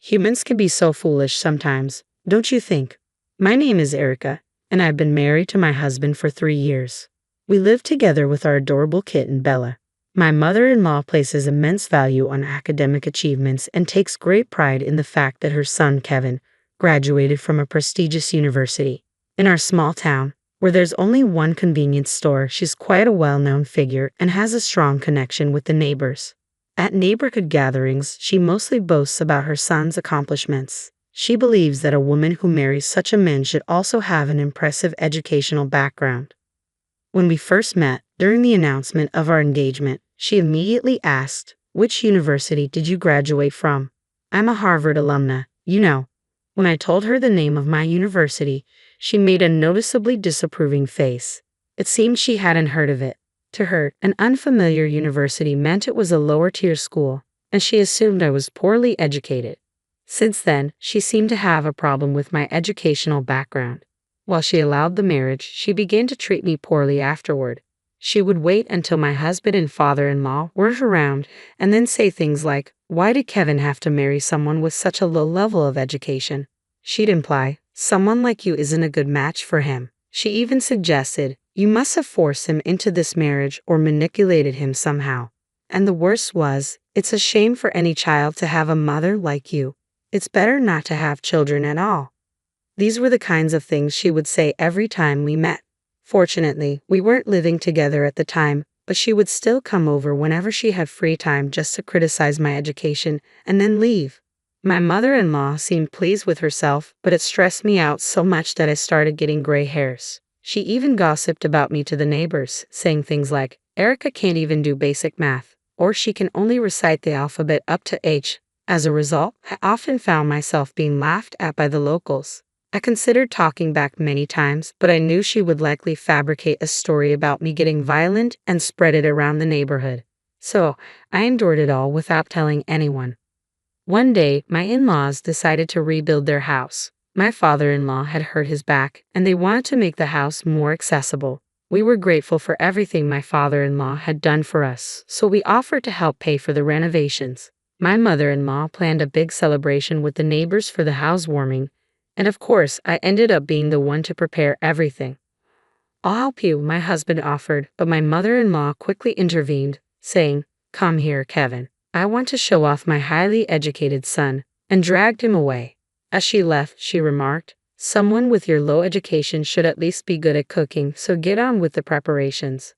Humans can be so foolish sometimes, don't you think? My name is Erica, and I've been married to my husband for 3 years. We live together with our adorable kitten, Bella. My mother-in-law places immense value on academic achievements and takes great pride in the fact that her son, Kevin, graduated from a prestigious university. In our small town, where there's only one convenience store, she's quite a well-known figure and has a strong connection with the neighbors. At neighborhood gatherings, she mostly boasts about her son's accomplishments. She believes that a woman who marries such a man should also have an impressive educational background. When we first met, during the announcement of our engagement, she immediately asked, "Which university did you graduate from?" "I'm a Harvard alumna, you know." When I told her the name of my university, she made a noticeably disapproving face. It seemed she hadn't heard of it. To her, an unfamiliar university meant it was a lower-tier school, and she assumed I was poorly educated. Since then, she seemed to have a problem with my educational background. While she allowed the marriage, she began to treat me poorly afterward. She would wait until my husband and father-in-law weren't around and then say things like, "Why did Kevin have to marry someone with such a low level of education?" She'd imply, "Someone like you isn't a good match for him." She even suggested, "You must have forced him into this marriage or manipulated him somehow." And the worst was, "It's a shame for any child to have a mother like you. It's better not to have children at all." These were the kinds of things she would say every time we met. Fortunately, we weren't living together at the time, but she would still come over whenever she had free time just to criticize my education and then leave. My mother-in-law seemed pleased with herself, but it stressed me out so much that I started getting gray hairs. She even gossiped about me to the neighbors, saying things like, "Erica can't even do basic math," or "She can only recite the alphabet up to H." As a result, I often found myself being laughed at by the locals. I considered talking back many times, but I knew she would likely fabricate a story about me getting violent and spread it around the neighborhood. So, I endured it all without telling anyone. One day, my in-laws decided to rebuild their house. My father-in-law had hurt his back, and they wanted to make the house more accessible. We were grateful for everything my father-in-law had done for us, so we offered to help pay for the renovations. My mother-in-law planned a big celebration with the neighbors for the housewarming, and of course, I ended up being the one to prepare everything. "I'll help you," my husband offered, but my mother-in-law quickly intervened, saying, "Come here, Kevin. I want to show off my highly educated son," and dragged him away. As she left, she remarked, "Someone with your low education should at least be good at cooking, so get on with the preparations."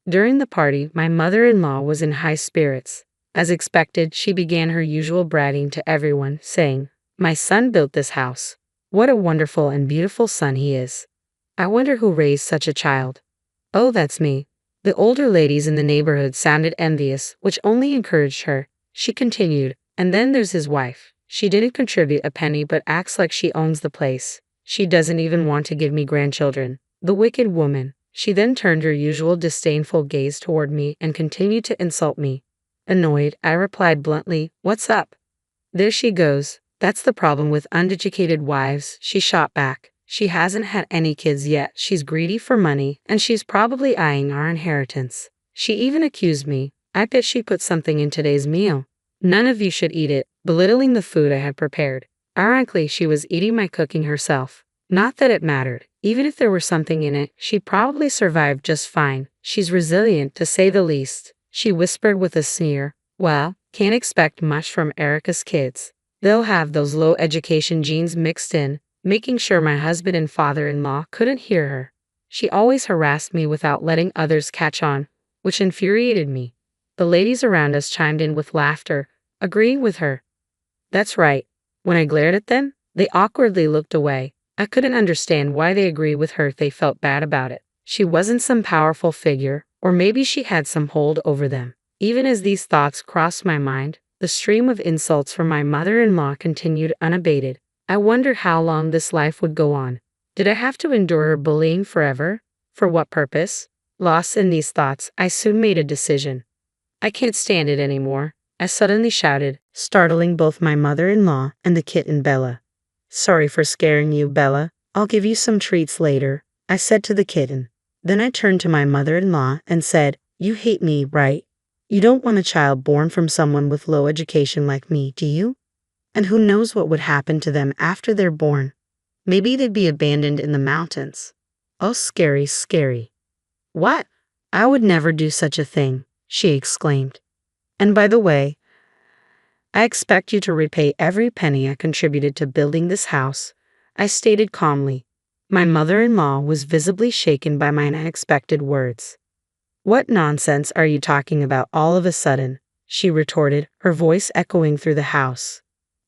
During the party, my mother-in-law was in high spirits. As expected, she began her usual bragging to everyone, saying, "My son built this house. What a wonderful and beautiful son he is. I wonder who raised such a child." "Oh, that's me." The older ladies in the neighborhood sounded envious, which only encouraged her. She continued, "And then there's his wife. She didn't contribute a penny but acts like she owns the place. She doesn't even want to give me grandchildren. The wicked woman." She then turned her usual disdainful gaze toward me and continued to insult me. Annoyed, I replied bluntly, "What's up?" "There she goes. That's the problem with uneducated wives," she shot back. "She hasn't had any kids yet, she's greedy for money, and she's probably eyeing our inheritance." She even accused me, "I bet she put something in today's meal. None of you should eat it," belittling the food I had prepared. Ironically, she was eating my cooking herself. Not that it mattered. Even if there were something in it, she'd probably survive just fine. She's resilient, to say the least. She whispered with a sneer, "Well, can't expect much from Erica's kids. They'll have those low education genes mixed in," making sure my husband and father-in-law couldn't hear her. She always harassed me without letting others catch on, which infuriated me. The ladies around us chimed in with laughter, agreeing with her. That's right. When I glared at them, they awkwardly looked away. I couldn't understand why they agreed with her if they felt bad about it. She wasn't some powerful figure, or maybe she had some hold over them. Even as these thoughts crossed my mind, the stream of insults from my mother-in-law continued unabated. I wondered how long this life would go on. Did I have to endure her bullying forever? For what purpose? Lost in these thoughts, I soon made a decision. "I can't stand it anymore," I suddenly shouted, startling both my mother-in-law and the kitten Bella. "Sorry for scaring you, Bella. I'll give you some treats later," I said to the kitten. Then I turned to my mother-in-law and said, "You hate me, right? You don't want a child born from someone with low education like me, do you?" And who knows what would happen to them after they're born? Maybe they'd be abandoned in the mountains. Oh, scary, scary. What? I would never do such a thing, she exclaimed. And by the way, I expect you to repay every penny I contributed to building this house, I stated calmly. My mother-in-law was visibly shaken by my unexpected words. What nonsense are you talking about all of a sudden? She retorted, her voice echoing through the house.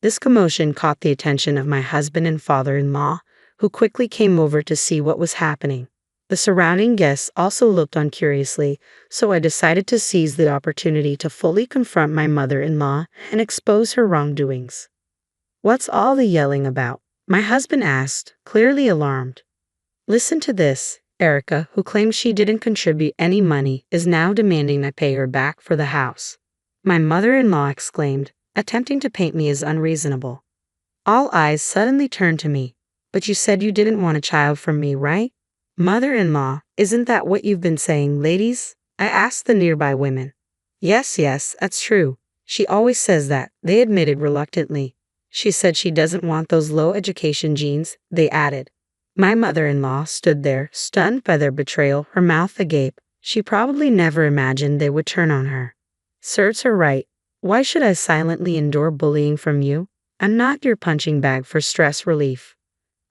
This commotion caught the attention of my husband and father-in-law, who quickly came over to see what was happening. The surrounding guests also looked on curiously, so I decided to seize the opportunity to fully confront my mother-in-law and expose her wrongdoings. What's all the yelling about? My husband asked, clearly alarmed. Listen to this. Erica, who claims she didn't contribute any money, is now demanding I pay her back for the house. My mother-in-law exclaimed, attempting to paint me as unreasonable. All eyes suddenly turned to me. But you said you didn't want a child from me, right? Mother-in-law, isn't that what you've been saying, ladies? I asked the nearby women. Yes, that's true. She always says that, they admitted reluctantly. She said she doesn't want those low education genes, they added. My mother-in-law stood there, stunned by their betrayal, her mouth agape. She probably never imagined they would turn on her. Serves her right. Why should I silently endure bullying from you? I'm not your punching bag for stress relief.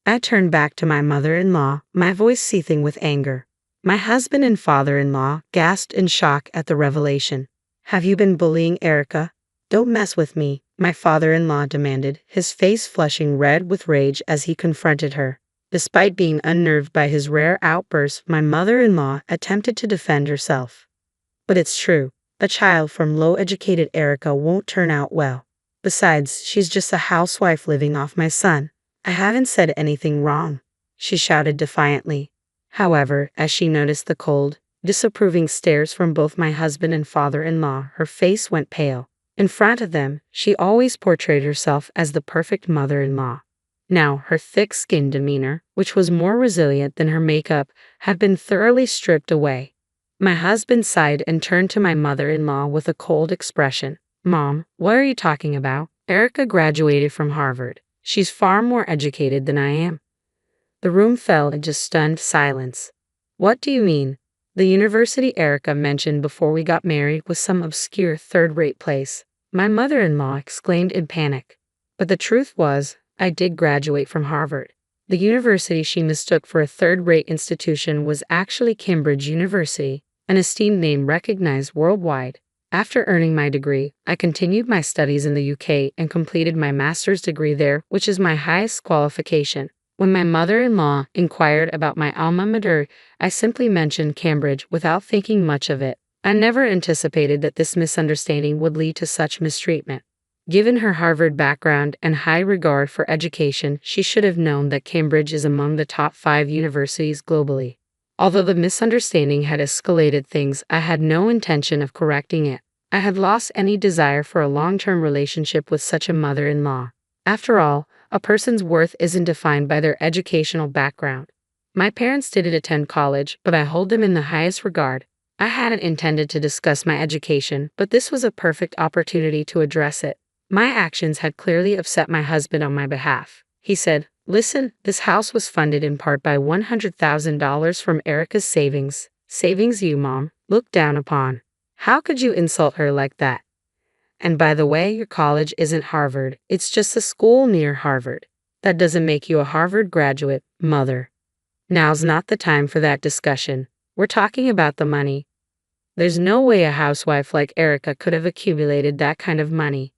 I turned back to my mother-in-law, my voice seething with anger. My husband and father-in-law gasped in shock at the revelation. Have you been bullying Erica? Don't mess with me, my father-in-law demanded, his face flushing red with rage as he confronted her. Despite being unnerved by his rare outburst, my mother-in-law attempted to defend herself. But it's true, a child from low-educated Erica won't turn out well. Besides, she's just a housewife living off my son. I haven't said anything wrong, she shouted defiantly. However, as she noticed the cold, disapproving stares from both my husband and father-in-law, her face went pale. In front of them, she always portrayed herself as the perfect mother-in-law. Now, her thick-skinned demeanor, which was more resilient than her makeup, had been thoroughly stripped away. My husband sighed and turned to my mother-in-law with a cold expression. Mom, what are you talking about? Erica graduated from Harvard. She's far more educated than I am. The room fell into stunned silence. What do you mean? The university Erica mentioned before we got married was some obscure third-rate place, my mother-in-law exclaimed in panic. But the truth was, I did graduate from Harvard. The university she mistook for a third-rate institution was actually Cambridge University, an esteemed name recognized worldwide. After earning my degree, I continued my studies in the UK and completed my master's degree there, which is my highest qualification. When my mother-in-law inquired about my alma mater, I simply mentioned Cambridge without thinking much of it. I never anticipated that this misunderstanding would lead to such mistreatment. Given her Harvard background and high regard for education, she should have known that Cambridge is among the top 5 universities globally. Although the misunderstanding had escalated things, I had no intention of correcting it. I had lost any desire for a long-term relationship with such a mother-in-law. After all, a person's worth isn't defined by their educational background. My parents didn't attend college, but I hold them in the highest regard. I hadn't intended to discuss my education, but this was a perfect opportunity to address it. My actions had clearly upset my husband on my behalf. He said, "Listen, this house was funded in part by $100,000 from Erica's savings. Savings you, Mom, looked down upon. How could you insult her like that? And by the way, your college isn't Harvard. It's just a school near Harvard. That doesn't make you a Harvard graduate, Mother. Now's not the time for that discussion. We're talking about the money. There's no way a housewife like Erica could have accumulated that kind of money.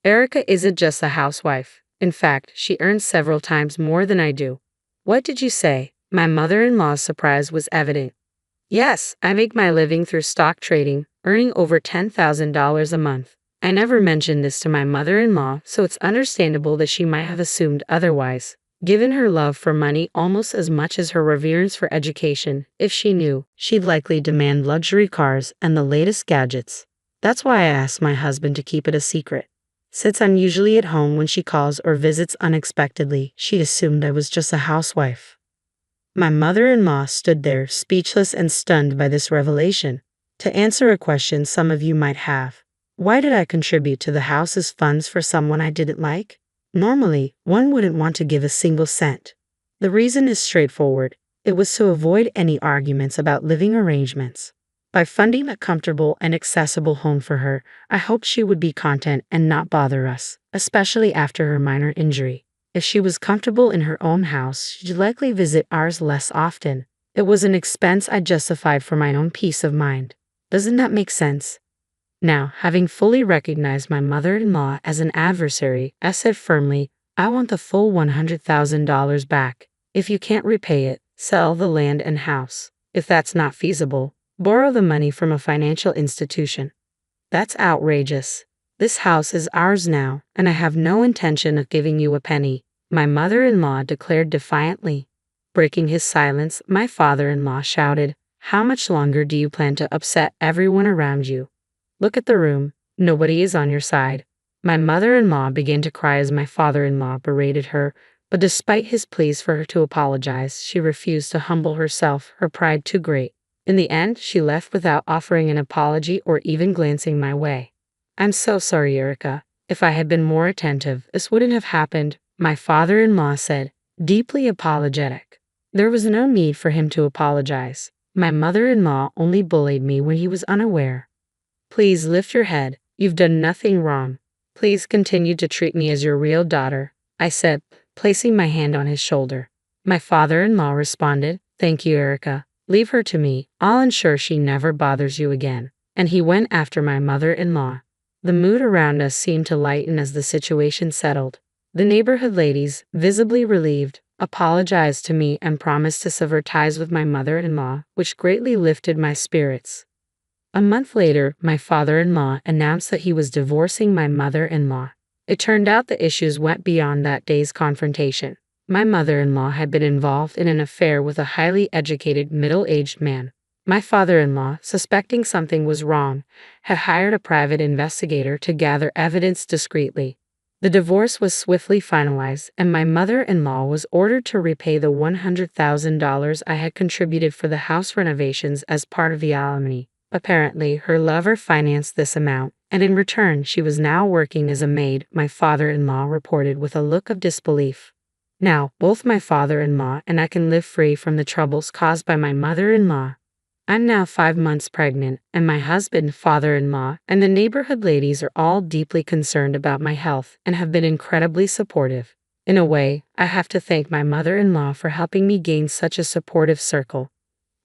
Erica isn't just a housewife. In fact, she earns several times more than I do." "What did you say?" My mother-in-law's surprise was evident. "Yes, I make my living through stock trading, earning over $10,000 a month. I never mentioned this to my mother-in-law, so it's understandable that she might have assumed otherwise. Given her love for money almost as much as her reverence for education, if she knew, she'd likely demand luxury cars and the latest gadgets. That's why I asked my husband to keep it a secret. Since I'm usually at home when she calls or visits unexpectedly, she assumed I was just a housewife." My mother-in-law stood there, speechless and stunned by this revelation. To answer a question some of you might have, why did I contribute to the house's funds for someone I didn't like? Normally, one wouldn't want to give a single cent. The reason is straightforward. It was to avoid any arguments about living arrangements. By funding a comfortable and accessible home for her, I hoped she would be content and not bother us, especially after her minor injury. If she was comfortable in her own house, she'd likely visit ours less often. It was an expense I justified for my own peace of mind. Doesn't that make sense? Now, having fully recognized my mother-in-law as an adversary, I said firmly, I want the full $100,000 back. If you can't repay it, sell the land and house. If that's not feasible, borrow the money from a financial institution. That's outrageous. This house is ours now, and I have no intention of giving you a penny, my mother-in-law declared defiantly. Breaking his silence, my father-in-law shouted, How much longer do you plan to upset everyone around you? Look at the room. Nobody is on your side. My mother-in-law began to cry as my father-in-law berated her, but despite his pleas for her to apologize, she refused to humble herself, her pride too great. In the end, she left without offering an apology or even glancing my way. I'm so sorry, Erica. If I had been more attentive, this wouldn't have happened, my father-in-law said, deeply apologetic. There was no need for him to apologize. My mother-in-law only bullied me when he was unaware. Please lift your head. You've done nothing wrong. Please continue to treat me as your real daughter, I said, placing my hand on his shoulder. My father-in-law responded, Thank you, Erica. Leave her to me. I'll ensure she never bothers you again. And he went after my mother-in-law. The mood around us seemed to lighten as the situation settled. The neighborhood ladies, visibly relieved, apologized to me and promised to sever ties with my mother-in-law, which greatly lifted my spirits. A month later, my father-in-law announced that he was divorcing my mother-in-law. It turned out the issues went beyond that day's confrontation. My mother-in-law had been involved in an affair with a highly educated, middle-aged man. My father-in-law, suspecting something was wrong, had hired a private investigator to gather evidence discreetly. The divorce was swiftly finalized, and my mother-in-law was ordered to repay the $100,000 I had contributed for the house renovations as part of the alimony. Apparently, her lover financed this amount, and in return she was now working as a maid, my father-in-law reported with a look of disbelief. Now, both my father-in-law and I can live free from the troubles caused by my mother-in-law. I'm now 5 months pregnant, and my husband, father-in-law, and the neighborhood ladies are all deeply concerned about my health and have been incredibly supportive. In a way, I have to thank my mother-in-law for helping me gain such a supportive circle.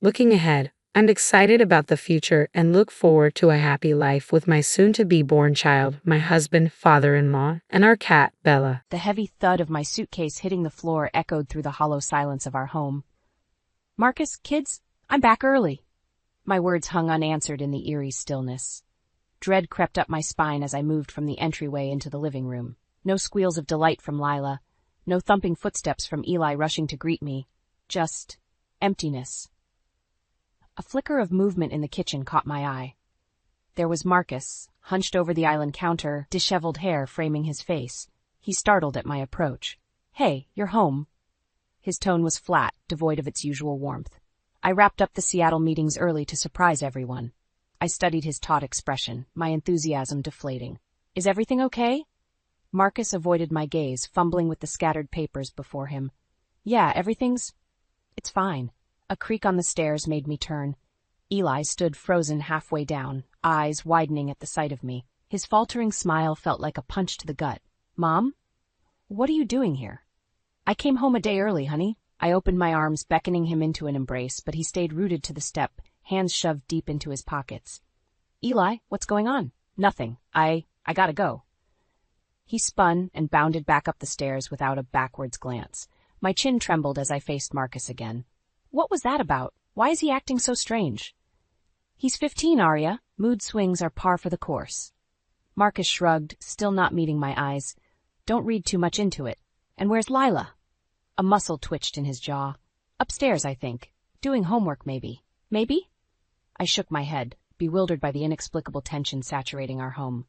Looking ahead, I'm excited about the future and look forward to a happy life with my soon-to-be-born child, my husband, father-in-law, and our cat, Bella. The heavy thud of my suitcase hitting the floor echoed through the hollow silence of our home. Marcus, kids, I'm back early. My words hung unanswered in the eerie stillness. Dread crept up my spine as I moved from the entryway into the living room. No squeals of delight from Lila, no thumping footsteps from Eli rushing to greet me. Just emptiness. A flicker of movement in the kitchen caught my eye. There was Marcus, hunched over the island counter, disheveled hair framing his face. He startled at my approach. Hey, you're home. His tone was flat, devoid of its usual warmth. I wrapped up the Seattle meetings early to surprise everyone. I studied his taut expression, my enthusiasm deflating. Is everything okay? Marcus avoided my gaze, fumbling with the scattered papers before him. Yeah, it's fine. A creak on the stairs made me turn. Eli stood frozen halfway down, eyes widening at the sight of me. His faltering smile felt like a punch to the gut. Mom? What are you doing here? I came home a day early, honey. I opened my arms, beckoning him into an embrace, but he stayed rooted to the step, hands shoved deep into his pockets. Eli, what's going on? Nothing. I gotta go. He spun and bounded back up the stairs without a backwards glance. My chin trembled as I faced Marcus again. What was that about? Why is he acting so strange? He's 15, Arya. Mood swings are par for the course. Marcus shrugged, still not meeting my eyes. Don't read too much into it. And where's Lila? A muscle twitched in his jaw. Upstairs, I think. Doing homework, maybe. Maybe? I shook my head, bewildered by the inexplicable tension saturating our home.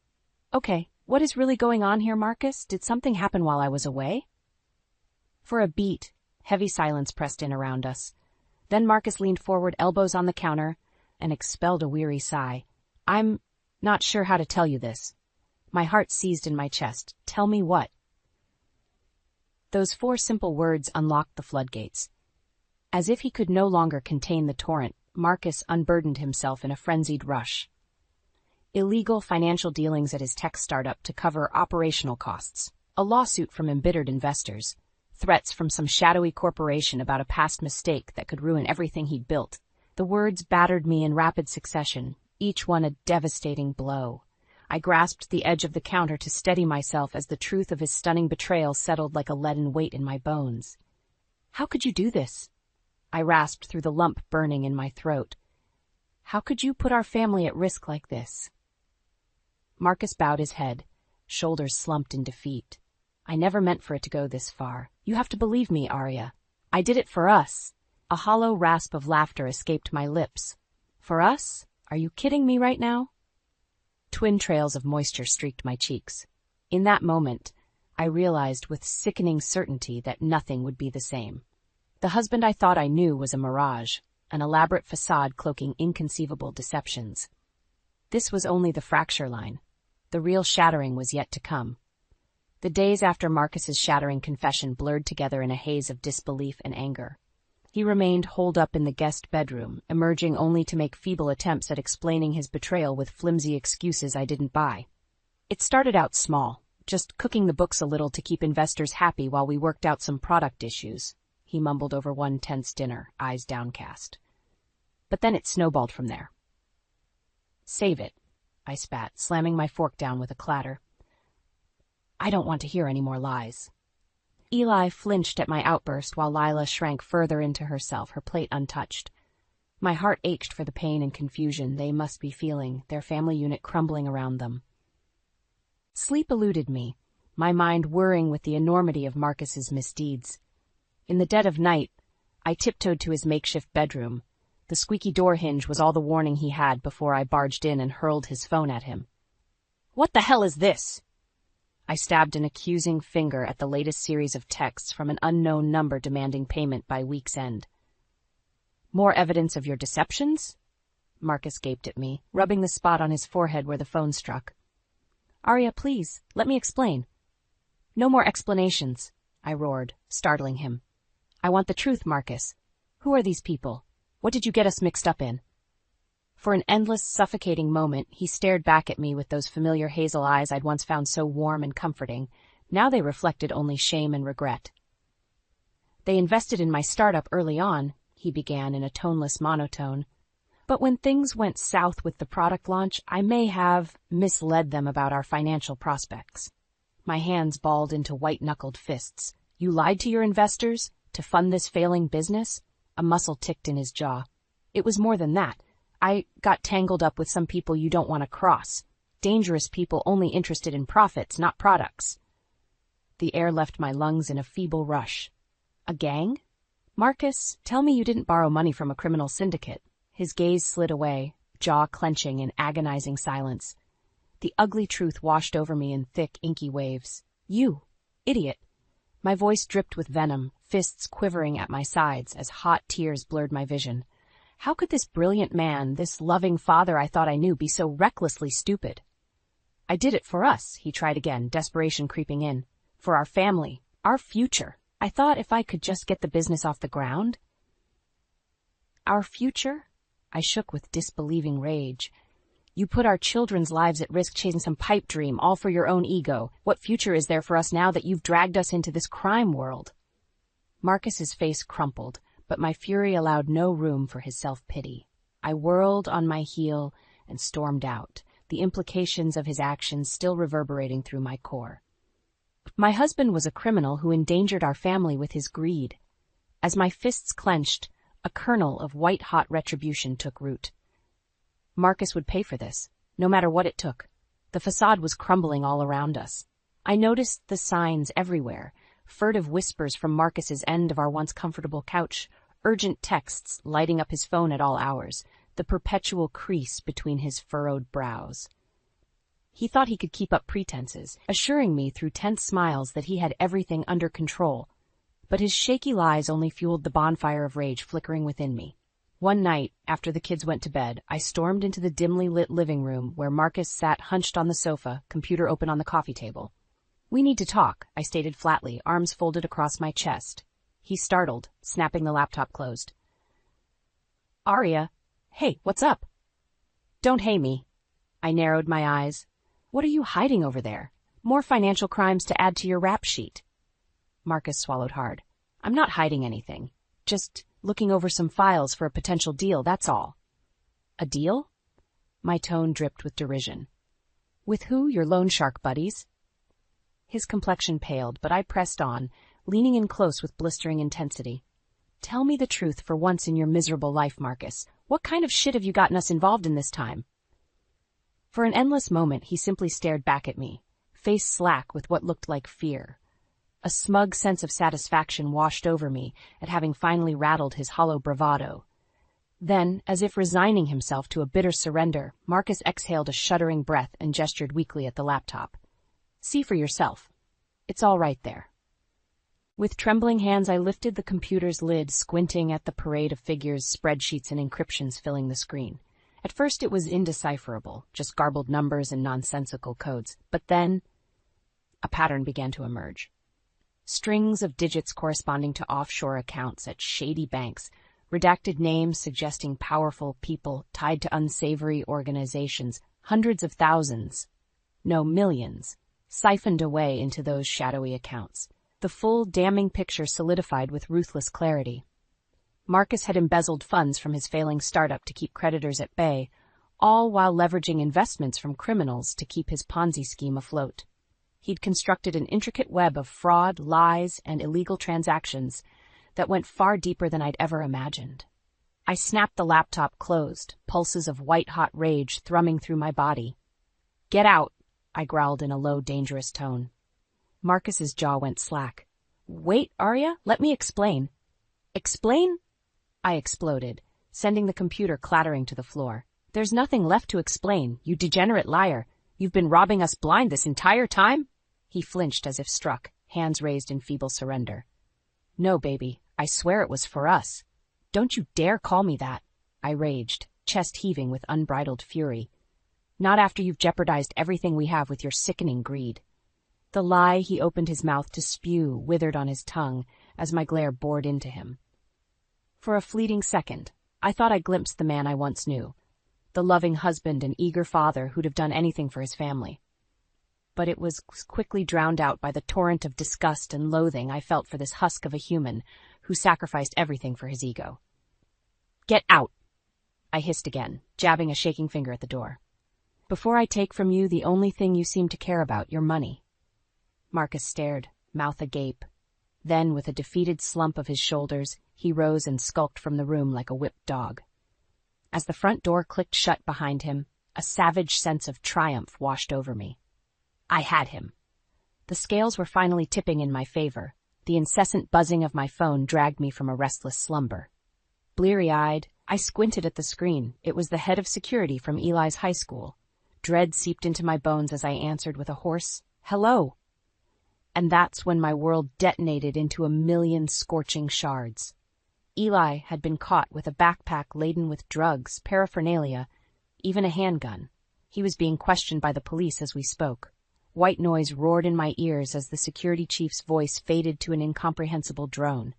Okay, what is really going on here, Marcus? Did something happen while I was away? For a beat, heavy silence pressed in around us. Then Marcus leaned forward, elbows on the counter, and expelled a weary sigh. I'm not sure how to tell you this. My heart seized in my chest. Tell me what? Those 4 simple words unlocked the floodgates. As if he could no longer contain the torrent, Marcus unburdened himself in a frenzied rush. Illegal financial dealings at his tech startup to cover operational costs, a lawsuit from embittered investors, threats from some shadowy corporation about a past mistake that could ruin everything he'd built. The words battered me in rapid succession, each one a devastating blow. I grasped the edge of the counter to steady myself as the truth of his stunning betrayal settled like a leaden weight in my bones. "How could you do this?" I rasped through the lump burning in my throat. "How could you put our family at risk like this?" Marcus bowed his head, shoulders slumped in defeat. "I never meant for it to go this far. You have to believe me, Arya. I did it for us." A hollow rasp of laughter escaped my lips. "For us? Are you kidding me right now?" Twin trails of moisture streaked my cheeks. In that moment, I realized with sickening certainty that nothing would be the same. The husband I thought I knew was a mirage, an elaborate facade cloaking inconceivable deceptions. This was only the fracture line. The real shattering was yet to come. The days after Marcus's shattering confession blurred together in a haze of disbelief and anger. He remained holed up in the guest bedroom, emerging only to make feeble attempts at explaining his betrayal with flimsy excuses I didn't buy. It started out small, just cooking the books a little to keep investors happy while we worked out some product issues, he mumbled over one tense dinner, eyes downcast. But then it snowballed from there. "Save it," I spat, slamming my fork down with a clatter. "I don't want to hear any more lies." Eli flinched at my outburst while Lila shrank further into herself, her plate untouched. My heart ached for the pain and confusion they must be feeling, their family unit crumbling around them. Sleep eluded me, my mind whirring with the enormity of Marcus's misdeeds. In the dead of night, I tiptoed to his makeshift bedroom. The squeaky door hinge was all the warning he had before I barged in and hurled his phone at him. "What the hell is this?" I stabbed an accusing finger at the latest series of texts from an unknown number demanding payment by week's end. "More evidence of your deceptions?" Marcus gaped at me, rubbing the spot on his forehead where the phone struck. "Arya, please, let me explain." "No more explanations," I roared, startling him. "I want the truth, Marcus. Who are these people? What did you get us mixed up in?" For an endless, suffocating moment, he stared back at me with those familiar hazel eyes I'd once found so warm and comforting. Now they reflected only shame and regret. "They invested in my startup early on," he began in a toneless monotone. "But when things went south with the product launch, I may have misled them about our financial prospects." My hands balled into white-knuckled fists. "You lied to your investors? To fund this failing business?" A muscle ticked in his jaw. "It was more than that. I got tangled up with some people you don't want to cross. Dangerous people only interested in profits, not products." The air left my lungs in a feeble rush. "A gang? Marcus, tell me you didn't borrow money from a criminal syndicate." His gaze slid away, jaw clenching in agonizing silence. The ugly truth washed over me in thick, inky waves. "You, idiot." My voice dripped with venom, fists quivering at my sides as hot tears blurred my vision. How could this brilliant man, this loving father I thought I knew, be so recklessly stupid? "I did it for us," he tried again, desperation creeping in. "For our family, our future. I thought if I could just get the business off the ground." "Our future?" I shook with disbelieving rage. "You put our children's lives at risk chasing some pipe dream, all for your own ego. What future is there for us now that you've dragged us into this crime world?" Marcus's face crumpled, but my fury allowed no room for his self-pity. I whirled on my heel and stormed out, the implications of his actions still reverberating through my core. My husband was a criminal who endangered our family with his greed. As my fists clenched, a kernel of white-hot retribution took root. Marcus would pay for this, no matter what it took. The facade was crumbling all around us. I noticed the signs everywhere, furtive whispers from Marcus's end of our once comfortable couch, urgent texts lighting up his phone at all hours, the perpetual crease between his furrowed brows. He thought he could keep up pretenses, assuring me through tense smiles that he had everything under control, but his shaky lies only fueled the bonfire of rage flickering within me. One night, after the kids went to bed, I stormed into the dimly lit living room where Marcus sat hunched on the sofa, computer open on the coffee table. "We need to talk," I stated flatly, arms folded across my chest. He startled, snapping the laptop closed. "Arya, hey, what's up?" "Don't hey me." I narrowed my eyes. "What are you hiding over there? More financial crimes to add to your rap sheet." Marcus swallowed hard. "I'm not hiding anything. Just looking over some files for a potential deal, that's all." "A deal?" My tone dripped with derision. "With who, your loan shark buddies?" His complexion paled, but I pressed on, leaning in close with blistering intensity. "Tell me the truth for once in your miserable life, Marcus. What kind of shit have you gotten us involved in this time?" For an endless moment, he simply stared back at me, face slack with what looked like fear. A smug sense of satisfaction washed over me at having finally rattled his hollow bravado. Then, as if resigning himself to a bitter surrender, Marcus exhaled a shuddering breath and gestured weakly at the laptop. "See for yourself. It's all right there." With trembling hands, I lifted the computer's lid, squinting at the parade of figures, spreadsheets, and encryptions filling the screen. At first, it was indecipherable, just garbled numbers and nonsensical codes. But then, a pattern began to emerge. Strings of digits corresponding to offshore accounts at shady banks, redacted names suggesting powerful people tied to unsavory organizations, hundreds of thousands, no, millions, siphoned away into those shadowy accounts. The full, damning picture solidified with ruthless clarity. Marcus had embezzled funds from his failing startup to keep creditors at bay, all while leveraging investments from criminals to keep his Ponzi scheme afloat. He'd constructed an intricate web of fraud, lies, and illegal transactions that went far deeper than I'd ever imagined. I snapped the laptop closed, pulses of white-hot rage thrumming through my body. "Get out," I growled in a low, dangerous tone. Marcus's jaw went slack. "Wait, Arya, let me explain." "Explain?" I exploded, sending the computer clattering to the floor. "There's nothing left to explain, you degenerate liar. You've been robbing us blind this entire time?" He flinched as if struck, hands raised in feeble surrender. "No, baby, I swear it was for us." "Don't you dare call me that," I raged, chest heaving with unbridled fury. "Not after you've jeopardized everything we have with your sickening greed." The lie he opened his mouth to spew withered on his tongue as my glare bored into him. For a fleeting second, I thought I glimpsed the man I once knew, the loving husband and eager father who'd have done anything for his family. But it was quickly drowned out by the torrent of disgust and loathing I felt for this husk of a human who sacrificed everything for his ego. "Get out," I hissed again, jabbing a shaking finger at the door. "Before I take from you the only thing you seem to care about, your money." Marcus stared, mouth agape. Then, with a defeated slump of his shoulders, he rose and skulked from the room like a whipped dog. As the front door clicked shut behind him, a savage sense of triumph washed over me. I had him. The scales were finally tipping in my favor. The incessant buzzing of my phone dragged me from a restless slumber. Bleary-eyed, I squinted at the screen. It was the head of security from Eli's high school. Dread seeped into my bones as I answered with a hoarse, "Hello." And that's when my world detonated into a million scorching shards. Eli had been caught with a backpack laden with drugs, paraphernalia, even a handgun. He was being questioned by the police as we spoke. White noise roared in my ears as the security chief's voice faded to an incomprehensible drone.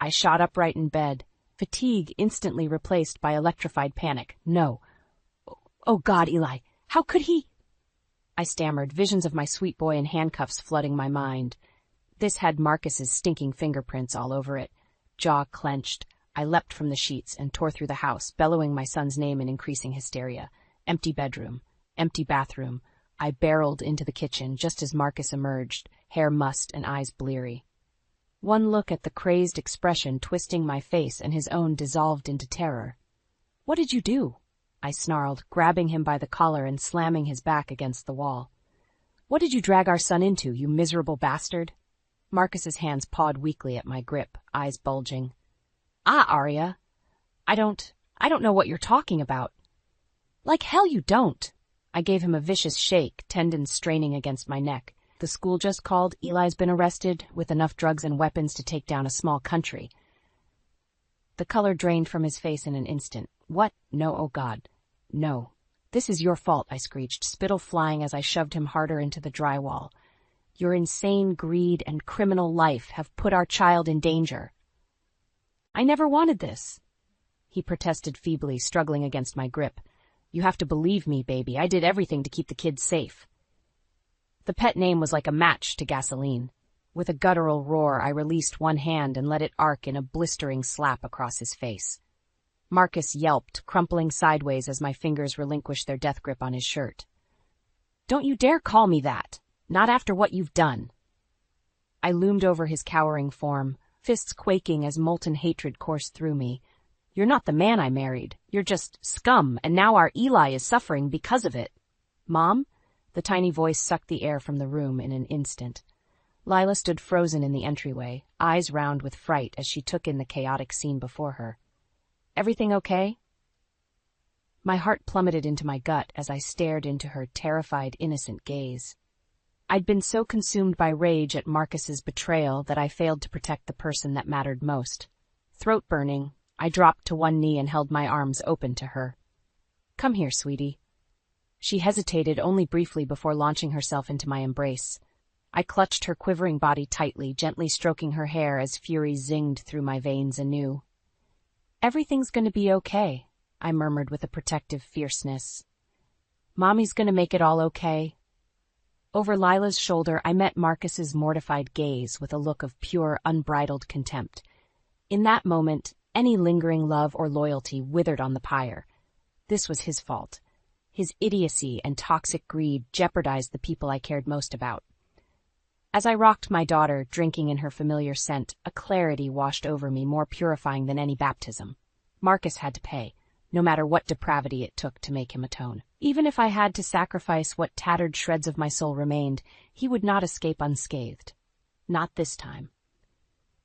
I shot upright in bed, fatigue instantly replaced by electrified panic. "No. Oh God, Eli, how could he?" I stammered, visions of my sweet boy in handcuffs flooding my mind. This had Marcus's stinking fingerprints all over it. Jaw clenched, I leapt from the sheets and tore through the house, bellowing my son's name in increasing hysteria. Empty bedroom, empty bathroom. I barreled into the kitchen just as Marcus emerged, hair mussed and eyes bleary. One look at the crazed expression twisting my face and his own dissolved into terror. "What did you do?" I snarled, grabbing him by the collar and slamming his back against the wall. "What did you drag our son into, you miserable bastard?" Marcus's hands pawed weakly at my grip, eyes bulging. Arya, I don't know what you're talking about." "Like hell you don't." I gave him a vicious shake, tendons straining against my neck. "The school just called. Eli's been arrested, with enough drugs and weapons to take down a small country." The color drained from his face in an instant. "What? No, oh God. No. This is your fault," I screeched, spittle flying as I shoved him harder into the drywall. Your insane greed and criminal life have put our child in danger. I never wanted this, he protested feebly, struggling against my grip. You have to believe me, baby. I did everything to keep the kids safe. The pet name was like a match to gasoline. With a guttural roar, I released one hand and let it arc in a blistering slap across his face. Marcus yelped, crumpling sideways as my fingers relinquished their death grip on his shirt. Don't you dare call me that! Not after what you've done! I loomed over his cowering form, fists quaking as molten hatred coursed through me. You're not the man I married. You're just scum, and now our Eli is suffering because of it. Mom? The tiny voice sucked the air from the room in an instant. Lila stood frozen in the entryway, eyes round with fright as she took in the chaotic scene before her. Everything okay? My heart plummeted into my gut as I stared into her terrified, innocent gaze. I'd been so consumed by rage at Marcus's betrayal that I failed to protect the person that mattered most. Throat burning, I dropped to one knee and held my arms open to her. Come here, sweetie. She hesitated only briefly before launching herself into my embrace. I clutched her quivering body tightly, gently stroking her hair as fury zinged through my veins anew. Everything's going to be okay, I murmured with a protective fierceness. Mommy's going to make it all okay. Over Lila's shoulder, I met Marcus's mortified gaze with a look of pure, unbridled contempt. In that moment, any lingering love or loyalty withered on the pyre. This was his fault. His idiocy and toxic greed jeopardized the people I cared most about. As I rocked my daughter, drinking in her familiar scent, a clarity washed over me more purifying than any baptism. Marcus had to pay, no matter what depravity it took to make him atone. Even if I had to sacrifice what tattered shreds of my soul remained, he would not escape unscathed. Not this time.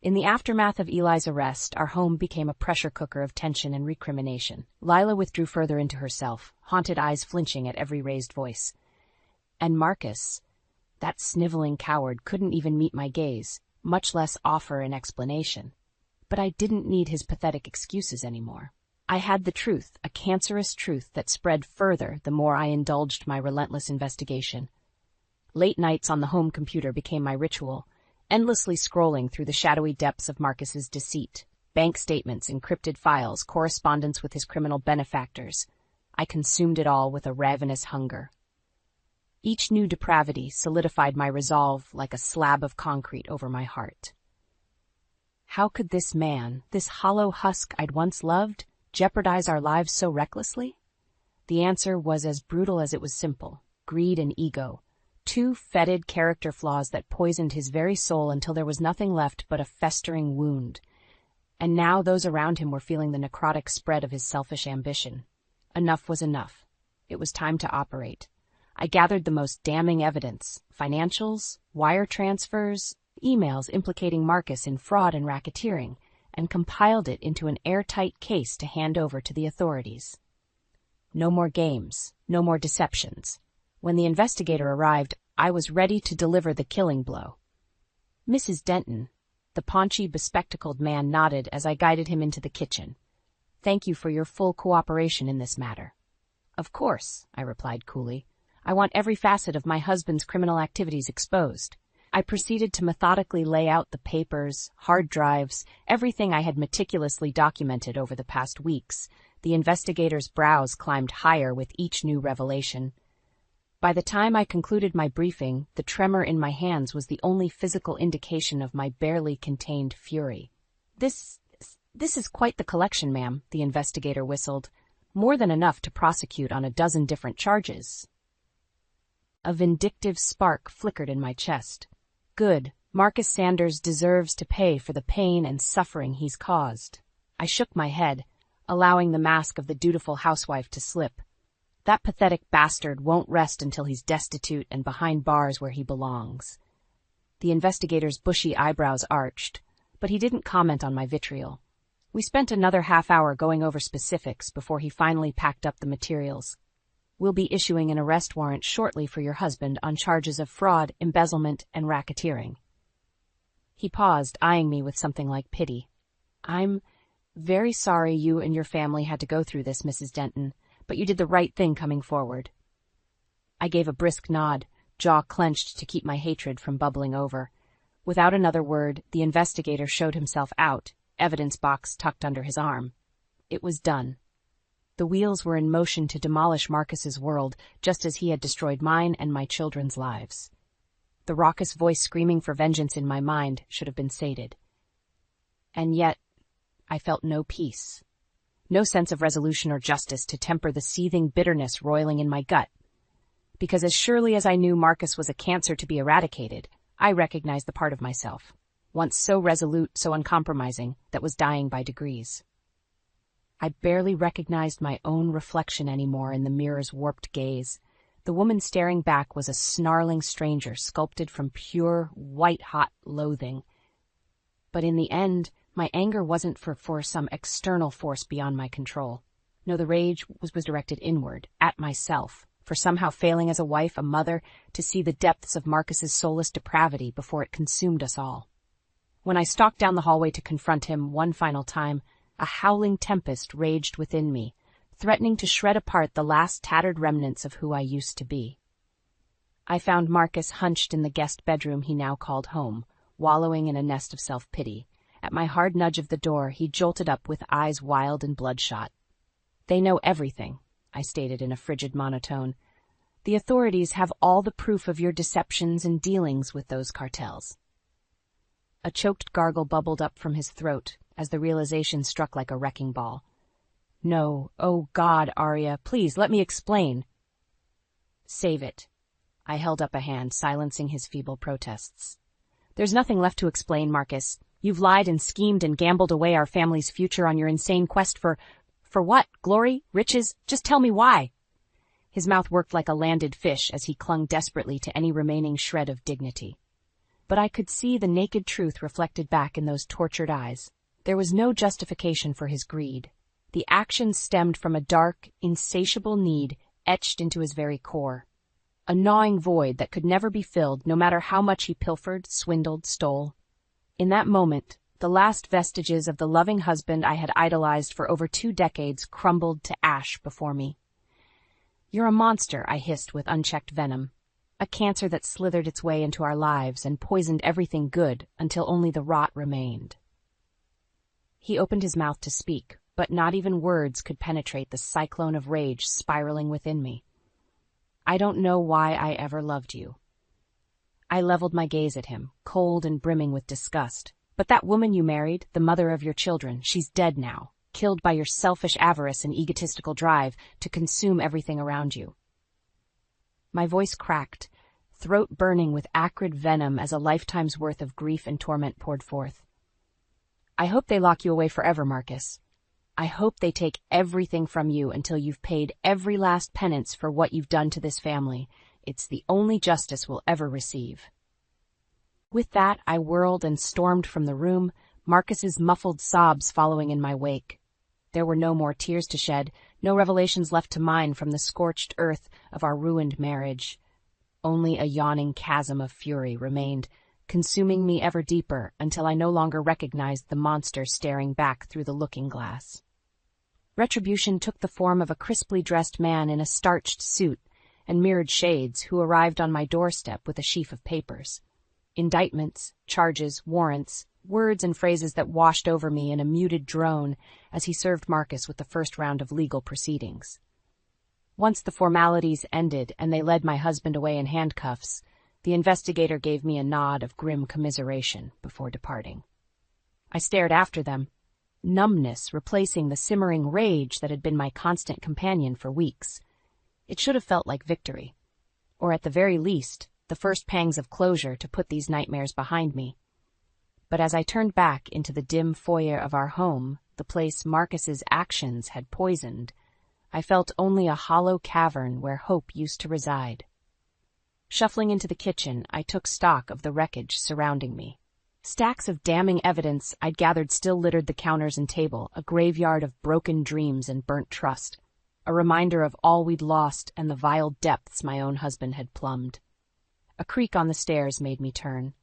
In the aftermath of Eli's arrest, our home became a pressure cooker of tension and recrimination. Lila withdrew further into herself, haunted eyes flinching at every raised voice. And Marcus, that sniveling coward, couldn't even meet my gaze, much less offer an explanation. But I didn't need his pathetic excuses anymore. I had the truth, a cancerous truth that spread further the more I indulged my relentless investigation. Late nights on the home computer became my ritual, endlessly scrolling through the shadowy depths of Marcus's deceit, bank statements, encrypted files, correspondence with his criminal benefactors. I consumed it all with a ravenous hunger. Each new depravity solidified my resolve like a slab of concrete over my heart. How could this man, this hollow husk I'd once loved, jeopardize our lives so recklessly? The answer was as brutal as it was simple: greed and ego. Two fetid character flaws that poisoned his very soul until there was nothing left but a festering wound. And now those around him were feeling the necrotic spread of his selfish ambition. Enough was enough. It was time to operate. I gathered the most damning evidence: financials, wire transfers, emails implicating Marcus in fraud and racketeering, and compiled it into an airtight case to hand over to the authorities. No more games, no more deceptions. When the investigator arrived, I was ready to deliver the killing blow. Mrs. Denton, the paunchy, bespectacled man, nodded as I guided him into the kitchen. Thank you for your full cooperation in this matter. Of course, I replied coolly. I want every facet of my husband's criminal activities exposed. I proceeded to methodically lay out the papers, hard drives, everything I had meticulously documented over the past weeks. The investigator's brows climbed higher with each new revelation. By the time I concluded my briefing, the tremor in my hands was the only physical indication of my barely contained fury. This is quite the collection, ma'am, the investigator whistled. More than enough to prosecute on a dozen different charges. A vindictive spark flickered in my chest. Good. Marcus Sanders deserves to pay for the pain and suffering he's caused. I shook my head, allowing the mask of the dutiful housewife to slip. That pathetic bastard won't rest until he's destitute and behind bars where he belongs. The investigator's bushy eyebrows arched, but he didn't comment on my vitriol. We spent another half-hour going over specifics before he finally packed up the materials. We'll be issuing an arrest warrant shortly for your husband on charges of fraud, embezzlement, and racketeering. He paused, eyeing me with something like pity. I'm very sorry you and your family had to go through this, Mrs. Denton, but you did the right thing coming forward. I gave a brisk nod, jaw clenched to keep my hatred from bubbling over. Without another word, the investigator showed himself out, evidence box tucked under his arm. It was done. The wheels were in motion to demolish Marcus's world, just as he had destroyed mine and my children's lives. The raucous voice screaming for vengeance in my mind should have been sated. And yet, I felt no peace. No sense of resolution or justice to temper the seething bitterness roiling in my gut. Because as surely as I knew Marcus was a cancer to be eradicated, I recognized the part of myself, once so resolute, so uncompromising, that was dying by degrees. I barely recognized my own reflection anymore in the mirror's warped gaze. The woman staring back was a snarling stranger sculpted from pure, white-hot loathing. But in the end, my anger wasn't for some external force beyond my control. No, the rage was directed inward, at myself, for somehow failing as a wife, a mother, to see the depths of Marcus's soulless depravity before it consumed us all. When I stalked down the hallway to confront him one final time, a howling tempest raged within me, threatening to shred apart the last tattered remnants of who I used to be. I found Marcus hunched in the guest bedroom he now called home, wallowing in a nest of self-pity. At my hard nudge of the door, he jolted up with eyes wild and bloodshot. "They know everything," I stated in a frigid monotone. "The authorities have all the proof of your deceptions and dealings with those cartels." A choked gargle bubbled up from his throat as the realization struck like a wrecking ball. "No, oh God, Arya, please let me explain." "Save it." I held up a hand, silencing his feeble protests. "There's nothing left to explain, Marcus. You've lied and schemed and gambled away our family's future on your insane quest for what? Glory? Riches? Just tell me why." His mouth worked like a landed fish as he clung desperately to any remaining shred of dignity. But I could see the naked truth reflected back in those tortured eyes. There was no justification for his greed. The actions stemmed from a dark, insatiable need etched into his very core. A gnawing void that could never be filled, no matter how much he pilfered, swindled, stole. In that moment, the last vestiges of the loving husband I had idolized for over 2 decades crumbled to ash before me. "You're a monster," I hissed with unchecked venom. "A cancer that slithered its way into our lives and poisoned everything good until only the rot remained." He opened his mouth to speak, but not even words could penetrate the cyclone of rage spiraling within me. "I don't know why I ever loved you." I leveled my gaze at him, cold and brimming with disgust. "But that woman you married, the mother of your children, she's dead now, killed by your selfish avarice and egotistical drive to consume everything around you." My voice cracked, throat burning with acrid venom as a lifetime's worth of grief and torment poured forth. "I hope they lock you away forever, Marcus. I hope they take everything from you until you've paid every last penance for what you've done to this family. It's the only justice we'll ever receive." With that, I whirled and stormed from the room, Marcus's muffled sobs following in my wake. There were no more tears to shed, no revelations left to mine from the scorched earth of our ruined marriage. Only a yawning chasm of fury remained, consuming me ever deeper until I no longer recognized the monster staring back through the looking-glass. Retribution took the form of a crisply dressed man in a starched suit and mirrored shades who arrived on my doorstep with a sheaf of papers. Indictments, charges, warrants, words and phrases that washed over me in a muted drone as he served Marcus with the first round of legal proceedings. Once the formalities ended and they led my husband away in handcuffs, the investigator gave me a nod of grim commiseration before departing. I stared after them, numbness replacing the simmering rage that had been my constant companion for weeks. It should have felt like victory, or at the very least, the first pangs of closure to put these nightmares behind me. But as I turned back into the dim foyer of our home, the place Marcus's actions had poisoned, I felt only a hollow cavern where hope used to reside. Shuffling into the kitchen, I took stock of the wreckage surrounding me. Stacks of damning evidence I'd gathered still littered the counters and table, a graveyard of broken dreams and burnt trust, a reminder of all we'd lost and the vile depths my own husband had plumbed. A creak on the stairs made me turn.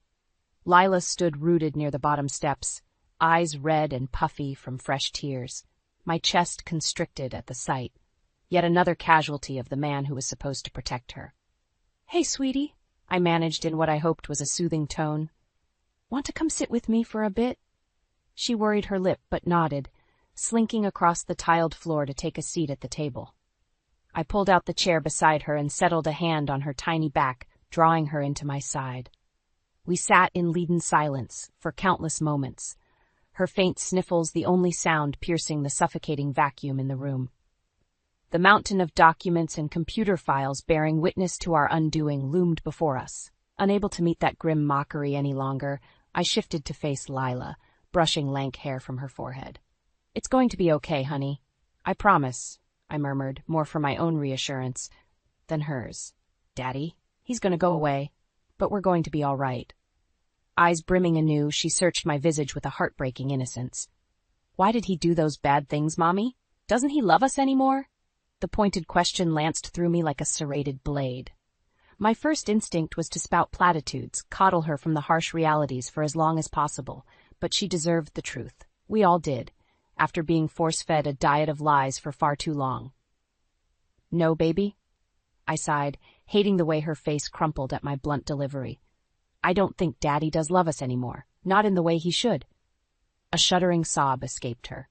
Lila stood rooted near the bottom steps, eyes red and puffy from fresh tears, my chest constricted at the sight, yet another casualty of the man who was supposed to protect her. "Hey, sweetie," I managed in what I hoped was a soothing tone. "Want to come sit with me for a bit?" She worried her lip but nodded, slinking across the tiled floor to take a seat at the table. I pulled out the chair beside her and settled a hand on her tiny back, drawing her into my side. We sat in leaden silence for countless moments, her faint sniffles the only sound piercing the suffocating vacuum in the room. The mountain of documents and computer files bearing witness to our undoing loomed before us. Unable to meet that grim mockery any longer, I shifted to face Lila, brushing lank hair from her forehead. "It's going to be okay, honey. I promise," I murmured, more for my own reassurance than hers. "Daddy, he's going to go away, but we're going to be all right." Eyes brimming anew, she searched my visage with a heartbreaking innocence. "Why did he do those bad things, Mommy? Doesn't he love us anymore?" The pointed question lanced through me like a serrated blade. My first instinct was to spout platitudes, coddle her from the harsh realities for as long as possible, but she deserved the truth. We all did, after being force-fed a diet of lies for far too long. "No, baby?" I sighed, hating the way her face crumpled at my blunt delivery. "I don't think Daddy does love us anymore, not in the way he should." A shuddering sob escaped her.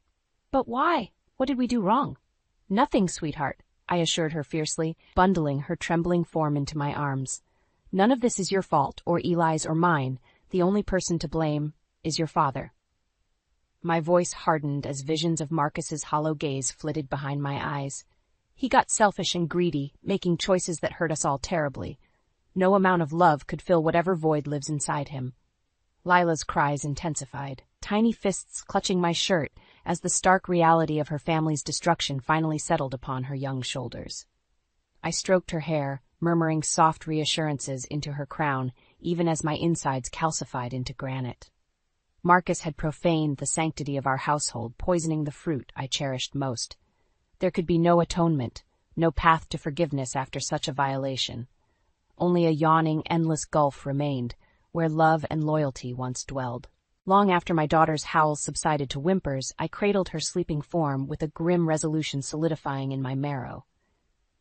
"But why? What did we do wrong?" "Nothing, sweetheart," I assured her fiercely, bundling her trembling form into my arms. "None of this is your fault, or Eli's or mine. The only person to blame is your father." My voice hardened as visions of Marcus's hollow gaze flitted behind my eyes. He got selfish and greedy, making choices that hurt us all terribly. No amount of love could fill whatever void lives inside him. Lila's cries intensified, tiny fists clutching my shirt as the stark reality of her family's destruction finally settled upon her young shoulders. I stroked her hair, murmuring soft reassurances into her crown, even as my insides calcified into granite. Marcus had profaned the sanctity of our household, poisoning the fruit I cherished most. There could be no atonement, no path to forgiveness after such a violation. Only a yawning, endless gulf remained, where love and loyalty once dwelled. Long after my daughter's howls subsided to whimpers, I cradled her sleeping form with a grim resolution solidifying in my marrow.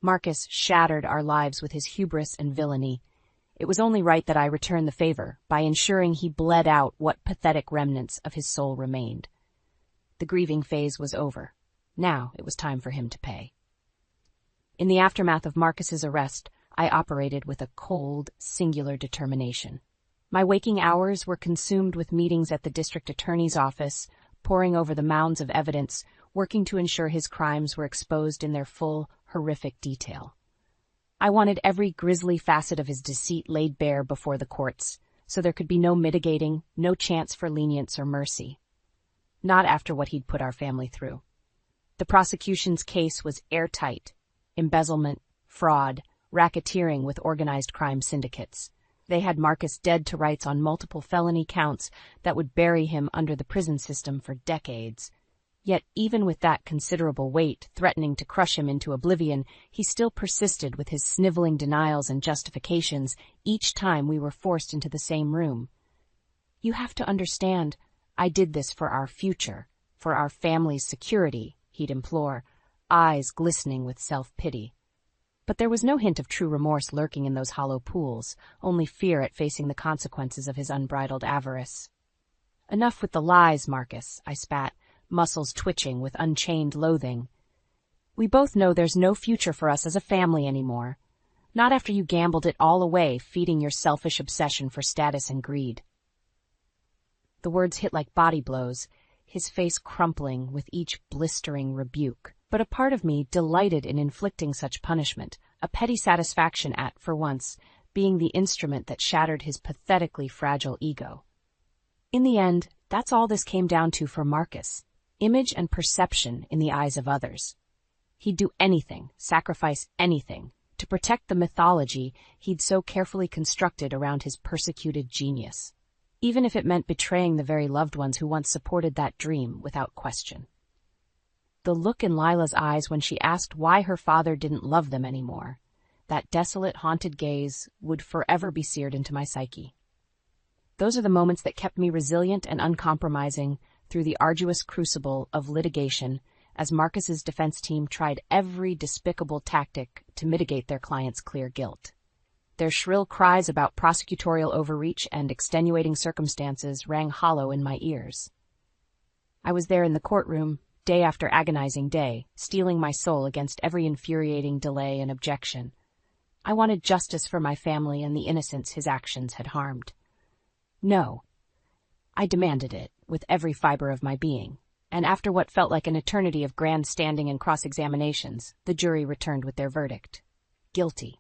Marcus shattered our lives with his hubris and villainy. It was only right that I return the favor by ensuring he bled out what pathetic remnants of his soul remained. The grieving phase was over. Now it was time for him to pay. In the aftermath of Marcus's arrest, I operated with a cold, singular determination. My waking hours were consumed with meetings at the district attorney's office, poring over the mounds of evidence, working to ensure his crimes were exposed in their full, horrific detail. I wanted every grisly facet of his deceit laid bare before the courts, so there could be no mitigating, no chance for lenience or mercy. Not after what he'd put our family through. The prosecution's case was airtight: embezzlement, fraud, racketeering with organized crime syndicates. They had Marcus dead to rights on multiple felony counts that would bury him under the prison system for decades. Yet even with that considerable weight threatening to crush him into oblivion, he still persisted with his sniveling denials and justifications each time we were forced into the same room. "You have to understand, I did this for our future, for our family's security," he'd implore, eyes glistening with self-pity. But there was no hint of true remorse lurking in those hollow pools, only fear at facing the consequences of his unbridled avarice. "Enough with the lies, Marcus," I spat, muscles twitching with unchained loathing. "We both know there's no future for us as a family anymore. Not after you gambled it all away, feeding your selfish obsession for status and greed." The words hit like body blows, his face crumpling with each blistering rebuke. But a part of me delighted in inflicting such punishment, a petty satisfaction at, for once, being the instrument that shattered his pathetically fragile ego. In the end, that's all this came down to for Marcus: image and perception in the eyes of others. He'd do anything, sacrifice anything, to protect the mythology he'd so carefully constructed around his persecuted genius, even if it meant betraying the very loved ones who once supported that dream without question. The look in Lila's eyes when she asked why her father didn't love them anymore, that desolate, haunted gaze, would forever be seared into my psyche. Those are the moments that kept me resilient and uncompromising through the arduous crucible of litigation as Marcus's defense team tried every despicable tactic to mitigate their client's clear guilt. Their shrill cries about prosecutorial overreach and extenuating circumstances rang hollow in my ears. I was there in the courtroom, day after agonizing day, steeling my soul against every infuriating delay and objection. I wanted justice for my family and the innocents his actions had harmed. No. I demanded it, with every fiber of my being, and after what felt like an eternity of grandstanding and cross-examinations, the jury returned with their verdict. Guilty.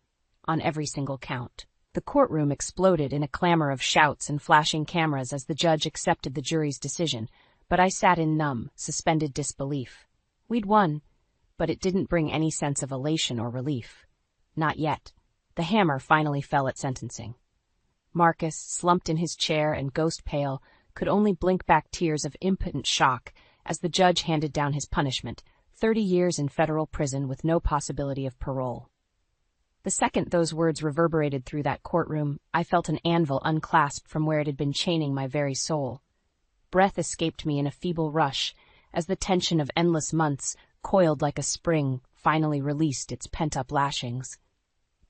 On every single count. The courtroom exploded in a clamor of shouts and flashing cameras as the judge accepted the jury's decision, but I sat in numb, suspended disbelief. We'd won, but it didn't bring any sense of elation or relief. Not yet. The hammer finally fell at sentencing. Marcus, slumped in his chair and ghost-pale, could only blink back tears of impotent shock as the judge handed down his punishment, 30 years in federal prison with no possibility of parole. The second those words reverberated through that courtroom, I felt an anvil unclasped from where it had been chaining my very soul. Breath escaped me in a feeble rush as the tension of endless months, coiled like a spring, finally released its pent-up lashings.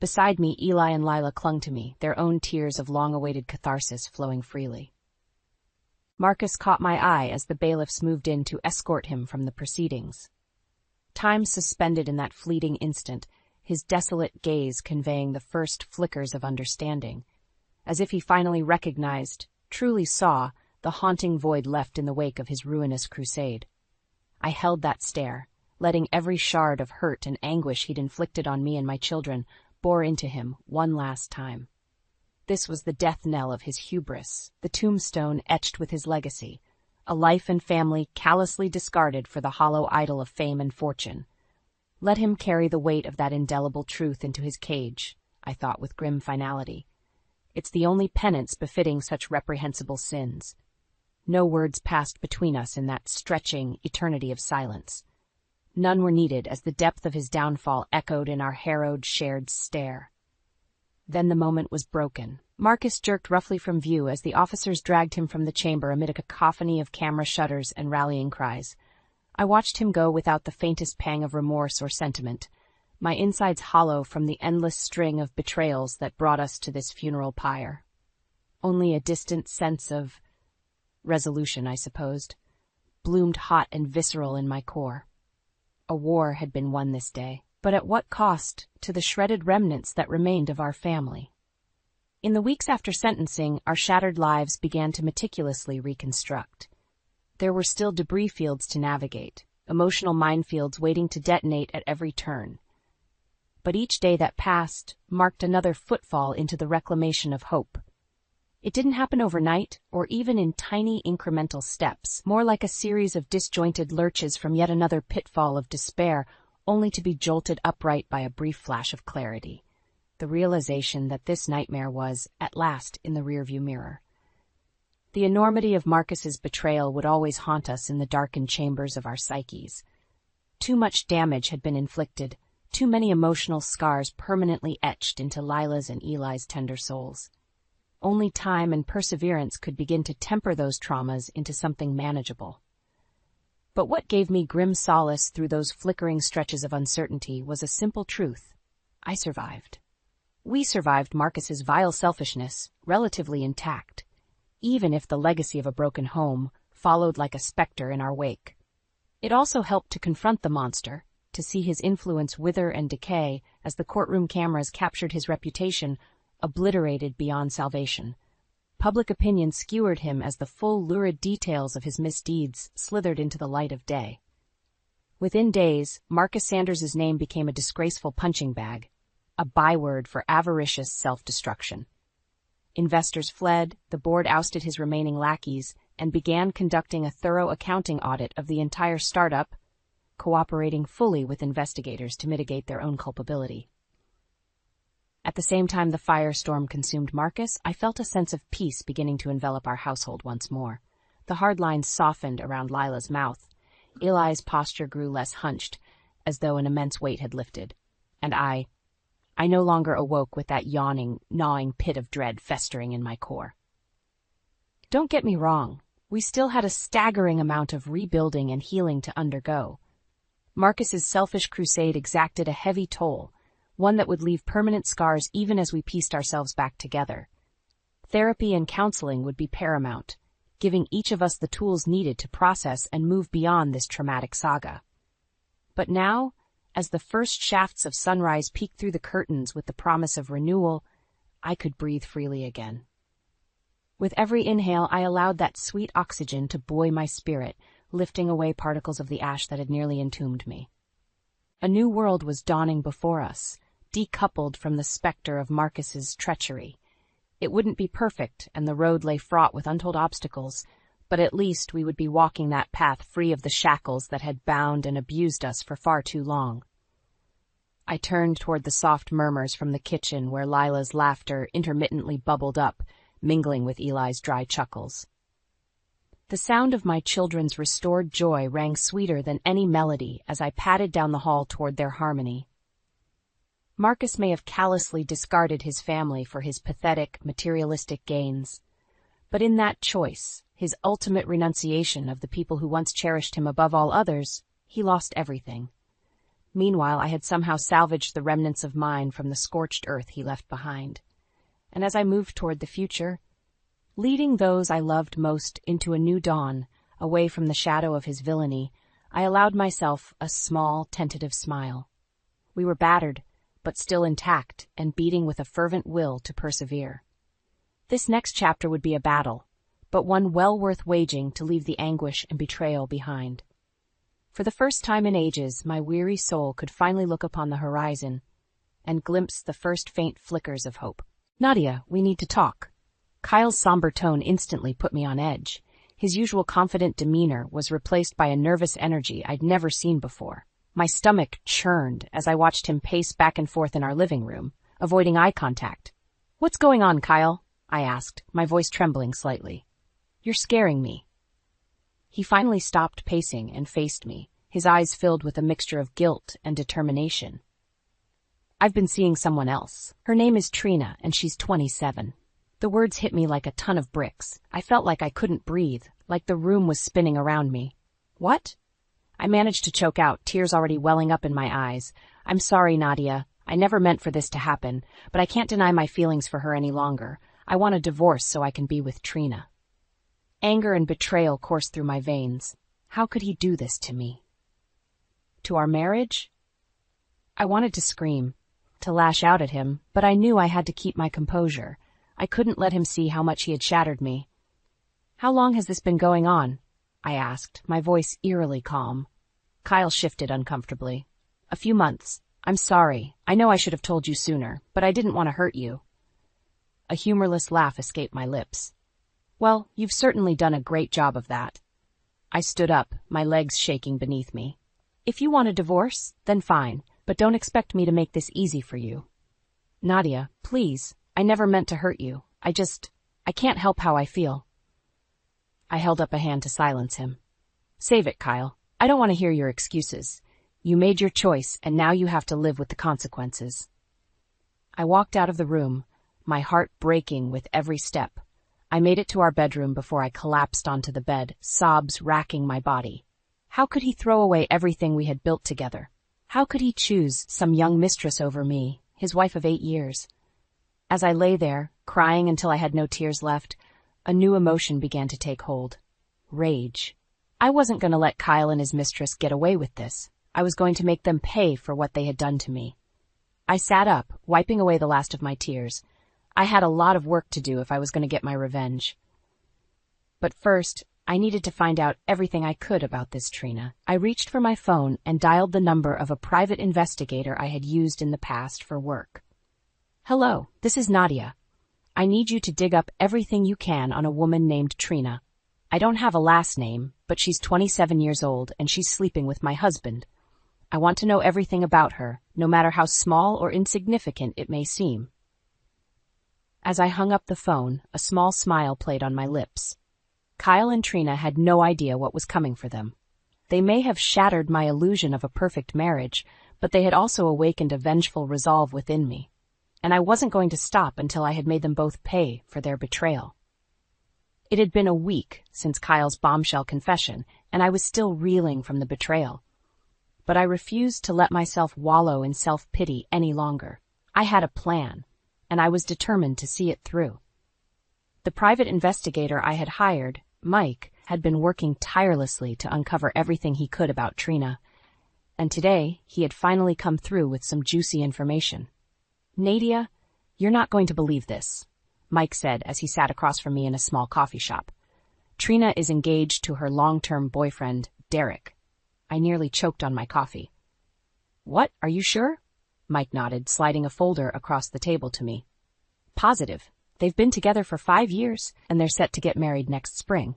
Beside me, Eli and Lila clung to me, their own tears of long-awaited catharsis flowing freely. Marcus caught my eye as the bailiffs moved in to escort him from the proceedings. Time suspended in that fleeting instant, his desolate gaze conveying the first flickers of understanding, as if he finally recognized, truly saw, the haunting void left in the wake of his ruinous crusade. I held that stare, letting every shard of hurt and anguish he'd inflicted on me and my children bore into him one last time. This was the death knell of his hubris, the tombstone etched with his legacy, a life and family callously discarded for the hollow idol of fame and fortune. Let him carry the weight of that indelible truth into his cage, I thought with grim finality. It's the only penance befitting such reprehensible sins. No words passed between us in that stretching eternity of silence. None were needed as the depth of his downfall echoed in our harrowed, shared stare. Then the moment was broken. Marcus jerked roughly from view as the officers dragged him from the chamber amid a cacophony of camera shutters and rallying cries. I watched him go without the faintest pang of remorse or sentiment, my insides hollow from the endless string of betrayals that brought us to this funeral pyre. Only a distant sense of resolution, I supposed, bloomed hot and visceral in my core. A war had been won this day, but at what cost to the shredded remnants that remained of our family? In the weeks after sentencing, our shattered lives began to meticulously reconstruct. There were still debris fields to navigate, emotional minefields waiting to detonate at every turn. But each day that passed marked another footfall into the reclamation of hope. It didn't happen overnight, or even in tiny incremental steps, more like a series of disjointed lurches from yet another pitfall of despair, only to be jolted upright by a brief flash of clarity, the realization that this nightmare was, at last, in the rearview mirror. The enormity of Marcus's betrayal would always haunt us in the darkened chambers of our psyches. Too much damage had been inflicted, too many emotional scars permanently etched into Lila's and Eli's tender souls. Only time and perseverance could begin to temper those traumas into something manageable. But what gave me grim solace through those flickering stretches of uncertainty was a simple truth. I survived. We survived Marcus's vile selfishness, relatively intact, even if the legacy of a broken home followed like a specter in our wake. It also helped to confront the monster, to see his influence wither and decay as the courtroom cameras captured his reputation, obliterated beyond salvation. Public opinion skewered him as the full lurid details of his misdeeds slithered into the light of day. Within days, Marcus Sanders's name became a disgraceful punching bag, a byword for avaricious self-destruction. Investors fled, the board ousted his remaining lackeys, and began conducting a thorough accounting audit of the entire startup, cooperating fully with investigators to mitigate their own culpability. At the same time the firestorm consumed Marcus, I felt a sense of peace beginning to envelop our household once more. The hard lines softened around Lila's mouth. Eli's posture grew less hunched, as though an immense weight had lifted. And I no longer awoke with that yawning, gnawing pit of dread festering in my core. Don't get me wrong, we still had a staggering amount of rebuilding and healing to undergo. Marcus's selfish crusade exacted a heavy toll, one that would leave permanent scars even as we pieced ourselves back together. Therapy and counseling would be paramount, giving each of us the tools needed to process and move beyond this traumatic saga. But now, as the first shafts of sunrise peeked through the curtains with the promise of renewal, I could breathe freely again. With every inhale, I allowed that sweet oxygen to buoy my spirit, lifting away particles of the ash that had nearly entombed me. A new world was dawning before us, decoupled from the specter of Marcus's treachery. It wouldn't be perfect, and the road lay fraught with untold obstacles, but at least we would be walking that path free of the shackles that had bound and abused us for far too long. I turned toward the soft murmurs from the kitchen where Lila's laughter intermittently bubbled up, mingling with Eli's dry chuckles. The sound of my children's restored joy rang sweeter than any melody as I padded down the hall toward their harmony. Marcus may have callously discarded his family for his pathetic, materialistic gains, but in that choice, his ultimate renunciation of the people who once cherished him above all others, he lost everything. Meanwhile, I had somehow salvaged the remnants of mine from the scorched earth he left behind. And as I moved toward the future, leading those I loved most into a new dawn, away from the shadow of his villainy, I allowed myself a small, tentative smile. We were battered, but still intact and beating with a fervent will to persevere. This next chapter would be a battle, but one well worth waging to leave the anguish and betrayal behind. For the first time in ages, my weary soul could finally look upon the horizon and glimpse the first faint flickers of hope. "Nadia, we need to talk." Kyle's somber tone instantly put me on edge. His usual confident demeanor was replaced by a nervous energy I'd never seen before. My stomach churned as I watched him pace back and forth in our living room, avoiding eye contact. "What's going on, Kyle?" I asked, my voice trembling slightly. "You're scaring me." He finally stopped pacing and faced me, his eyes filled with a mixture of guilt and determination. "I've been seeing someone else. Her name is Trina, and she's 27. The words hit me like a ton of bricks. I felt like I couldn't breathe, like the room was spinning around me. "What?" I managed to choke out, tears already welling up in my eyes. "I'm sorry, Nadia. I never meant for this to happen, but I can't deny my feelings for her any longer. I want a divorce so I can be with Trina." Anger and betrayal coursed through my veins. How could he do this to me? To our marriage? I wanted to scream, to lash out at him, but I knew I had to keep my composure. I couldn't let him see how much he had shattered me. "How long has this been going on?" I asked, my voice eerily calm. Kyle shifted uncomfortably. "A few months. I'm sorry. I know I should have told you sooner, but I didn't want to hurt you." A humorless laugh escaped my lips. "Well, you've certainly done a great job of that." I stood up, my legs shaking beneath me. "If you want a divorce, then fine, but don't expect me to make this easy for you." "Nadia, please, I never meant to hurt you. I can't help how I feel." I held up a hand to silence him. "Save it, Kyle. I don't want to hear your excuses. You made your choice, and now you have to live with the consequences." I walked out of the room, my heart breaking with every step. I made it to our bedroom before I collapsed onto the bed, sobs racking my body. How could he throw away everything we had built together? How could he choose some young mistress over me, his wife of 8 years? As I lay there, crying until I had no tears left, a new emotion began to take hold. Rage. I wasn't going to let Kyle and his mistress get away with this. I was going to make them pay for what they had done to me. I sat up, wiping away the last of my tears. I had a lot of work to do if I was going to get my revenge. But first, I needed to find out everything I could about this Trina. I reached for my phone and dialed the number of a private investigator I had used in the past for work. "Hello, this is Nadia. I need you to dig up everything you can on a woman named Trina. I don't have a last name, but she's 27 years old and she's sleeping with my husband. I want to know everything about her, no matter how small or insignificant it may seem." As I hung up the phone, a small smile played on my lips. Kyle and Trina had no idea what was coming for them. They may have shattered my illusion of a perfect marriage, but they had also awakened a vengeful resolve within me. And I wasn't going to stop until I had made them both pay for their betrayal. It had been a week since Kyle's bombshell confession, and I was still reeling from the betrayal. but I refused to let myself wallow in self-pity any longer. I had a plan, and I was determined to see it through. The private investigator I had hired, Mike, had been working tirelessly to uncover everything he could about Trina, and today he had finally come through with some juicy information. "Nadia, you're not going to believe this," Mike said as he sat across from me in a small coffee shop. "Trina is engaged to her long-term boyfriend, Derek." I nearly choked on my coffee. "What, are you sure?" Mike nodded, sliding a folder across the table to me. "Positive. They've been together for 5 years, and they're set to get married next spring."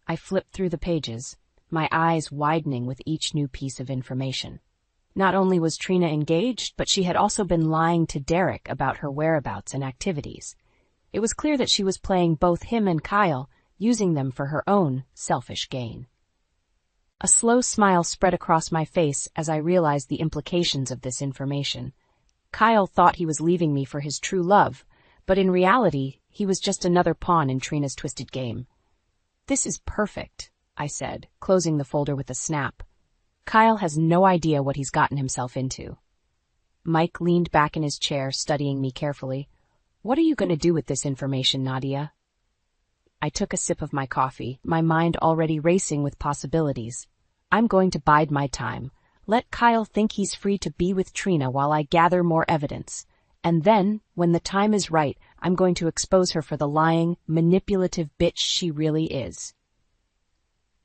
I flipped through the pages, my eyes widening with each new piece of information. Not only was Trina engaged, but she had also been lying to Derek about her whereabouts and activities. It was clear that she was playing both him and Kyle, using them for her own selfish gain. A slow smile spread across my face as I realized the implications of this information. Kyle thought he was leaving me for his true love, but in reality, he was just another pawn in Trina's twisted game. "This is perfect," I said, closing the folder with a snap. "Kyle has no idea what he's gotten himself into." Mike leaned back in his chair, studying me carefully. "What are you going to do with this information, Nadia?" I took a sip of my coffee, my mind already racing with possibilities. "I'm going to bide my time. Let Kyle think he's free to be with Trina while I gather more evidence. And then, when the time is right, I'm going to expose her for the lying, manipulative bitch she really is."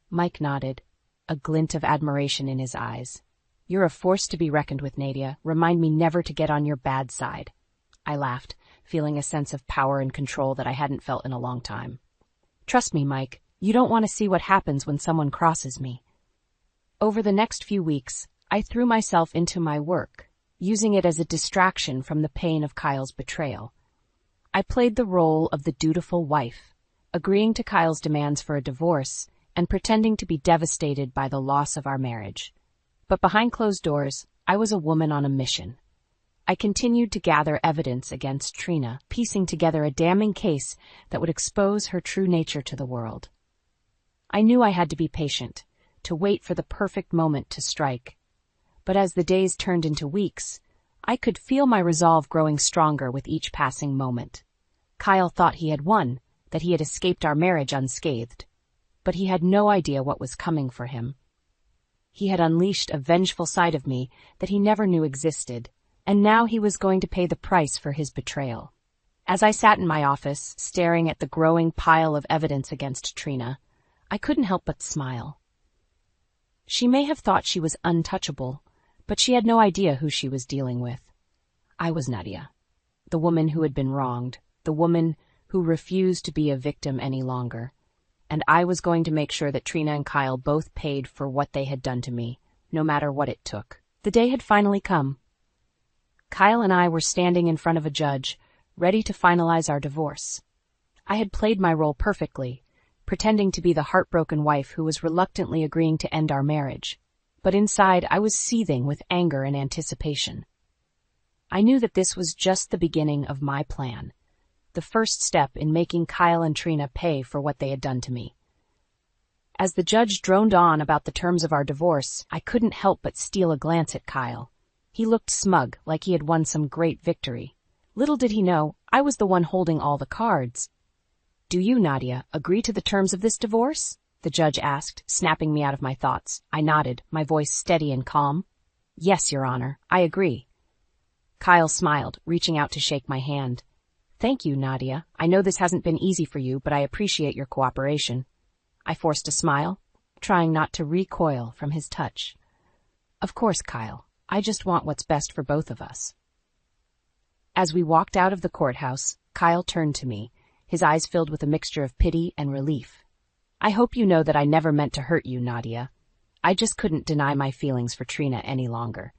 Mike nodded, a glint of admiration in his eyes. "You're a force to be reckoned with, Nadia. Remind me never to get on your bad side." I laughed, feeling a sense of power and control that I hadn't felt in a long time. "Trust me, Mike, you don't want to see what happens when someone crosses me." Over the next few weeks, I threw myself into my work, using it as a distraction from the pain of Kyle's betrayal. I played the role of the dutiful wife, agreeing to Kyle's demands for a divorce and pretending to be devastated by the loss of our marriage. But behind closed doors, I was a woman on a mission. I continued to gather evidence against Trina, piecing together a damning case that would expose her true nature to the world. I knew I had to be patient, to wait for the perfect moment to strike. But as the days turned into weeks, I could feel my resolve growing stronger with each passing moment. Kyle thought he had won, that he had escaped our marriage unscathed. But he had no idea what was coming for him. He had unleashed a vengeful side of me that he never knew existed, and now he was going to pay the price for his betrayal. As I sat in my office, staring at the growing pile of evidence against Trina, I couldn't help but smile. She may have thought she was untouchable, but she had no idea who she was dealing with. I was Nadia, the woman who had been wronged, the woman who refused to be a victim any longer. And I was going to make sure that Trina and Kyle both paid for what they had done to me, no matter what it took. The day had finally come. Kyle and I were standing in front of a judge, ready to finalize our divorce. I had played my role perfectly, pretending to be the heartbroken wife who was reluctantly agreeing to end our marriage. But inside, I was seething with anger and anticipation. I knew that this was just the beginning of my plan, the first step in making Kyle and Trina pay for what they had done to me. As the judge droned on about the terms of our divorce, I couldn't help but steal a glance at Kyle. He looked smug, like he had won some great victory. Little did he know, I was the one holding all the cards. "Do you, Nadia, agree to the terms of this divorce?" the judge asked, snapping me out of my thoughts. I nodded, my voice steady and calm. "Yes, Your Honor, I agree." Kyle smiled, reaching out to shake my hand. "Thank you, Nadia. I know this hasn't been easy for you, but I appreciate your cooperation." I forced a smile, trying not to recoil from his touch. "Of course, Kyle. I just want what's best for both of us." As we walked out of the courthouse, Kyle turned to me, his eyes filled with a mixture of pity and relief. "I hope you know that I never meant to hurt you, Nadia. I just couldn't deny my feelings for Trina any longer."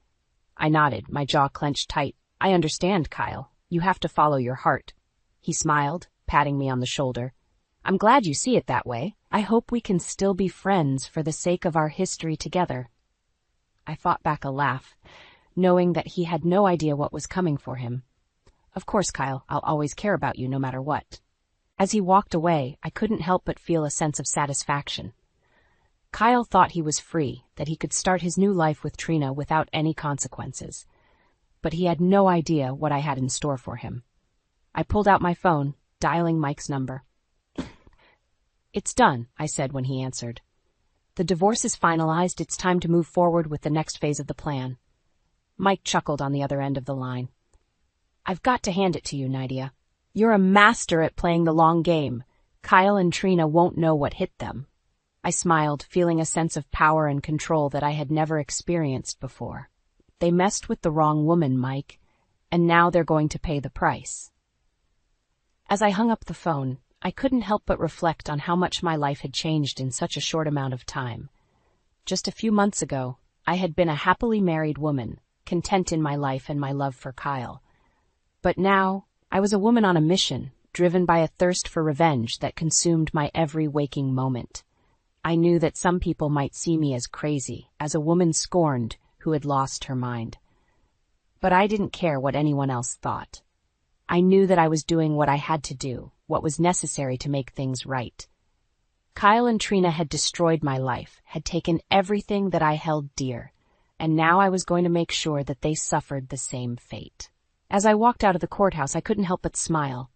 I nodded, my jaw clenched tight. "I understand, Kyle. You have to follow your heart." He smiled, patting me on the shoulder. "I'm glad you see it that way. I hope we can still be friends for the sake of our history together." I fought back a laugh, knowing that he had no idea what was coming for him. "Of course, Kyle, I'll always care about you no matter what." As he walked away, I couldn't help but feel a sense of satisfaction. Kyle thought he was free, that he could start his new life with Trina without any consequences. But he had no idea what I had in store for him. I pulled out my phone, dialing Mike's number. "It's done," I said when he answered. "The divorce is finalized. It's time to move forward with the next phase of the plan." Mike chuckled on the other end of the line. "I've got to hand it to you, Nydia. You're a master at playing the long game. Kyle and Trina won't know what hit them." I smiled, feeling a sense of power and control that I had never experienced before. "They messed with the wrong woman, Mike, and now they're going to pay the price." As I hung up the phone, I couldn't help but reflect on how much my life had changed in such a short amount of time. Just a few months ago, I had been a happily married woman, content in my life and my love for Kyle. But now, I was a woman on a mission, driven by a thirst for revenge that consumed my every waking moment. I knew that some people might see me as crazy, as a woman scorned who had lost her mind. But I didn't care what anyone else thought. I knew that I was doing what I had to do, what was necessary to make things right. Kyle and Trina had destroyed my life, had taken everything that I held dear, and now I was going to make sure that they suffered the same fate. As I walked out of the courthouse, I couldn't help but smile.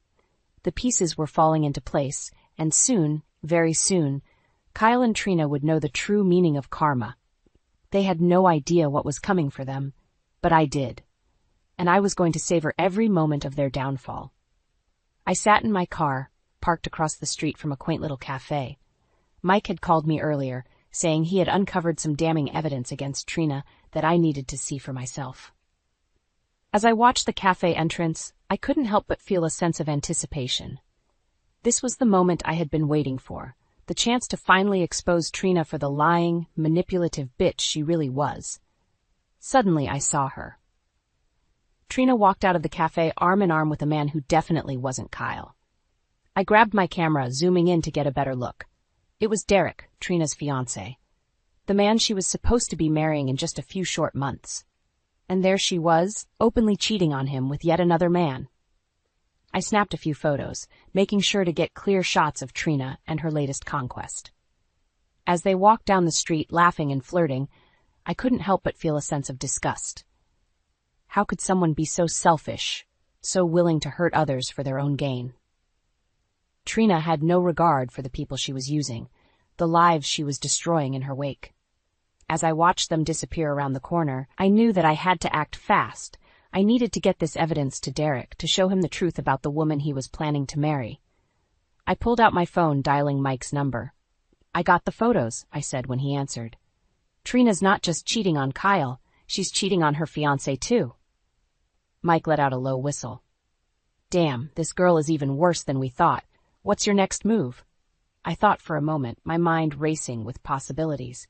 The pieces were falling into place, and soon, very soon, Kyle and Trina would know the true meaning of karma. They had no idea what was coming for them, but I did. And I was going to savor every moment of their downfall. I sat in my car, parked across the street from a quaint little cafe. Mike had called me earlier, saying he had uncovered some damning evidence against Trina that I needed to see for myself. As I watched the cafe entrance, I couldn't help but feel a sense of anticipation. This was the moment I had been waiting for, the chance to finally expose Trina for the lying, manipulative bitch she really was. Suddenly I saw her. Trina walked out of the cafe arm in arm with a man who definitely wasn't Kyle. I grabbed my camera, zooming in to get a better look. It was Derek, Trina's fiancé, the man she was supposed to be marrying in just a few short months. And there she was, openly cheating on him with yet another man. I snapped a few photos, making sure to get clear shots of Trina and her latest conquest. As they walked down the street, laughing and flirting, I couldn't help but feel a sense of disgust. How could someone be so selfish, so willing to hurt others for their own gain? Trina had no regard for the people she was using, the lives she was destroying in her wake. As I watched them disappear around the corner, I knew that I had to act fast. I needed to get this evidence to Derek to show him the truth about the woman he was planning to marry. I pulled out my phone, dialing Mike's number. "I got the photos," I said when he answered. "Trina's not just cheating on Kyle, she's cheating on her fiancé too." Mike let out a low whistle. "Damn, this girl is even worse than we thought. What's your next move?" I thought for a moment, my mind racing with possibilities.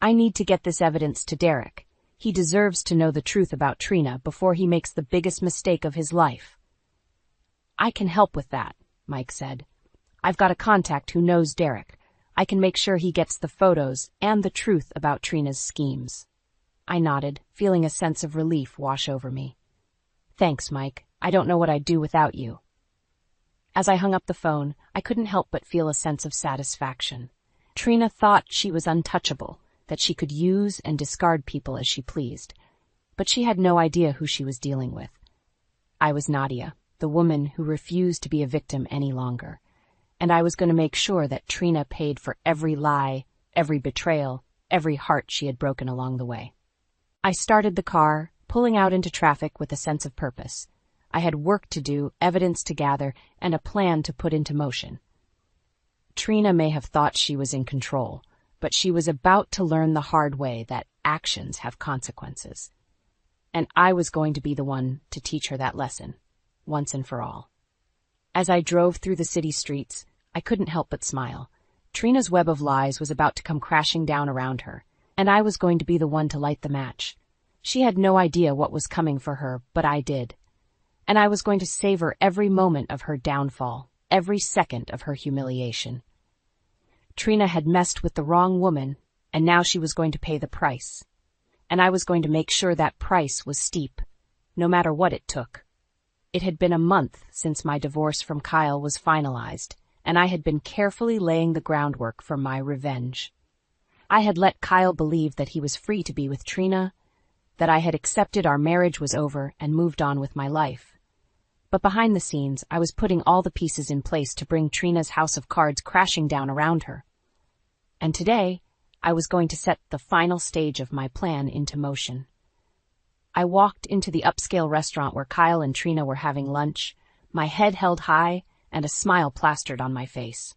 "I need to get this evidence to Derek. He deserves to know the truth about Trina before he makes the biggest mistake of his life." "I can help with that," Mike said. "I've got a contact who knows Derek. I can make sure he gets the photos and the truth about Trina's schemes." I nodded, feeling a sense of relief wash over me. "Thanks, Mike. I don't know what I'd do without you." As I hung up the phone, I couldn't help but feel a sense of satisfaction. Trina thought she was untouchable, that she could use and discard people as she pleased, but she had no idea who she was dealing with. I was Nadia, the woman who refused to be a victim any longer, and I was going to make sure that Trina paid for every lie, every betrayal, every heart she had broken along the way. I started the car, pulling out into traffic with a sense of purpose. I had work to do, evidence to gather, and a plan to put into motion. Trina may have thought she was in control, but she was about to learn the hard way that actions have consequences. And I was going to be the one to teach her that lesson, once and for all. As I drove through the city streets, I couldn't help but smile. Trina's web of lies was about to come crashing down around her, and I was going to be the one to light the match. She had no idea what was coming for her, but I did. And I was going to savor every moment of her downfall, every second of her humiliation. Trina had messed with the wrong woman, and now she was going to pay the price. And I was going to make sure that price was steep, no matter what it took. It had been a month since my divorce from Kyle was finalized, and I had been carefully laying the groundwork for my revenge. I had let Kyle believe that he was free to be with Trina, that I had accepted our marriage was over and moved on with my life. But behind the scenes, I was putting all the pieces in place to bring Trina's house of cards crashing down around her. And today, I was going to set the final stage of my plan into motion. I walked into the upscale restaurant where Kyle and Trina were having lunch, my head held high and a smile plastered on my face.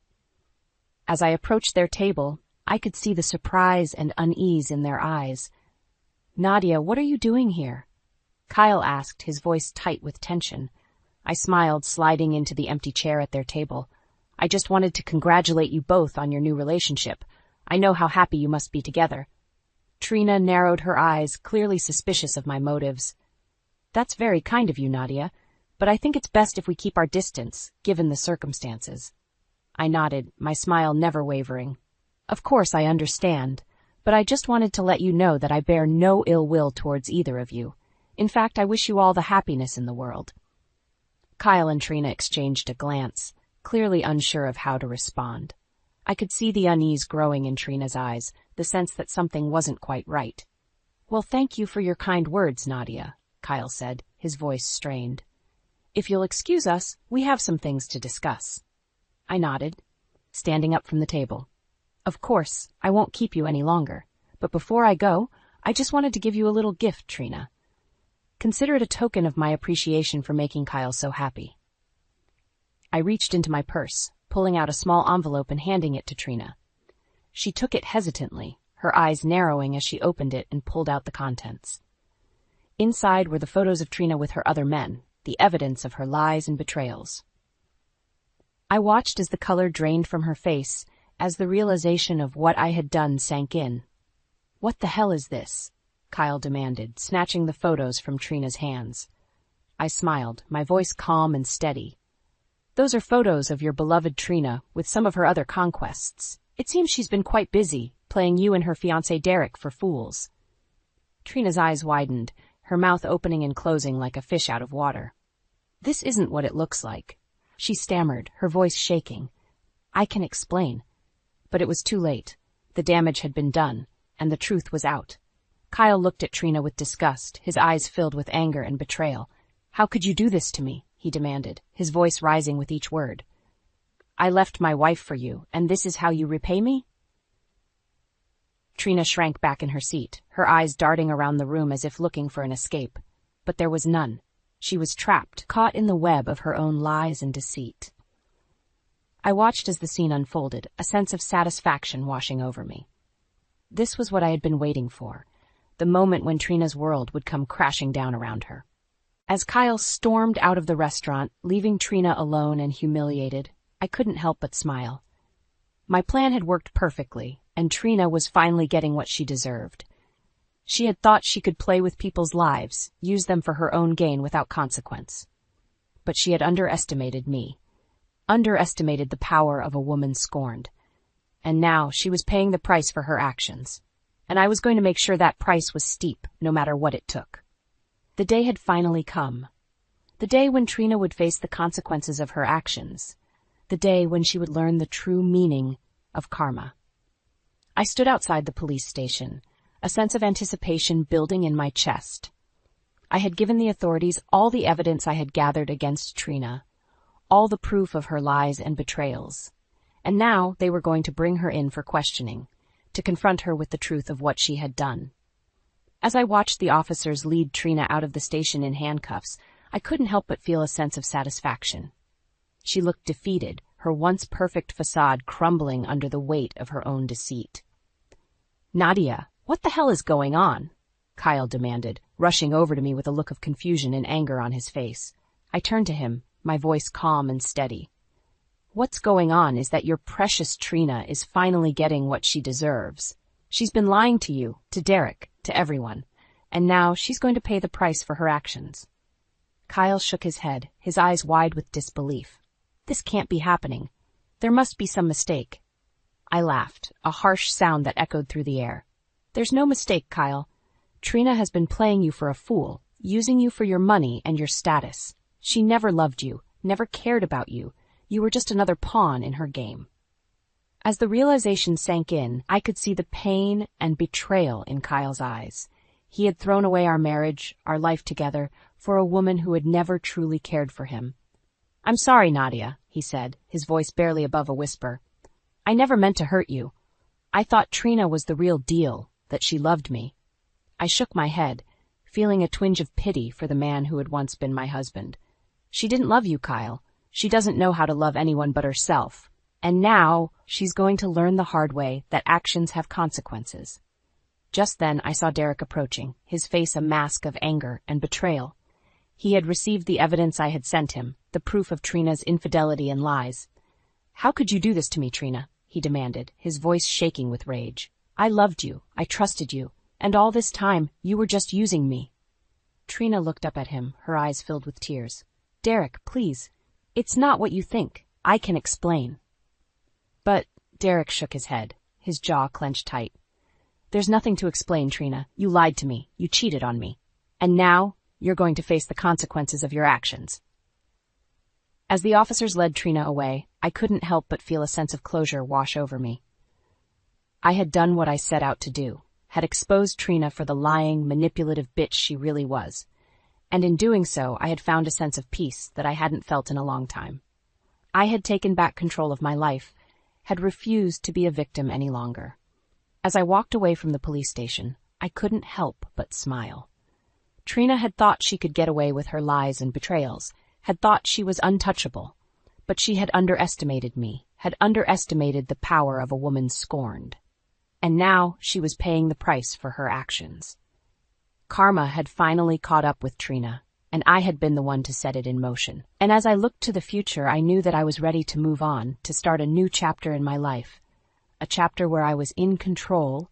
As I approached their table, I could see the surprise and unease in their eyes. "Nadia, what are you doing here?" Kyle asked, his voice tight with tension. I smiled, sliding into the empty chair at their table. "I just wanted to congratulate you both on your new relationship. I know how happy you must be together." Trina narrowed her eyes, clearly suspicious of my motives. "That's very kind of you, Nadia, but I think it's best if we keep our distance, given the circumstances." I nodded, my smile never wavering. "Of course I understand, but I just wanted to let you know that I bear no ill will towards either of you. In fact, I wish you all the happiness in the world." Kyle and Trina exchanged a glance, clearly unsure of how to respond. I could see the unease growing in Trina's eyes, the sense that something wasn't quite right. "Well, thank you for your kind words, Nadia," Kyle said, his voice strained. "If you'll excuse us, we have some things to discuss." I nodded, standing up from the table. "Of course, I won't keep you any longer, but before I go, I just wanted to give you a little gift, Trina. Consider it a token of my appreciation for making Kyle so happy." I reached into my purse, pulling out a small envelope and handing it to Trina. She took it hesitantly, her eyes narrowing as she opened it and pulled out the contents. Inside were the photos of Trina with her other men, the evidence of her lies and betrayals. I watched as the color drained from her face, as the realization of what I had done sank in. "What the hell is this?" Kyle demanded, snatching the photos from Trina's hands. I smiled, my voice calm and steady. "Those are photos of your beloved Trina with some of her other conquests. It seems she's been quite busy, playing you and her fiancé Derek for fools." Trina's eyes widened, her mouth opening and closing like a fish out of water. "This isn't what it looks like," she stammered, her voice shaking. "I can explain." But it was too late. The damage had been done, and the truth was out. Kyle looked at Trina with disgust, his eyes filled with anger and betrayal. "How could you do this to me?" he demanded, his voice rising with each word. "I left my wife for you, and this is how you repay me?" Trina shrank back in her seat, her eyes darting around the room as if looking for an escape. But there was none. She was trapped, caught in the web of her own lies and deceit. I watched as the scene unfolded, a sense of satisfaction washing over me. This was what I had been waiting for, the moment when Trina's world would come crashing down around her. As Kyle stormed out of the restaurant, leaving Trina alone and humiliated, I couldn't help but smile. My plan had worked perfectly, and Trina was finally getting what she deserved. She had thought she could play with people's lives, use them for her own gain without consequence. But she had underestimated me, underestimated the power of a woman scorned. And now she was paying the price for her actions. And I was going to make sure that price was steep, no matter what it took. The day had finally come. The day when Trina would face the consequences of her actions. The day when she would learn the true meaning of karma. I stood outside the police station, a sense of anticipation building in my chest. I had given the authorities all the evidence I had gathered against Trina, all the proof of her lies and betrayals. And now they were going to bring her in for questioning, to confront her with the truth of what she had done. As I watched the officers lead Trina out of the station in handcuffs, I couldn't help but feel a sense of satisfaction. She looked defeated, her once perfect facade crumbling under the weight of her own deceit. "Nadia, what the hell is going on?" Kyle demanded, rushing over to me with a look of confusion and anger on his face. I turned to him, my voice calm and steady. "What's going on is that your precious Trina is finally getting what she deserves. She's been lying to you, to Derek, to everyone, and now she's going to pay the price for her actions." Kyle shook his head, his eyes wide with disbelief. "This can't be happening. There must be some mistake." I laughed, a harsh sound that echoed through the air. "There's no mistake, Kyle. Trina has been playing you for a fool, using you for your money and your status. She never loved you, never cared about you. You were just another pawn in her game." As the realization sank in, I could see the pain and betrayal in Kyle's eyes. He had thrown away our marriage, our life together, for a woman who had never truly cared for him. "I'm sorry, Nadia," he said, his voice barely above a whisper. "I never meant to hurt you. I thought Trina was the real deal, that she loved me." I shook my head, feeling a twinge of pity for the man who had once been my husband. "She didn't love you, Kyle. She doesn't know how to love anyone but herself. And now she's going to learn the hard way that actions have consequences." Just then I saw Derek approaching, his face a mask of anger and betrayal. He had received the evidence I had sent him, the proof of Trina's infidelity and lies. "How could you do this to me, Trina?" he demanded, his voice shaking with rage. "I loved you, I trusted you, and all this time you were just using me." Trina looked up at him, her eyes filled with tears. "Derek, please. It's not what you think. I can explain." But Derek shook his head, his jaw clenched tight. "There's nothing to explain, Trina. You lied to me. You cheated on me. And now you're going to face the consequences of your actions." As the officers led Trina away, I couldn't help but feel a sense of closure wash over me. I had done what I set out to do, had exposed Trina for the lying, manipulative bitch she really was. And in doing so, I had found a sense of peace that I hadn't felt in a long time. I had taken back control of my life, had refused to be a victim any longer. As I walked away from the police station, I couldn't help but smile. Trina had thought she could get away with her lies and betrayals, had thought she was untouchable, but she had underestimated me, had underestimated the power of a woman scorned. And now she was paying the price for her actions. Karma had finally caught up with Trina, and I had been the one to set it in motion. And as I looked to the future, I knew that I was ready to move on, to start a new chapter in my life. A chapter where I was in control,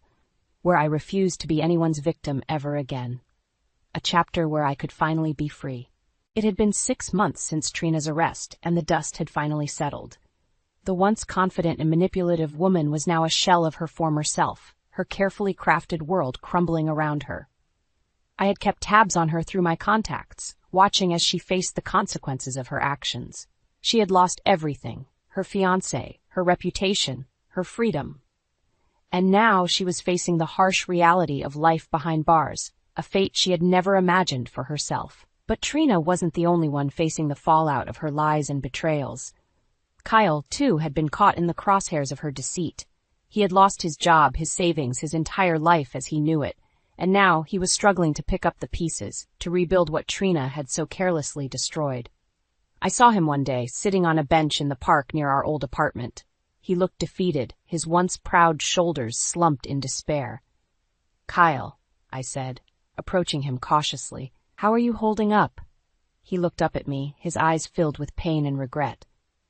where I refused to be anyone's victim ever again. A chapter where I could finally be free. It had been 6 months since Trina's arrest, and the dust had finally settled. The once confident and manipulative woman was now a shell of her former self, her carefully crafted world crumbling around her. I had kept tabs on her through my contacts, watching as she faced the consequences of her actions. She had lost everything, her fiancé, her reputation, her freedom. And now she was facing the harsh reality of life behind bars, a fate she had never imagined for herself. But Trina wasn't the only one facing the fallout of her lies and betrayals. Kyle, too, had been caught in the crosshairs of her deceit. He had lost his job, his savings, his entire life as he knew it, and now he was struggling to pick up the pieces, to rebuild what Trina had so carelessly destroyed. I saw him one day, sitting on a bench in the park near our old apartment. He looked defeated, his once proud shoulders slumped in despair. "Kyle," I said, approaching him cautiously, "how are you holding up?" He looked up at me, his eyes filled with pain and regret.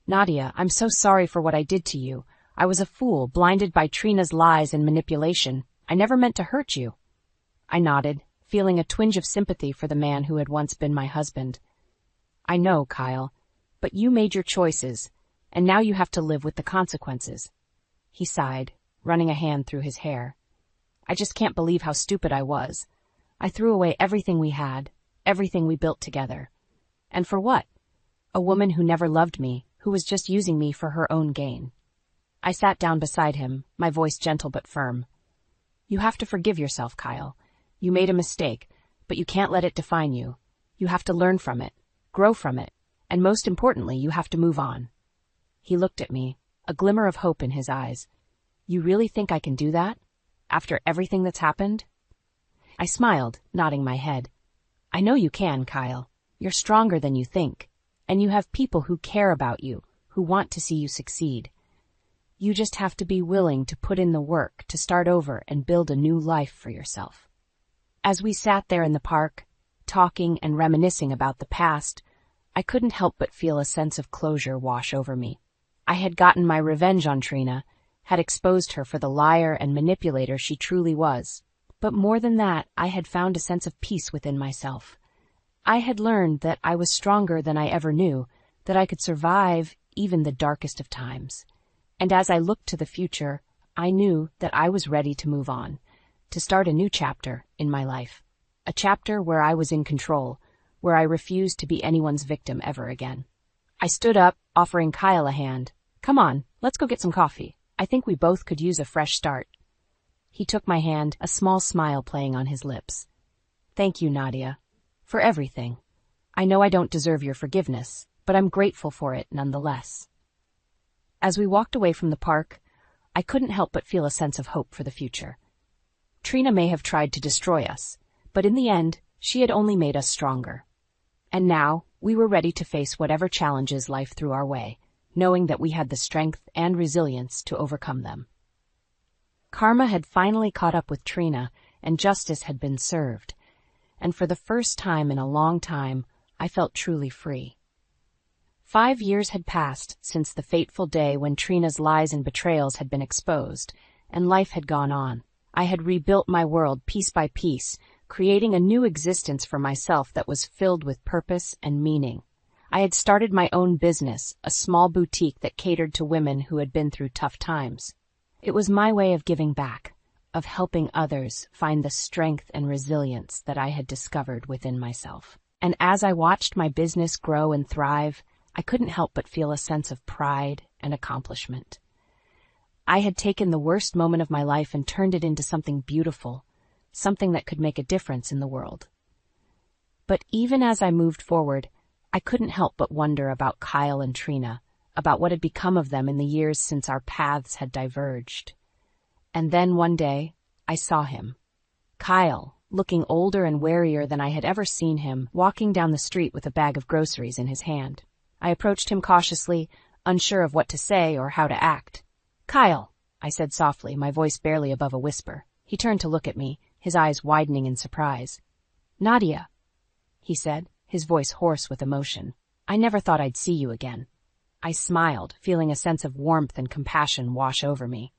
"Nadia, I'm so sorry for what I did to you. I was a fool, blinded by Trina's lies and manipulation. I never meant to hurt you." I nodded, feeling a twinge of sympathy for the man who had once been my husband. "I know, Kyle, but you made your choices, and now you have to live with the consequences." He sighed, running a hand through his hair. "I just can't believe how stupid I was. I threw away everything we had, everything we built together. And for what? A woman who never loved me, who was just using me for her own gain." I sat down beside him, my voice gentle but firm. "You have to forgive yourself, Kyle. You made a mistake, but you can't let it define you. You have to learn from it, grow from it, and most importantly, you have to move on." He looked at me, a glimmer of hope in his eyes. "You really think I can do that? After everything that's happened?" I smiled, nodding my head. "I know you can, Kyle. You're stronger than you think, and you have people who care about you, who want to see you succeed. You just have to be willing to put in the work to start over and build a new life for yourself." As we sat there in the park, talking and reminiscing about the past, I couldn't help but feel a sense of closure wash over me. I had gotten my revenge on Trina, had exposed her for the liar and manipulator she truly was. But more than that, I had found a sense of peace within myself. I had learned that I was stronger than I ever knew, that I could survive even the darkest of times. And as I looked to the future, I knew that I was ready to move on, to start a new chapter in my life. A chapter where I was in control, where I refused to be anyone's victim ever again. I stood up, offering Kyle a hand. "Come on, let's go get some coffee." I think we both could use a fresh start. He took my hand, a small smile playing on his lips. Thank you, Nadia, for everything. I know I don't deserve your forgiveness, but I'm grateful for it nonetheless. As we walked away from the park, I couldn't help but feel a sense of hope for the future. Trina may have tried to destroy us, but in the end, she had only made us stronger. And now, we were ready to face whatever challenges life threw our way, knowing that we had the strength and resilience to overcome them. Karma had finally caught up with Trina, and justice had been served. And for the first time in a long time, I felt truly free. 5 years had passed since the fateful day when Trina's lies and betrayals had been exposed, and life had gone on. I had rebuilt my world piece by piece, creating a new existence for myself that was filled with purpose and meaning. I had started my own business, a small boutique that catered to women who had been through tough times. It was my way of giving back, of helping others find the strength and resilience that I had discovered within myself. And as I watched my business grow and thrive, I couldn't help but feel a sense of pride and accomplishment. I had taken the worst moment of my life and turned it into something beautiful, something that could make a difference in the world. But even as I moved forward, I couldn't help but wonder about Kyle and Trina, about what had become of them in the years since our paths had diverged. And then one day, I saw him. Kyle, looking older and warier than I had ever seen him, walking down the street with a bag of groceries in his hand. I approached him cautiously, unsure of what to say or how to act. "Kyle," I said softly, my voice barely above a whisper. He turned to look at me, his eyes widening in surprise. "Nadia," he said, his voice hoarse with emotion. "I never thought I'd see you again." I smiled, feeling a sense of warmth and compassion wash over me.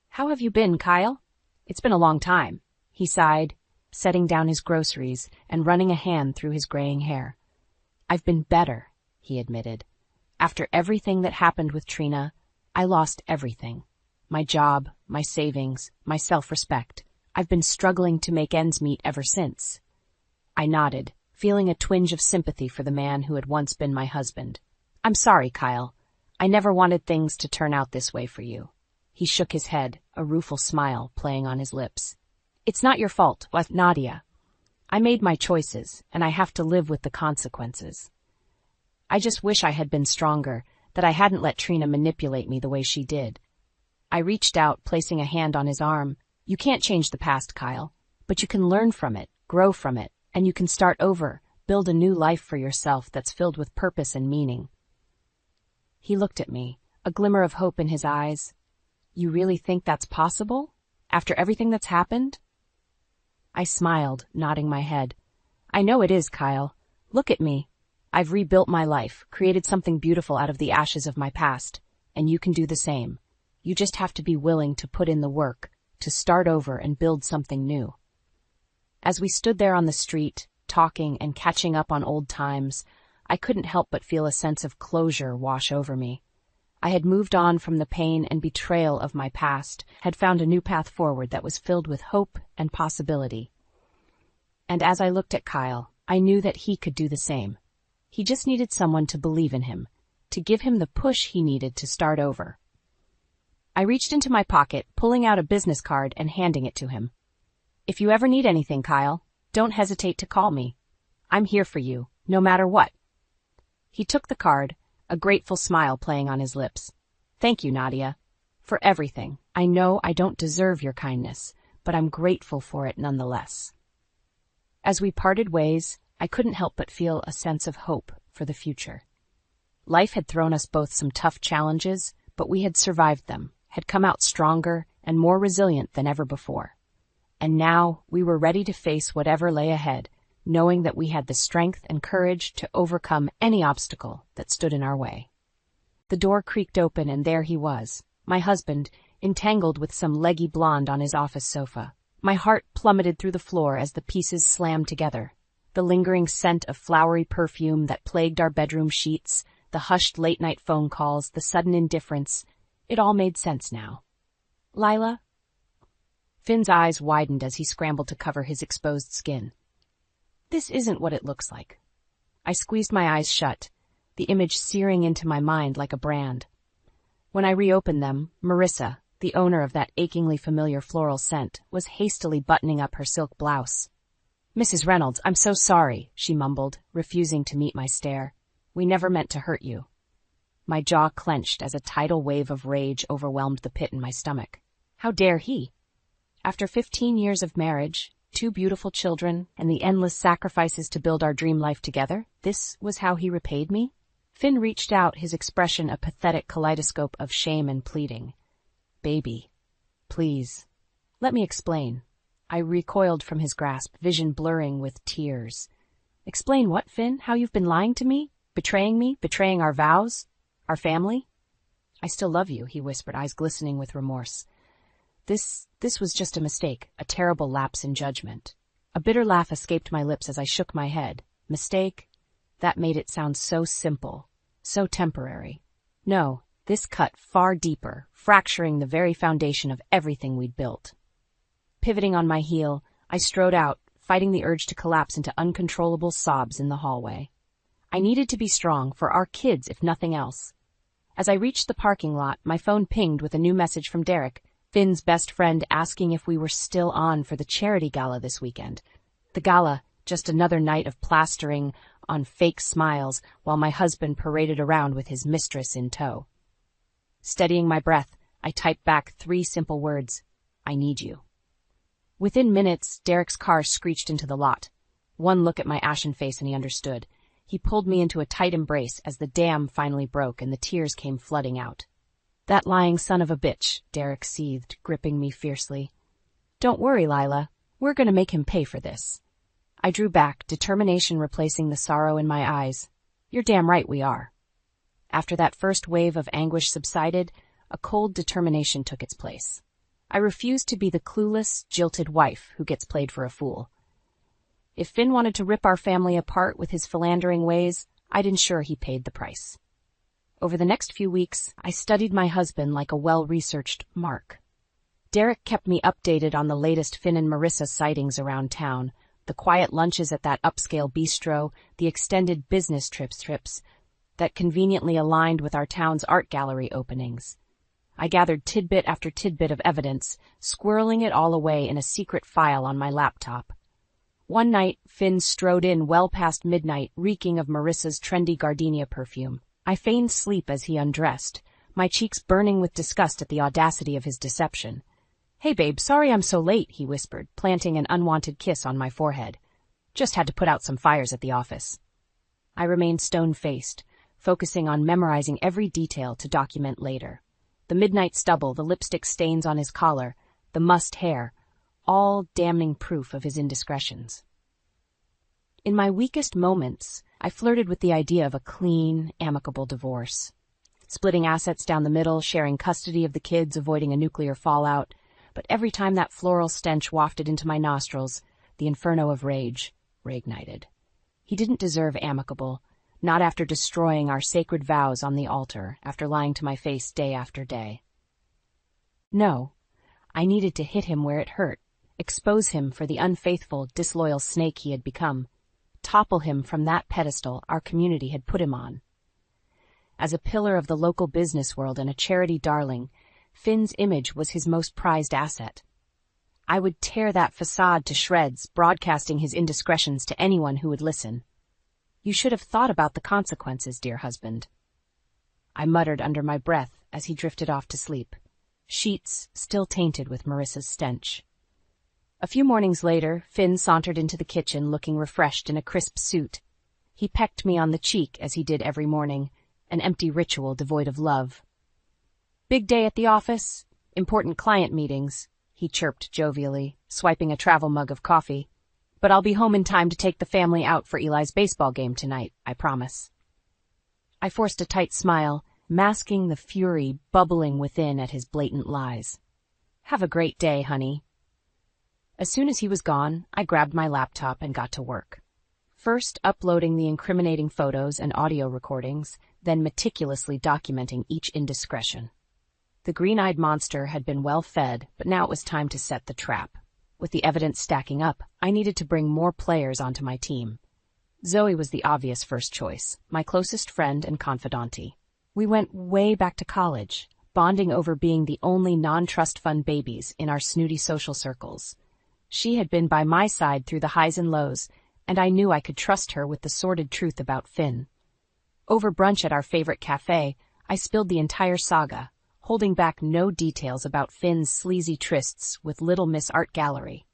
"How have you been, Kyle?" "It's been a long time," he sighed, setting down his groceries and running a hand through his graying hair. "I've been better," he admitted. "After everything that happened with Trina, I lost everything. My job, my savings, my self-respect. I've been struggling to make ends meet ever since." I nodded, feeling a twinge of sympathy for the man who had once been my husband. "I'm sorry, Kyle. I never wanted things to turn out this way for you." He shook his head, a rueful smile playing on his lips. "It's not your fault, Nadia. I made my choices, and I have to live with the consequences. I just wish I had been stronger, that I hadn't let Trina manipulate me the way she did." I reached out, placing a hand on his arm. "You can't change the past, Kyle, but you can learn from it, grow from it, and you can start over, build a new life for yourself that's filled with purpose and meaning." He looked at me, a glimmer of hope in his eyes. "You really think that's possible? After everything that's happened?" I smiled, nodding my head. "I know it is, Kyle. Look at me. I've rebuilt my life, created something beautiful out of the ashes of my past, and you can do the same. You just have to be willing to put in the work, to start over and build something new." As we stood there on the street, talking and catching up on old times, I couldn't help but feel a sense of closure wash over me. I had moved on from the pain and betrayal of my past, had found a new path forward that was filled with hope and possibility. And as I looked at Kyle, I knew that he could do the same. He just needed someone to believe in him, to give him the push he needed to start over. I reached into my pocket, pulling out a business card and handing it to him. "If you ever need anything, Kyle, don't hesitate to call me. I'm here for you, no matter what." He took the card, a grateful smile playing on his lips. "Thank you, Nadia, for everything. I know I don't deserve your kindness, but I'm grateful for it nonetheless." As we parted ways, I couldn't help but feel a sense of hope for the future. Life had thrown us both some tough challenges, but we had survived them, had come out stronger and more resilient than ever before. And now we were ready to face whatever lay ahead, knowing that we had the strength and courage to overcome any obstacle that stood in our way. The door creaked open and there he was, my husband, entangled with some leggy blonde on his office sofa. My heart plummeted through the floor as the pieces slammed together. The lingering scent of flowery perfume that plagued our bedroom sheets, the hushed late-night phone calls, the sudden indifference, it all made sense now. "Lila?" Finn's eyes widened as he scrambled to cover his exposed skin. "This isn't what it looks like." I squeezed my eyes shut, the image searing into my mind like a brand. When I reopened them, Marissa, the owner of that achingly familiar floral scent, was hastily buttoning up her silk blouse. "Mrs. Reynolds, I'm so sorry," she mumbled, refusing to meet my stare. "We never meant to hurt you." My jaw clenched as a tidal wave of rage overwhelmed the pit in my stomach. How dare he? After 15 years of marriage, 2 beautiful children, and the endless sacrifices to build our dream life together, this was how he repaid me? Finn reached out, his expression a pathetic kaleidoscope of shame and pleading. "Baby, please, let me explain." I recoiled from his grasp, vision blurring with tears. "Explain what, Finn? How you've been lying to me? Betraying me? Betraying our vows? Our family?" "I still love you," he whispered, eyes glistening with remorse. This was just a mistake, a terrible lapse in judgment." A bitter laugh escaped my lips as I shook my head. Mistake? That made it sound so simple, so temporary. No, this cut far deeper, fracturing the very foundation of everything we'd built. Pivoting on my heel, I strode out, fighting the urge to collapse into uncontrollable sobs in the hallway. I needed to be strong, for our kids, if nothing else. As I reached the parking lot, my phone pinged with a new message from Derek, Finn's best friend, asking if we were still on for the charity gala this weekend. The gala, just another night of plastering on fake smiles while my husband paraded around with his mistress in tow. Steadying my breath, I typed back 3 simple words: "I need you." Within minutes, Derek's car screeched into the lot. One look at my ashen face and he understood. He pulled me into a tight embrace as the dam finally broke and the tears came flooding out. "That lying son of a bitch," Derek seethed, gripping me fiercely. "Don't worry, Lila. We're going to make him pay for this." I drew back, determination replacing the sorrow in my eyes. "You're damn right we are." After that first wave of anguish subsided, a cold determination took its place. I refused to be the clueless, jilted wife who gets played for a fool. If Finn wanted to rip our family apart with his philandering ways, I'd ensure he paid the price. Over the next few weeks, I studied my husband like a well-researched mark. Derek kept me updated on the latest Finn and Marissa sightings around town, the quiet lunches at that upscale bistro, the extended business trips that conveniently aligned with our town's art gallery openings. I gathered tidbit after tidbit of evidence, squirreling it all away in a secret file on my laptop. One night, Finn strode in well past midnight, reeking of Marissa's trendy gardenia perfume. I feigned sleep as he undressed, my cheeks burning with disgust at the audacity of his deception. "Hey, babe, sorry I'm so late," he whispered, planting an unwanted kiss on my forehead. "Just had to put out some fires at the office." I remained stone-faced, focusing on memorizing every detail to document later. The midnight stubble, the lipstick stains on his collar, the mussed hair, all damning proof of his indiscretions. In my weakest moments, I flirted with the idea of a clean, amicable divorce. Splitting assets down the middle, sharing custody of the kids, avoiding a nuclear fallout. But every time that floral stench wafted into my nostrils, the inferno of rage reignited. He didn't deserve amicable, not after destroying our sacred vows on the altar, after lying to my face day after day. No, I needed to hit him where it hurt, expose him for the unfaithful, disloyal snake he had become, topple him from that pedestal our community had put him on. As a pillar of the local business world and a charity darling, Finn's image was his most prized asset. I would tear that facade to shreds, broadcasting his indiscretions to anyone who would listen. "You should have thought about the consequences, dear husband," I muttered under my breath as he drifted off to sleep, sheets still tainted with Marissa's stench. A few mornings later, Finn sauntered into the kitchen looking refreshed in a crisp suit. He pecked me on the cheek as he did every morning, an empty ritual devoid of love. "Big day at the office? Important client meetings," he chirped jovially, swiping a travel mug of coffee. "But I'll be home in time to take the family out for Eli's baseball game tonight, I promise." I forced a tight smile, masking the fury bubbling within at his blatant lies. "Have a great day, honey." As soon as he was gone, I grabbed my laptop and got to work. First uploading the incriminating photos and audio recordings, then meticulously documenting each indiscretion. The green-eyed monster had been well fed, but now it was time to set the trap. With the evidence stacking up, I needed to bring more players onto my team. Zoe was the obvious first choice, my closest friend and confidante. We went way back to college, bonding over being the only non-trust fund babies in our snooty social circles. She had been by my side through the highs and lows, and I knew I could trust her with the sordid truth about Finn. Over brunch at our favorite cafe, I spilled the entire saga, holding back no details about Finn's sleazy trysts with Little Miss Art Gallery.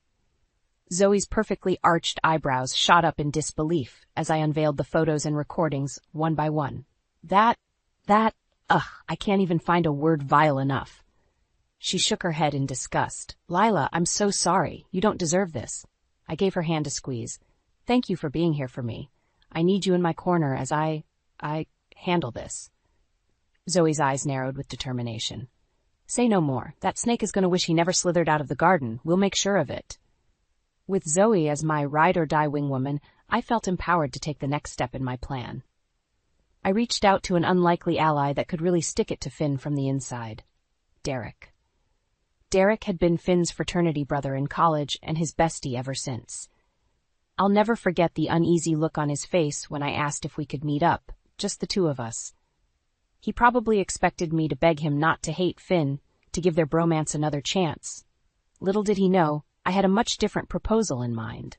Zoe's perfectly arched eyebrows shot up in disbelief as I unveiled the photos and recordings one by one. I can't even find a word vile enough. She shook her head in disgust. Lila, I'm so sorry. You don't deserve this. I gave her hand a squeeze. Thank you for being here for me. I need you in my corner as I handle this. Zoe's eyes narrowed with determination. Say no more. That snake is going to wish he never slithered out of the garden. We'll make sure of it. With Zoe as my ride-or-die wingwoman, I felt empowered to take the next step in my plan. I reached out to an unlikely ally that could really stick it to Finn from the inside. Derek. Derek had been Finn's fraternity brother in college and his bestie ever since. I'll never forget the uneasy look on his face when I asked if we could meet up, just the two of us. He probably expected me to beg him not to hate Finn, to give their bromance another chance. Little did he know, I had a much different proposal in mind.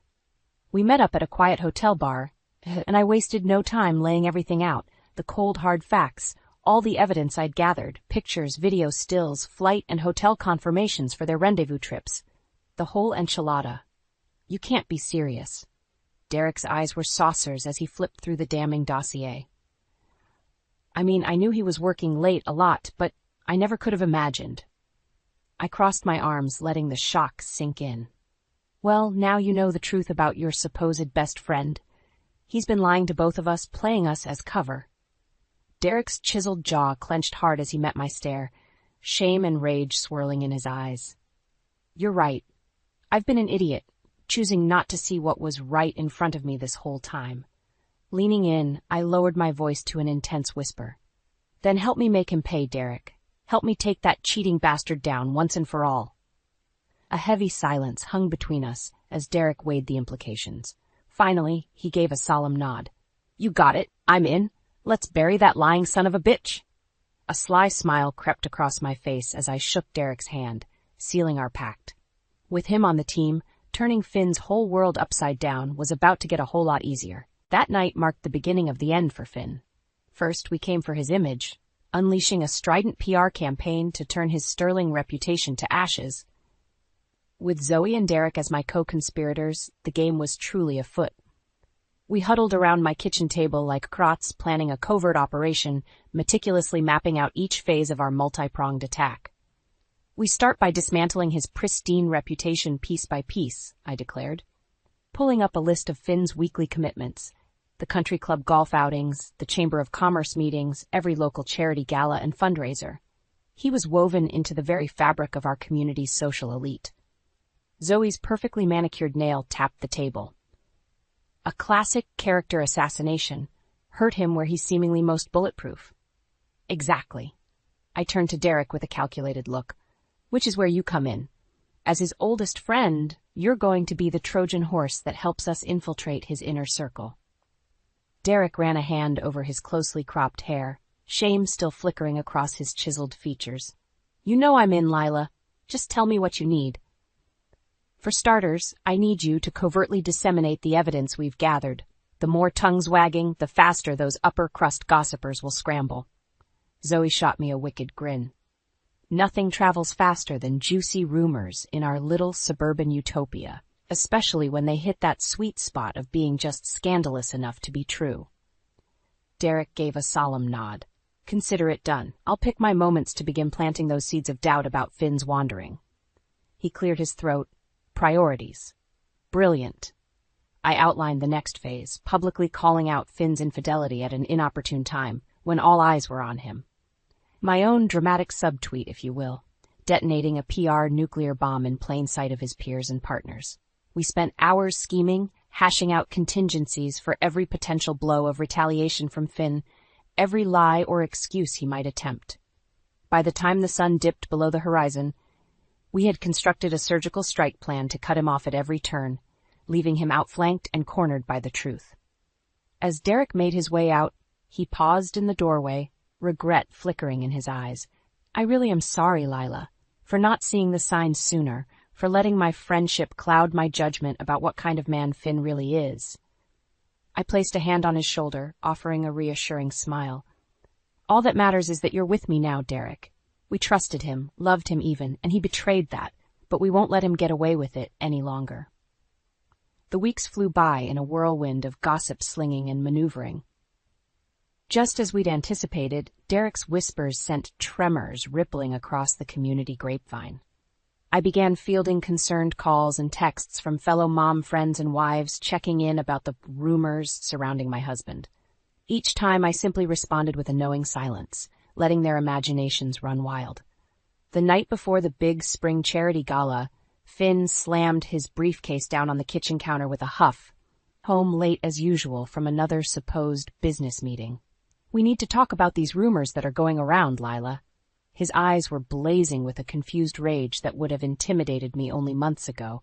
We met up at a quiet hotel bar, and I wasted no time laying everything out, the cold hard facts, all the evidence I'd gathered, pictures, video stills, flight and hotel confirmations for their rendezvous trips. The whole enchilada. You can't be serious. Derek's eyes were saucers as he flipped through the damning dossier. I mean, I knew he was working late a lot, but I never could have imagined. I crossed my arms, letting the shock sink in. Well, now you know the truth about your supposed best friend. He's been lying to both of us, playing us as cover. Derek's chiseled jaw clenched hard as he met my stare, shame and rage swirling in his eyes. You're right. I've been an idiot, choosing not to see what was right in front of me this whole time. Leaning in, I lowered my voice to an intense whisper. Then help me make him pay, Derek. Help me take that cheating bastard down once and for all. A heavy silence hung between us as Derek weighed the implications. Finally, he gave a solemn nod. You got it. I'm in. Let's bury that lying son of a bitch. A sly smile crept across my face as I shook Derek's hand, sealing our pact. With him on the team, turning Finn's whole world upside down was about to get a whole lot easier. That night marked the beginning of the end for Finn. First, we came for his image, unleashing a strident PR campaign to turn his sterling reputation to ashes. With Zoe and Derek as my co-conspirators, the game was truly afoot. We huddled around my kitchen table like crots, planning a covert operation, meticulously mapping out each phase of our multi-pronged attack. We start by dismantling his pristine reputation piece by piece, I declared, pulling up a list of Finn's weekly commitments, the country club golf outings, the Chamber of Commerce meetings, every local charity gala and fundraiser. He was woven into the very fabric of our community's social elite. Zoe's perfectly manicured nail tapped the table. A classic character assassination, hurt him where he's seemingly most bulletproof. Exactly. I turned to Derek with a calculated look, which is where you come in. As his oldest friend, you're going to be the Trojan horse that helps us infiltrate his inner circle. Derek ran a hand over his closely cropped hair, shame still flickering across his chiseled features. You know I'm in, Lila. Just tell me what you need. For starters, I need you to covertly disseminate the evidence we've gathered. The more tongues wagging, the faster those upper-crust gossipers will scramble. Zoe shot me a wicked grin. Nothing travels faster than juicy rumors in our little suburban utopia, especially when they hit that sweet spot of being just scandalous enough to be true. Derek gave a solemn nod. Consider it done. I'll pick my moments to begin planting those seeds of doubt about Finn's wandering. He cleared his throat. Priorities. Brilliant. I outlined the next phase, publicly calling out Finn's infidelity at an inopportune time, when all eyes were on him. My own dramatic subtweet, if you will, detonating a PR nuclear bomb in plain sight of his peers and partners. We spent hours scheming, hashing out contingencies for every potential blow of retaliation from Finn, every lie or excuse he might attempt. By the time the sun dipped below the horizon, we had constructed a surgical strike plan to cut him off at every turn, leaving him outflanked and cornered by the truth. As Derek made his way out, he paused in the doorway, regret flickering in his eyes. I really am sorry, Lila, for not seeing the signs sooner, for letting my friendship cloud my judgment about what kind of man Finn really is. I placed a hand on his shoulder, offering a reassuring smile. All that matters is that you're with me now, Derek. We trusted him, loved him even, and he betrayed that, but we won't let him get away with it any longer. The weeks flew by in a whirlwind of gossip slinging and maneuvering. Just as we'd anticipated, Derek's whispers sent tremors rippling across the community grapevine. I began fielding concerned calls and texts from fellow mom friends and wives checking in about the rumors surrounding my husband. Each time I simply responded with a knowing silence, letting their imaginations run wild. The night before the big spring charity gala, Finn slammed his briefcase down on the kitchen counter with a huff, home late as usual from another supposed business meeting. We need to talk about these rumors that are going around, Lila. His eyes were blazing with a confused rage that would have intimidated me only months ago,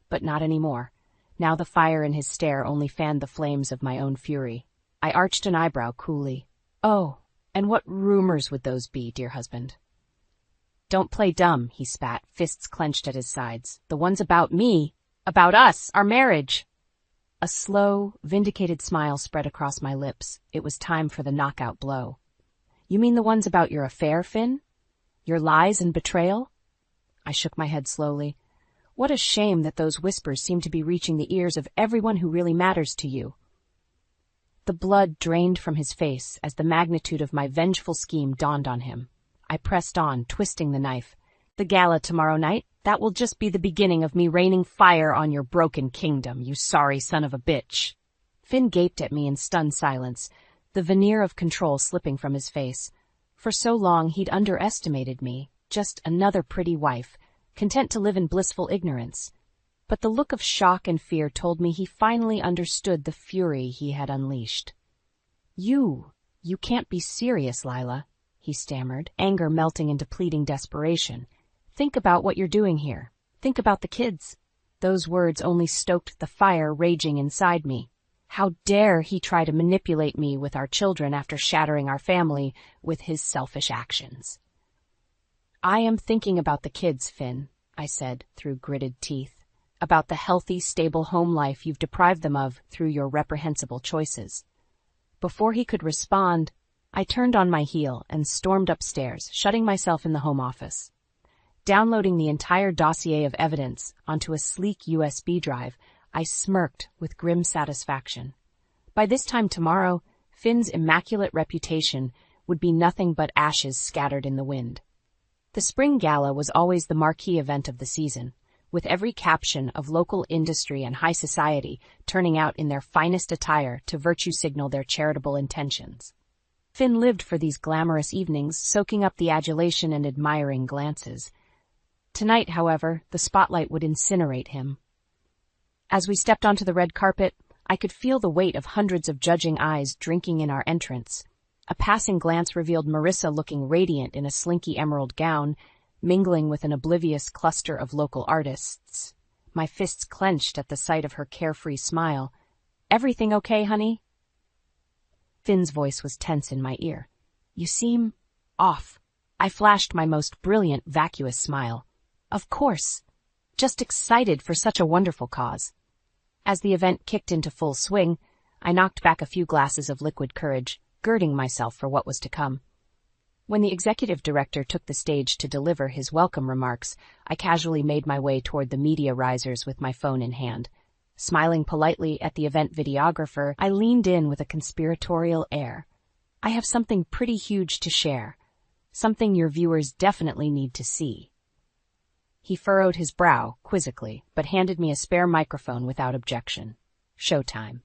but not anymore. Now the fire in his stare only fanned the flames of my own fury. I arched an eyebrow coolly. Oh, and what rumors would those be, dear husband? Don't play dumb, he spat, fists clenched at his sides. The ones about me, about us, our marriage. A slow, vindicated smile spread across my lips. It was time for the knockout blow. You mean the ones about your affair, Finn? Your lies and betrayal? I shook my head slowly. What a shame that those whispers seem to be reaching the ears of everyone who really matters to you. The blood drained from his face as the magnitude of my vengeful scheme dawned on him. I pressed on, twisting the knife. The gala tomorrow night, that will just be the beginning of me raining fire on your broken kingdom, you sorry son of a bitch. Finn gaped at me in stunned silence, the veneer of control slipping from his face. For so long he'd underestimated me, just another pretty wife, content to live in blissful ignorance. But the look of shock and fear told me he finally understood the fury he had unleashed. You can't be serious, Lila, he stammered, anger melting into pleading desperation. Think about what you're doing here. Think about the kids. Those words only stoked the fire raging inside me. How dare he try to manipulate me with our children after shattering our family with his selfish actions? I am thinking about the kids, Finn, I said through gritted teeth, about the healthy, stable home life you've deprived them of through your reprehensible choices. Before he could respond, I turned on my heel and stormed upstairs, shutting myself in the home office. Downloading the entire dossier of evidence onto a sleek USB drive, I smirked with grim satisfaction. By this time tomorrow, Finn's immaculate reputation would be nothing but ashes scattered in the wind. The spring gala was always the marquee event of the season, with every caption of local industry and high society turning out in their finest attire to virtue signal their charitable intentions. Finn lived for these glamorous evenings, soaking up the adulation and admiring glances. Tonight, however, the spotlight would incinerate him. As we stepped onto the red carpet, I could feel the weight of hundreds of judging eyes drinking in our entrance. A passing glance revealed Marissa looking radiant in a slinky emerald gown, mingling with an oblivious cluster of local artists. My fists clenched at the sight of her carefree smile. Everything okay, honey? Finn's voice was tense in my ear. You seem off. I flashed my most brilliant, vacuous smile. Of course. Just excited for such a wonderful cause. As the event kicked into full swing, I knocked back a few glasses of liquid courage, girding myself for what was to come. When the executive director took the stage to deliver his welcome remarks, I casually made my way toward the media risers with my phone in hand. Smiling politely at the event videographer, I leaned in with a conspiratorial air. I have something pretty huge to share. Something your viewers definitely need to see. He furrowed his brow quizzically, but handed me a spare microphone without objection. Showtime.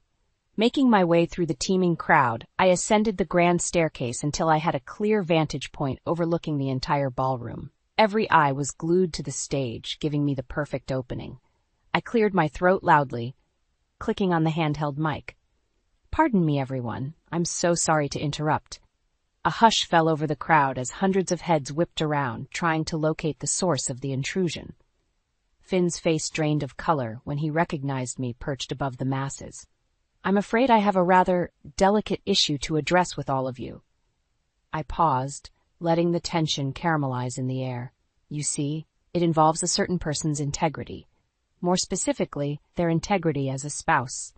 Making my way through the teeming crowd, I ascended the grand staircase until I had a clear vantage point overlooking the entire ballroom. Every eye was glued to the stage, giving me the perfect opening. I cleared my throat loudly, clicking on the handheld mic. Pardon me, everyone. I'm so sorry to interrupt. A hush fell over the crowd as hundreds of heads whipped around, trying to locate the source of the intrusion. Finn's face drained of color when he recognized me perched above the masses. I'm afraid I have a rather delicate issue to address with all of you. I paused, letting the tension caramelize in the air. You see, it involves a certain person's integrity. More specifically, their integrity as a spouse.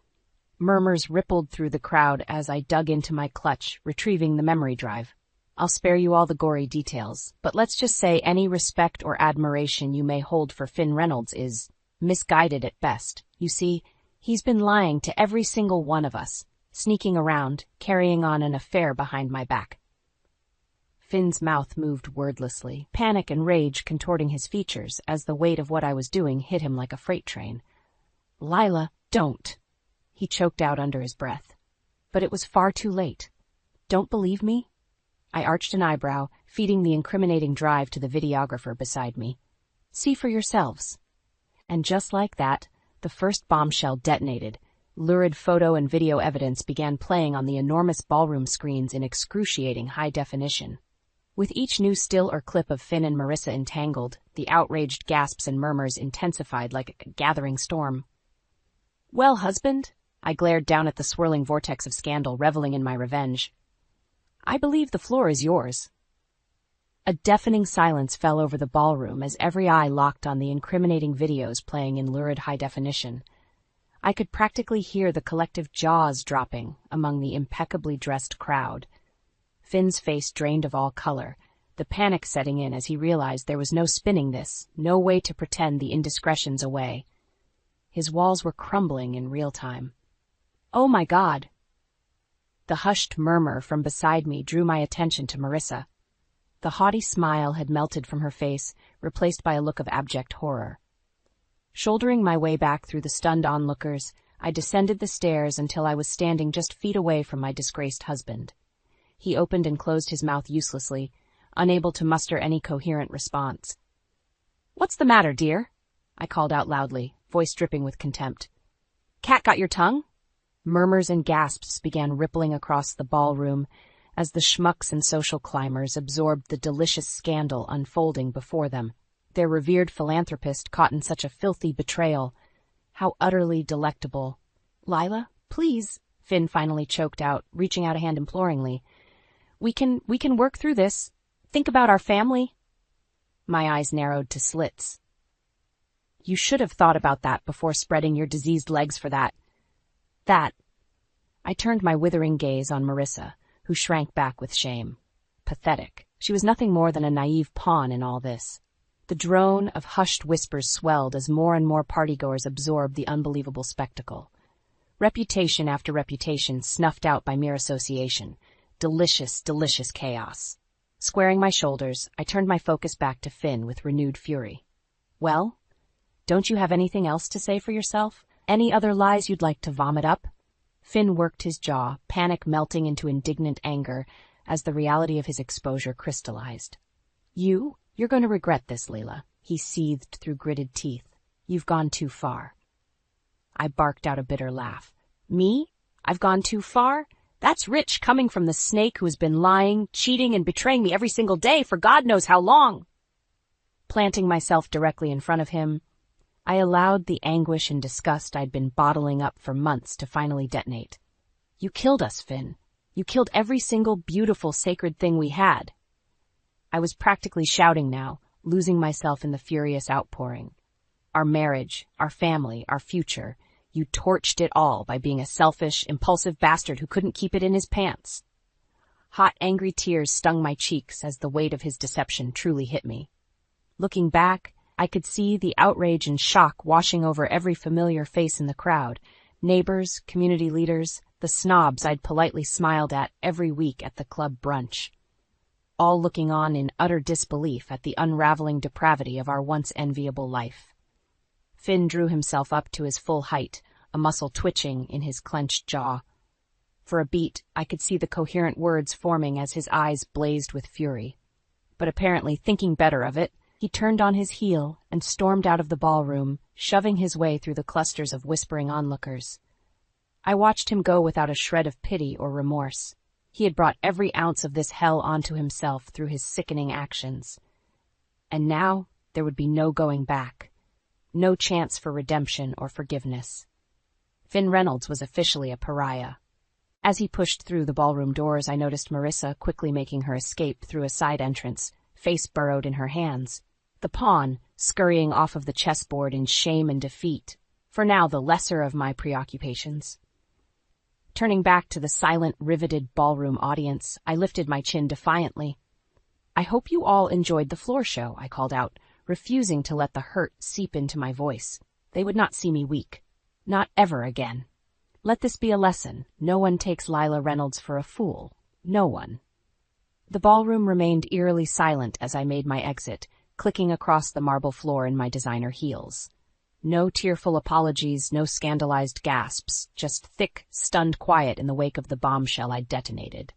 Murmurs rippled through the crowd as I dug into my clutch, retrieving the memory drive. I'll spare you all the gory details, but let's just say any respect or admiration you may hold for Finn Reynolds is misguided at best. You see, he's been lying to every single one of us, sneaking around, carrying on an affair behind my back. Finn's mouth moved wordlessly, panic and rage contorting his features as the weight of what I was doing hit him like a freight train. "Lila, don't," he choked out under his breath. But it was far too late. "Don't believe me?" I arched an eyebrow, feeding the incriminating drive to the videographer beside me. "See for yourselves." And just like that, the first bombshell detonated. Lurid photo and video evidence began playing on the enormous ballroom screens in excruciating high definition. With each new still or clip of Finn and Marissa entangled, the outraged gasps and murmurs intensified like a gathering storm. "Well, husband," I glared down at the swirling vortex of scandal, reveling in my revenge. "I believe the floor is yours." A deafening silence fell over the ballroom as every eye locked on the incriminating videos playing in lurid high definition. I could practically hear the collective jaws dropping among the impeccably dressed crowd. Finn's face drained of all color, the panic setting in as he realized there was no spinning this, no way to pretend the indiscretions away. His walls were crumbling in real time. "Oh my God!" The hushed murmur from beside me drew my attention to Marissa. The haughty smile had melted from her face, replaced by a look of abject horror. Shouldering my way back through the stunned onlookers, I descended the stairs until I was standing just feet away from my disgraced husband. He opened and closed his mouth uselessly, unable to muster any coherent response. "What's the matter, dear?" I called out loudly, voice dripping with contempt. "Cat got your tongue?" Murmurs and gasps began rippling across the ballroom as the schmucks and social climbers absorbed the delicious scandal unfolding before them. Their revered philanthropist caught in such a filthy betrayal. How utterly delectable. "Lila, please," Finn finally choked out, reaching out a hand imploringly. We can work through this. Think about our family." My eyes narrowed to slits. "You should have thought about that before spreading your diseased legs for that. I turned my withering gaze on Marissa, who shrank back with shame. Pathetic. She was nothing more than a naive pawn in all this. The drone of hushed whispers swelled as more and more partygoers absorbed the unbelievable spectacle. Reputation after reputation snuffed out by mere association. Delicious, delicious chaos. Squaring my shoulders, I turned my focus back to Finn with renewed fury. "Well, don't you have anything else to say for yourself? Any other lies you'd like to vomit up?" Finn worked his jaw, panic melting into indignant anger as the reality of his exposure crystallized. You're going to regret this, Leila," he seethed through gritted teeth. "You've gone too far." I barked out a bitter laugh. "Me? I've gone too far? That's rich coming from the snake who has been lying, cheating, and betraying me every single day for God knows how long." Planting myself directly in front of him, I allowed the anguish and disgust I'd been bottling up for months to finally detonate. "You killed us, Finn. You killed every single beautiful, sacred thing we had." I was practically shouting now, losing myself in the furious outpouring. Our marriage, our family, our future. You torched it all by being a selfish, impulsive bastard who couldn't keep it in his pants. Hot, angry tears stung my cheeks as the weight of his deception truly hit me. Looking back, I could see the outrage and shock washing over every familiar face in the crowd. Neighbors, community leaders, the snobs I'd politely smiled at every week at the club brunch. All looking on in utter disbelief at the unraveling depravity of our once enviable life. Finn drew himself up to his full height, a muscle twitching in his clenched jaw. For a beat, I could see the coherent words forming as his eyes blazed with fury. But apparently thinking better of it, he turned on his heel and stormed out of the ballroom, shoving his way through the clusters of whispering onlookers. I watched him go without a shred of pity or remorse. He had brought every ounce of this hell onto himself through his sickening actions. And now there would be no going back. No chance for redemption or forgiveness. Finn Reynolds was officially a pariah. As he pushed through the ballroom doors, I noticed Marissa quickly making her escape through a side entrance, face burrowed in her hands. The pawn, scurrying off of the chessboard in shame and defeat, for now the lesser of my preoccupations. Turning back to the silent, riveted ballroom audience, I lifted my chin defiantly. "I hope you all enjoyed the floor show," I called out, refusing to let the hurt seep into my voice. They would not see me weak. Not ever again. Let this be a lesson. No one takes Lila Reynolds for a fool. No one. The ballroom remained eerily silent as I made my exit, clicking across the marble floor in my designer heels. No tearful apologies, no scandalized gasps, just thick, stunned quiet in the wake of the bombshell I detonated.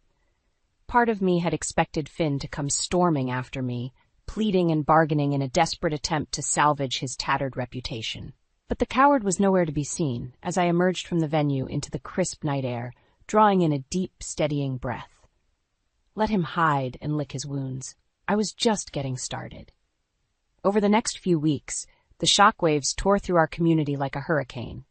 Part of me had expected Finn to come storming after me, pleading and bargaining in a desperate attempt to salvage his tattered reputation. But the coward was nowhere to be seen as I emerged from the venue into the crisp night air, drawing in a deep, steadying breath. Let him hide and lick his wounds. I was just getting started. Over the next few weeks, the shockwaves tore through our community like a hurricane.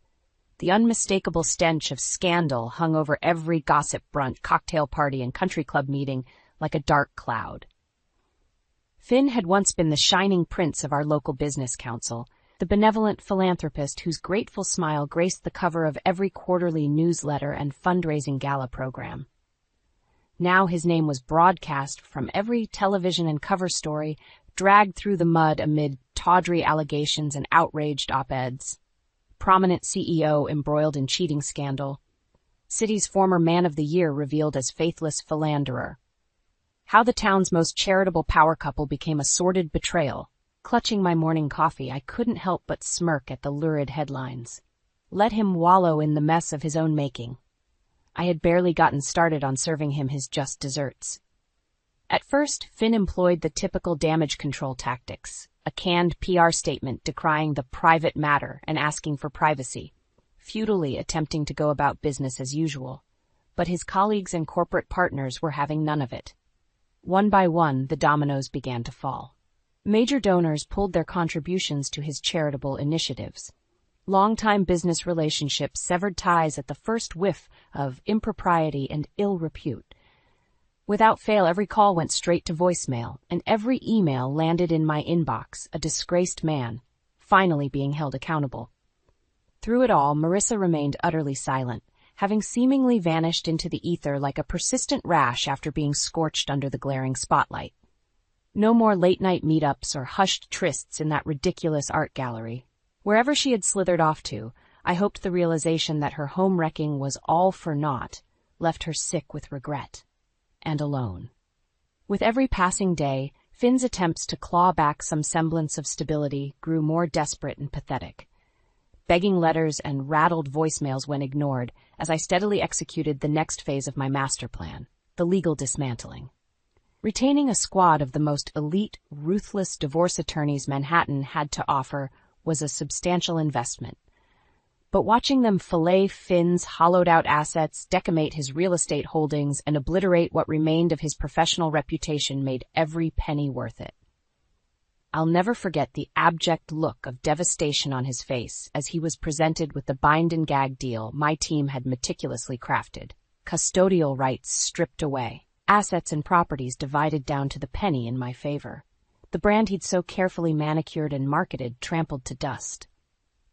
The unmistakable stench of scandal hung over every gossip brunch, cocktail party, and country club meeting like a dark cloud. Finn had once been the shining prince of our local business council, the benevolent philanthropist whose grateful smile graced the cover of every quarterly newsletter and fundraising gala program. Now his name was broadcast from every television and cover story, dragged through the mud amid tawdry allegations and outraged op-eds. Prominent CEO embroiled in cheating scandal. City's former Man of the Year revealed as faithless philanderer. How the town's most charitable power couple became a sordid betrayal. Clutching my morning coffee, I couldn't help but smirk at the lurid headlines. Let him wallow in the mess of his own making. I had barely gotten started on serving him his just desserts. At first, Finn employed the typical damage control tactics, a canned PR statement decrying the private matter and asking for privacy, futilely attempting to go about business as usual. But his colleagues and corporate partners were having none of it. One by one, the dominoes began to fall. Major donors pulled their contributions to his charitable initiatives. Longtime business relationships severed ties at the first whiff of impropriety and ill repute. Without fail, every call went straight to voicemail, and every email landed in my inbox, a disgraced man, finally being held accountable. Through it all, Marissa remained utterly silent, having seemingly vanished into the ether like a persistent rash after being scorched under the glaring spotlight. No more late-night meetups or hushed trysts in that ridiculous art gallery. Wherever she had slithered off to, I hoped the realization that her home wrecking was all for naught left her sick with regret. And alone. With every passing day, Finn's attempts to claw back some semblance of stability grew more desperate and pathetic. Begging letters and rattled voicemails went ignored as I steadily executed the next phase of my master plan, the legal dismantling. Retaining a squad of the most elite, ruthless divorce attorneys Manhattan had to offer was a substantial investment. But watching them fillet Finn's hollowed-out assets, decimate his real estate holdings, and obliterate what remained of his professional reputation made every penny worth it. I'll never forget the abject look of devastation on his face as he was presented with the bind-and-gag deal my team had meticulously crafted. Custodial rights stripped away, assets and properties divided down to the penny in my favor. The brand he'd so carefully manicured and marketed trampled to dust.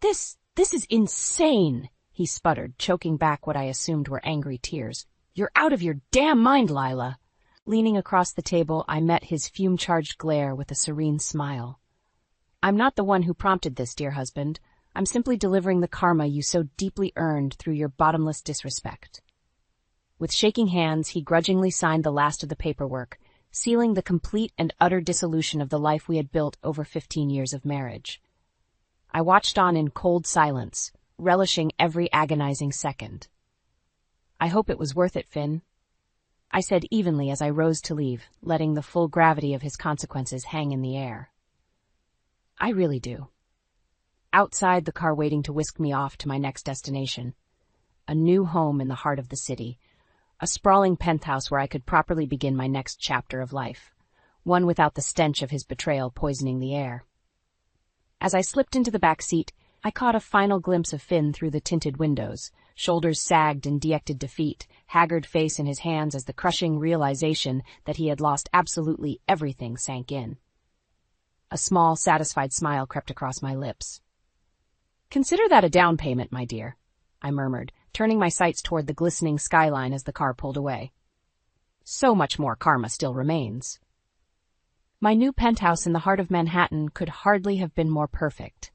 This is insane, he sputtered, choking back what I assumed were angry tears. You're out of your damn mind, Lila. Leaning across the table, I met his fume-charged glare with a serene smile. I'm not the one who prompted this, dear husband. I'm simply delivering the karma you so deeply earned through your bottomless disrespect. With shaking hands, he grudgingly signed the last of the paperwork, sealing the complete and utter dissolution of the life we had built over 15 years of marriage. I watched on in cold silence, relishing every agonizing second. I hope it was worth it, Finn, I said evenly as I rose to leave, letting the full gravity of his consequences hang in the air. I really do. Outside, the car waiting to whisk me off to my next destination. A new home in the heart of the city. A sprawling penthouse where I could properly begin my next chapter of life. One without the stench of his betrayal poisoning the air. As I slipped into the back seat, I caught a final glimpse of Finn through the tinted windows, shoulders sagged in dejected defeat, haggard face in his hands as the crushing realization that he had lost absolutely everything sank in. A small, satisfied smile crept across my lips. "Consider that a down payment, my dear," I murmured, turning my sights toward the glistening skyline as the car pulled away. So much more karma still remains. My new penthouse in the heart of Manhattan could hardly have been more perfect.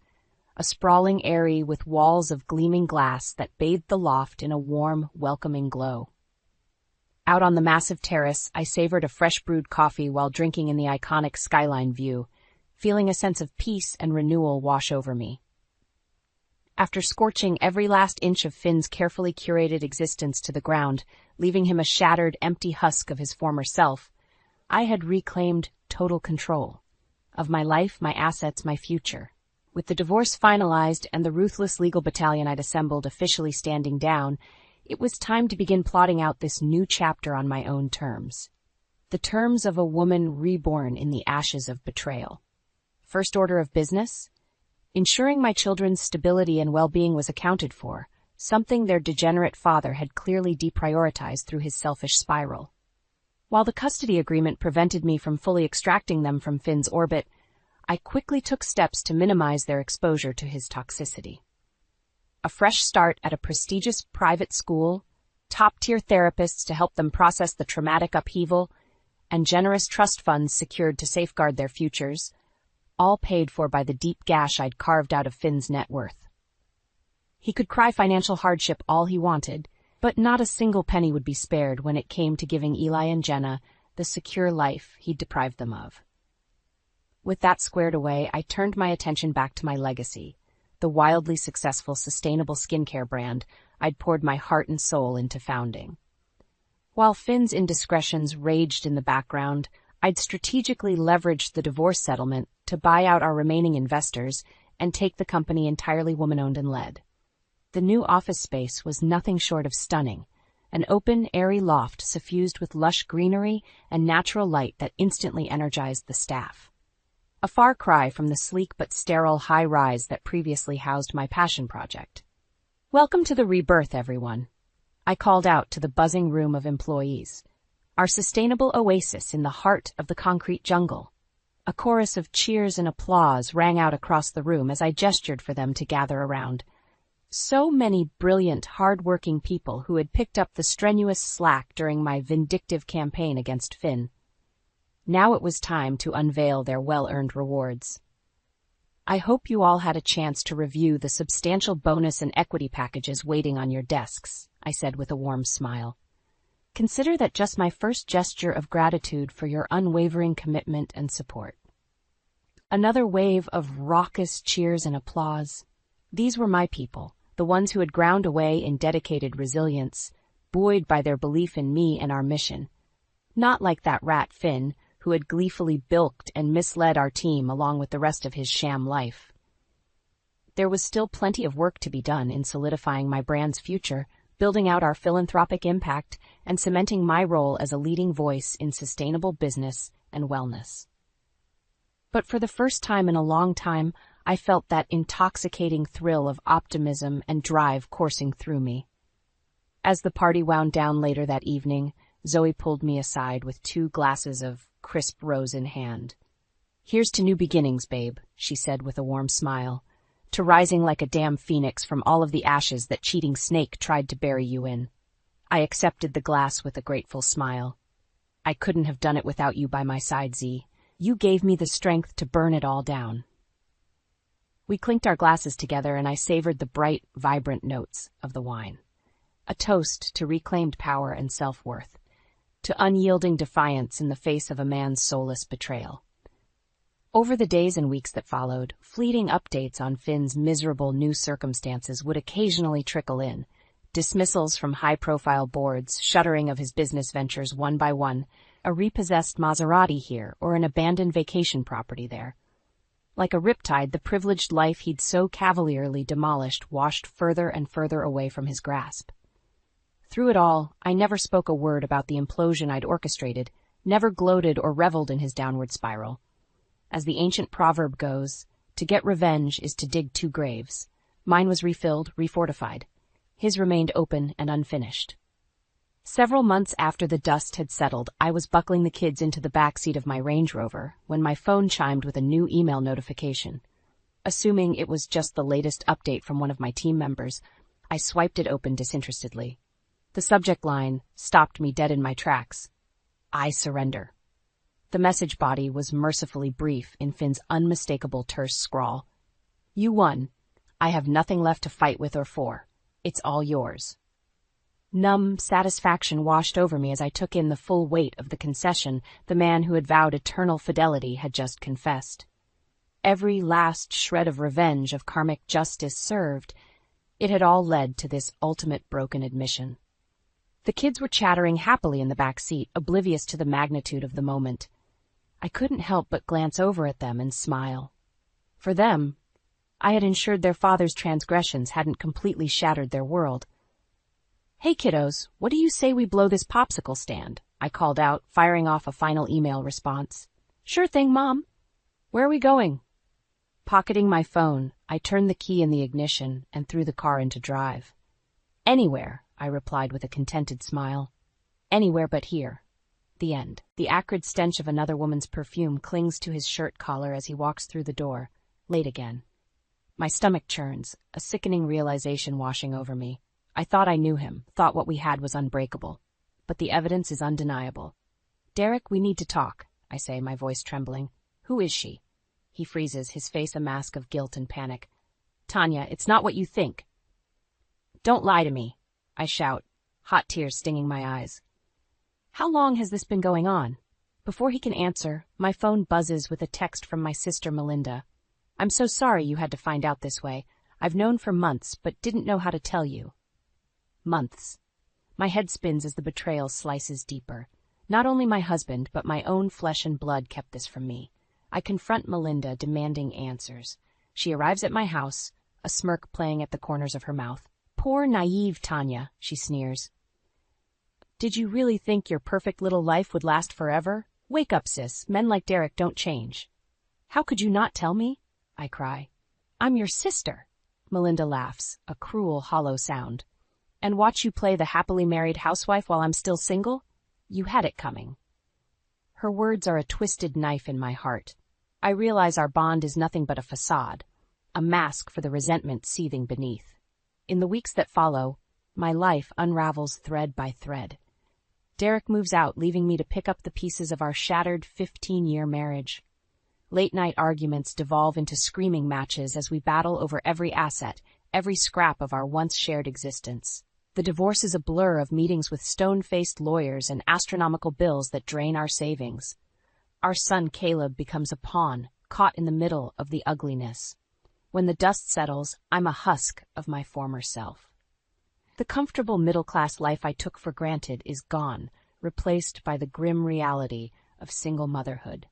A sprawling eyrie with walls of gleaming glass that bathed the loft in a warm, welcoming glow. Out on the massive terrace, I savored a fresh-brewed coffee while drinking in the iconic skyline view, feeling a sense of peace and renewal wash over me. After scorching every last inch of Finn's carefully curated existence to the ground, leaving him a shattered, empty husk of his former self, I had reclaimed total control of my life, my assets, my future. With the divorce finalized and the ruthless legal battalion I'd assembled officially standing down, it was time to begin plotting out this new chapter on my own terms. The terms of a woman reborn in the ashes of betrayal. First order of business? Ensuring my children's stability and well-being was accounted for, something their degenerate father had clearly deprioritized through his selfish spiral. While the custody agreement prevented me from fully extracting them from Finn's orbit, I quickly took steps to minimize their exposure to his toxicity. A fresh start at a prestigious private school, top-tier therapists to help them process the traumatic upheaval, and generous trust funds secured to safeguard their futures, all paid for by the deep gash I'd carved out of Finn's net worth. He could cry financial hardship all he wanted, but not a single penny would be spared when it came to giving Eli and Jenna the secure life he'd deprived them of. With that squared away, I turned my attention back to my legacy, the wildly successful sustainable skincare brand I'd poured my heart and soul into founding. While Finn's indiscretions raged in the background, I'd strategically leveraged the divorce settlement to buy out our remaining investors and take the company entirely woman-owned and led. The new office space was nothing short of stunning, an open, airy loft suffused with lush greenery and natural light that instantly energized the staff. A far cry from the sleek but sterile high-rise that previously housed my passion project. "Welcome to the rebirth, everyone," I called out to the buzzing room of employees. Our sustainable oasis in the heart of the concrete jungle. A chorus of cheers and applause rang out across the room as I gestured for them to gather around. So many brilliant, hard-working people who had picked up the strenuous slack during my vindictive campaign against Finn. Now it was time to unveil their well-earned rewards. I hope you all had a chance to review the substantial bonus and equity packages waiting on your desks, I said with a warm smile. Consider that just my first gesture of gratitude for your unwavering commitment and support. Another wave of raucous cheers and applause. These were my people, the ones who had ground away in dedicated resilience, buoyed by their belief in me and our mission. Not like that rat Finn, who had gleefully bilked and misled our team along with the rest of his sham life. There was still plenty of work to be done in solidifying my brand's future, building out our philanthropic impact, and cementing my role as a leading voice in sustainable business and wellness. But for the first time in a long time, I felt that intoxicating thrill of optimism and drive coursing through me. As the party wound down later that evening, Zoe pulled me aside with 2 glasses of crisp rose in hand. "Here's to new beginnings, babe," she said with a warm smile, "to rising like a damn phoenix from all of the ashes that cheating snake tried to bury you in." I accepted the glass with a grateful smile. "I couldn't have done it without you by my side, Z. You gave me the strength to burn it all down." We clinked our glasses together and I savored the bright, vibrant notes of the wine. A toast to reclaimed power and self-worth, to unyielding defiance in the face of a man's soulless betrayal. Over the days and weeks that followed, fleeting updates on Finn's miserable new circumstances would occasionally trickle in. Dismissals from high-profile boards, shuttering of his business ventures one by one, a repossessed Maserati here or an abandoned vacation property there. Like a riptide, the privileged life he'd so cavalierly demolished washed further and further away from his grasp. Through it all, I never spoke a word about the implosion I'd orchestrated, never gloated or reveled in his downward spiral. As the ancient proverb goes, to get revenge is to dig 2 graves. Mine was refilled, refortified. His remained open and unfinished. Several months after the dust had settled, I was buckling the kids into the back seat of my Range Rover when my phone chimed with a new email notification. Assuming it was just the latest update from one of my team members, I swiped it open disinterestedly. The subject line stopped me dead in my tracks. I surrender. The message body was mercifully brief in Finn's unmistakable terse scrawl. You won. I have nothing left to fight with or for. It's all yours. Numb satisfaction washed over me as I took in the full weight of the concession the man who had vowed eternal fidelity had just confessed. Every last shred of revenge, of karmic justice served. It had all led to this ultimate broken admission. The kids were chattering happily in the back seat, oblivious to the magnitude of the moment. I couldn't help but glance over at them and smile. For them, I had ensured their father's transgressions hadn't completely shattered their world. Hey kiddos, what do you say we blow this popsicle stand? I called out, firing off a final email response. Sure thing, Mom. Where are we going? Pocketing my phone, I turned the key in the ignition and threw the car into drive. Anywhere, I replied with a contented smile. Anywhere but here. The end. The acrid stench of another woman's perfume clings to his shirt collar as he walks through the door. Late again. My stomach churns, a sickening realization washing over me. I thought I knew him, thought what we had was unbreakable. But the evidence is undeniable. Derek, we need to talk, I say, my voice trembling. Who is she? He freezes, his face a mask of guilt and panic. Tanya, it's not what you think. Don't lie to me, I shout, hot tears stinging my eyes. How long has this been going on? Before he can answer, my phone buzzes with a text from my sister Melinda. I'm so sorry you had to find out this way. I've known for months, but didn't know how to tell you. Months. My head spins as the betrayal slices deeper. Not only my husband, but my own flesh and blood kept this from me. I confront Melinda, demanding answers. She arrives at my house, a smirk playing at the corners of her mouth. Poor, naive Tanya, she sneers. Did you really think your perfect little life would last forever? Wake up, sis. Men like Derek don't change. How could you not tell me? I cry. I'm your sister. Melinda laughs, a cruel, hollow sound. And watch you play the happily married housewife while I'm still single? You had it coming. Her words are a twisted knife in my heart. I realize our bond is nothing but a facade, a mask for the resentment seething beneath. In the weeks that follow, my life unravels thread by thread. Derek moves out, leaving me to pick up the pieces of our shattered 15-year marriage. Late-night arguments devolve into screaming matches as we battle over every asset, every scrap of our once-shared existence. The divorce is a blur of meetings with stone-faced lawyers and astronomical bills that drain our savings. Our son Caleb becomes a pawn, caught in the middle of the ugliness. When the dust settles, I'm a husk of my former self. The comfortable middle-class life I took for granted is gone, replaced by the grim reality of single motherhood.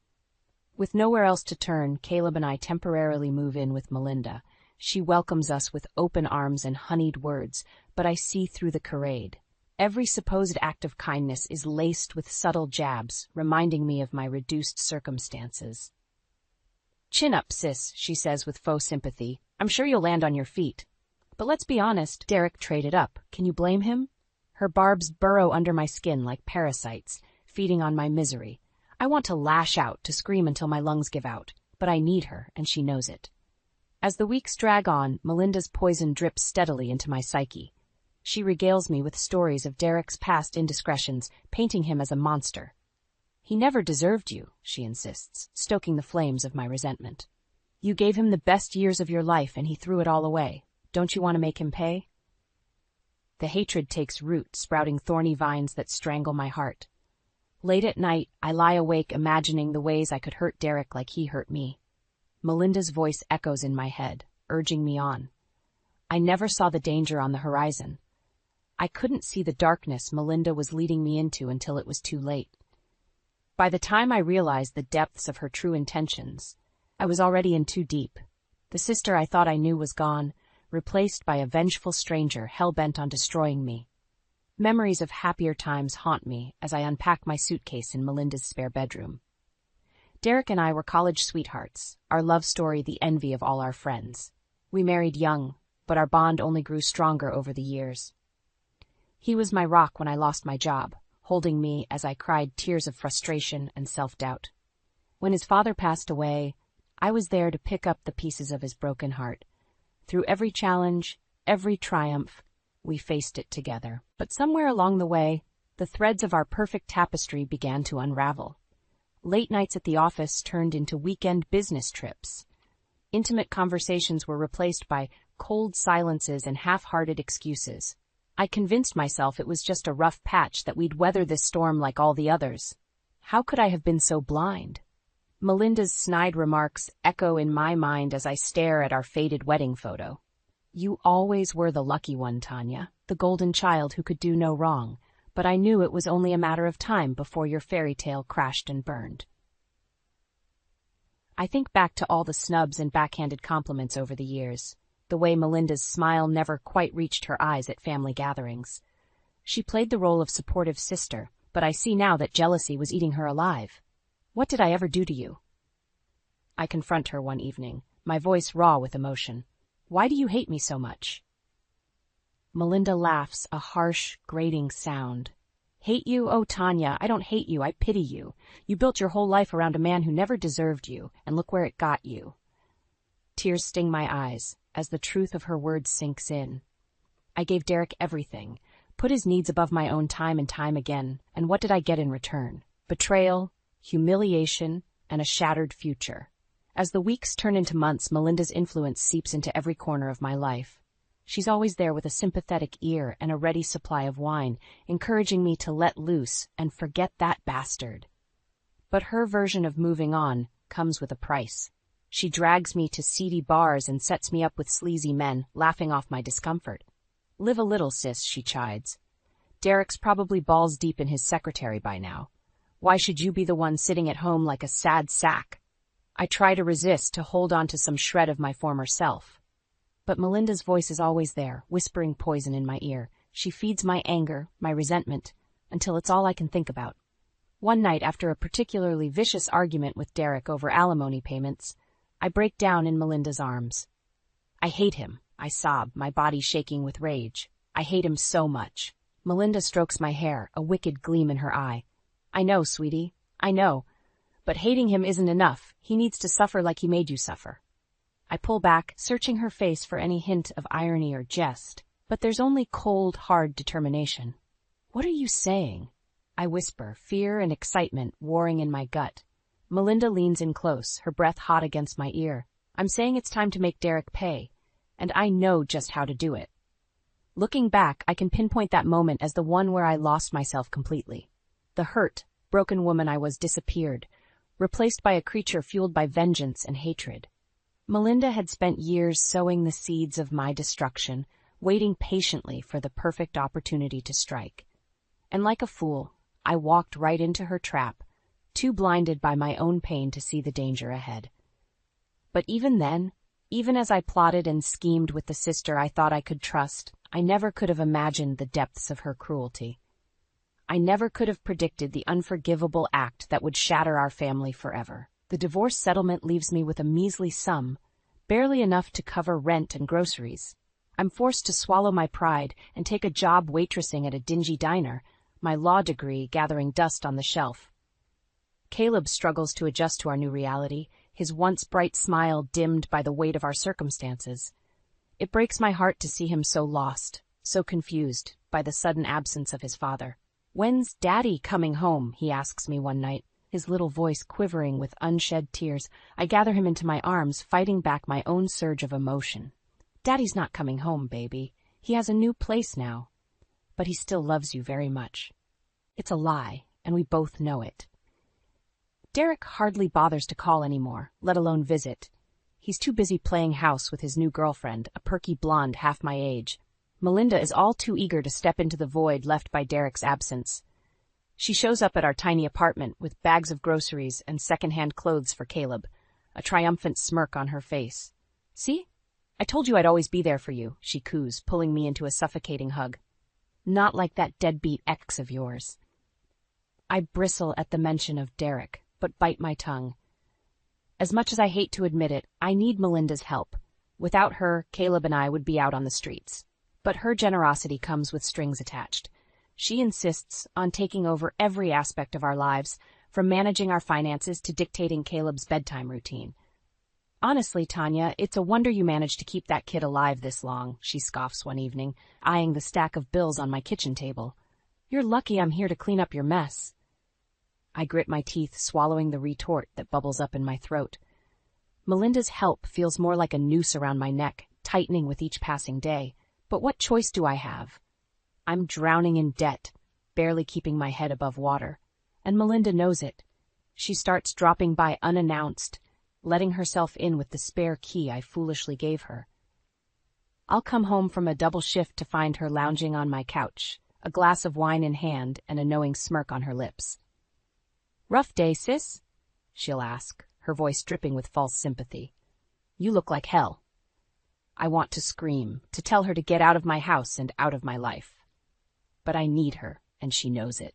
With nowhere else to turn, Caleb and I temporarily move in with Melinda. She welcomes us with open arms and honeyed words, but I see through the charade. Every supposed act of kindness is laced with subtle jabs, reminding me of my reduced circumstances. Chin up, sis, she says with faux sympathy. I'm sure you'll land on your feet. But let's be honest, Derek traded up. Can you blame him? Her barbs burrow under my skin like parasites, feeding on my misery. I want to lash out, to scream until my lungs give out, but I need her, and she knows it. As the weeks drag on, Melinda's poison drips steadily into my psyche. She regales me with stories of Derek's past indiscretions, painting him as a monster. He never deserved you, she insists, stoking the flames of my resentment. You gave him the best years of your life, and he threw it all away. Don't you want to make him pay? The hatred takes root, sprouting thorny vines that strangle my heart. Late at night, I lie awake imagining the ways I could hurt Derek like he hurt me. Melinda's voice echoes in my head, urging me on. I never saw the danger on the horizon. I couldn't see the darkness Melinda was leading me into until it was too late. By the time I realized the depths of her true intentions, I was already in too deep. The sister I thought I knew was gone, replaced by a vengeful stranger hell-bent on destroying me. Memories of happier times haunt me as I unpack my suitcase in Melinda's spare bedroom. Derek and I were college sweethearts, our love story the envy of all our friends. We married young, but our bond only grew stronger over the years. He was my rock when I lost my job, holding me as I cried tears of frustration and self-doubt. When his father passed away, I was there to pick up the pieces of his broken heart. Through every challenge, every triumph, we faced it together. But somewhere along the way, the threads of our perfect tapestry began to unravel. Late nights at the office turned into weekend business trips. Intimate conversations were replaced by cold silences and half-hearted excuses. I convinced myself it was just a rough patch, that we'd weather this storm like all the others. How could I have been so blind? Melinda's snide remarks echo in my mind as I stare at our faded wedding photo. You always were the lucky one, Tanya, the golden child who could do no wrong, but I knew it was only a matter of time before your fairy tale crashed and burned. I think back to all the snubs and backhanded compliments over the years, the way Melinda's smile never quite reached her eyes at family gatherings. She played the role of supportive sister, but I see now that jealousy was eating her alive. What did I ever do to you? I confront her one evening, my voice raw with emotion. Why do you hate me so much? Melinda laughs, a harsh, grating sound. Hate you? Oh, Tanya, I don't hate you, I pity you. You built your whole life around a man who never deserved you, and look where it got you. Tears sting my eyes as the truth of her words sinks in. I gave Derek everything, put his needs above my own time and time again, and what did I get in return? Betrayal, humiliation, and a shattered future. As the weeks turn into months, Melinda's influence seeps into every corner of my life. She's always there with a sympathetic ear and a ready supply of wine, encouraging me to let loose and forget that bastard. But her version of moving on comes with a price. She drags me to seedy bars and sets me up with sleazy men, laughing off my discomfort. Live a little, sis, she chides. Derek's probably balls deep in his secretary by now. Why should you be the one sitting at home like a sad sack? I try to resist, to hold on to some shred of my former self. But Melinda's voice is always there, whispering poison in my ear. She feeds my anger, my resentment, until it's all I can think about. One night, after a particularly vicious argument with Derek over alimony payments, I break down in Melinda's arms. I hate him, I sob, my body shaking with rage. I hate him so much. Melinda strokes my hair, a wicked gleam in her eye. I know, sweetie, I know. But hating him isn't enough. He needs to suffer like he made you suffer. I pull back, searching her face for any hint of irony or jest, but there's only cold, hard determination. What are you saying? I whisper, fear and excitement warring in my gut. Melinda leans in close, her breath hot against my ear. I'm saying it's time to make Derek pay, and I know just how to do it. Looking back, I can pinpoint that moment as the one where I lost myself completely. The hurt, broken woman I was disappeared, replaced by a creature fueled by vengeance and hatred. Melinda had spent years sowing the seeds of my destruction, waiting patiently for the perfect opportunity to strike. And like a fool, I walked right into her trap, too blinded by my own pain to see the danger ahead. But even then, even as I plotted and schemed with the sister I thought I could trust, I never could have imagined the depths of her cruelty. I never could have predicted the unforgivable act that would shatter our family forever. The divorce settlement leaves me with a measly sum, barely enough to cover rent and groceries. I'm forced to swallow my pride and take a job waitressing at a dingy diner, my law degree gathering dust on the shelf. Caleb struggles to adjust to our new reality, his once bright smile dimmed by the weight of our circumstances. It breaks my heart to see him so lost, so confused by the sudden absence of his father. "When's Daddy coming home?" he asks me one night, his little voice quivering with unshed tears. I gather him into my arms, fighting back my own surge of emotion. "Daddy's not coming home, baby. He has a new place now. But he still loves you very much." It's a lie, and we both know it. Derek hardly bothers to call anymore, let alone visit. He's too busy playing house with his new girlfriend, a perky blonde half my age. Melinda is all too eager to step into the void left by Derek's absence. She shows up at our tiny apartment with bags of groceries and second-hand clothes for Caleb, a triumphant smirk on her face. "See? I told you I'd always be there for you," she coos, pulling me into a suffocating hug. "Not like that deadbeat ex of yours." I bristle at the mention of Derek, but bite my tongue. As much as I hate to admit it, I need Melinda's help. Without her, Caleb and I would be out on the streets. But her generosity comes with strings attached. She insists on taking over every aspect of our lives, from managing our finances to dictating Caleb's bedtime routine. Honestly, Tanya, it's a wonder you managed to keep that kid alive this long, she scoffs one evening, eyeing the stack of bills on my kitchen table. You're lucky I'm here to clean up your mess. I grit my teeth, swallowing the retort that bubbles up in my throat. Melinda's help feels more like a noose around my neck, tightening with each passing day. But what choice do I have? I'm drowning in debt, barely keeping my head above water. And Melinda knows it. She starts dropping by unannounced, letting herself in with the spare key I foolishly gave her. I'll come home from a double shift to find her lounging on my couch, a glass of wine in hand and a knowing smirk on her lips. "Rough day, sis?" she'll ask, her voice dripping with false sympathy. "You look like hell." I want to scream, to tell her to get out of my house and out of my life. But I need her, and she knows it.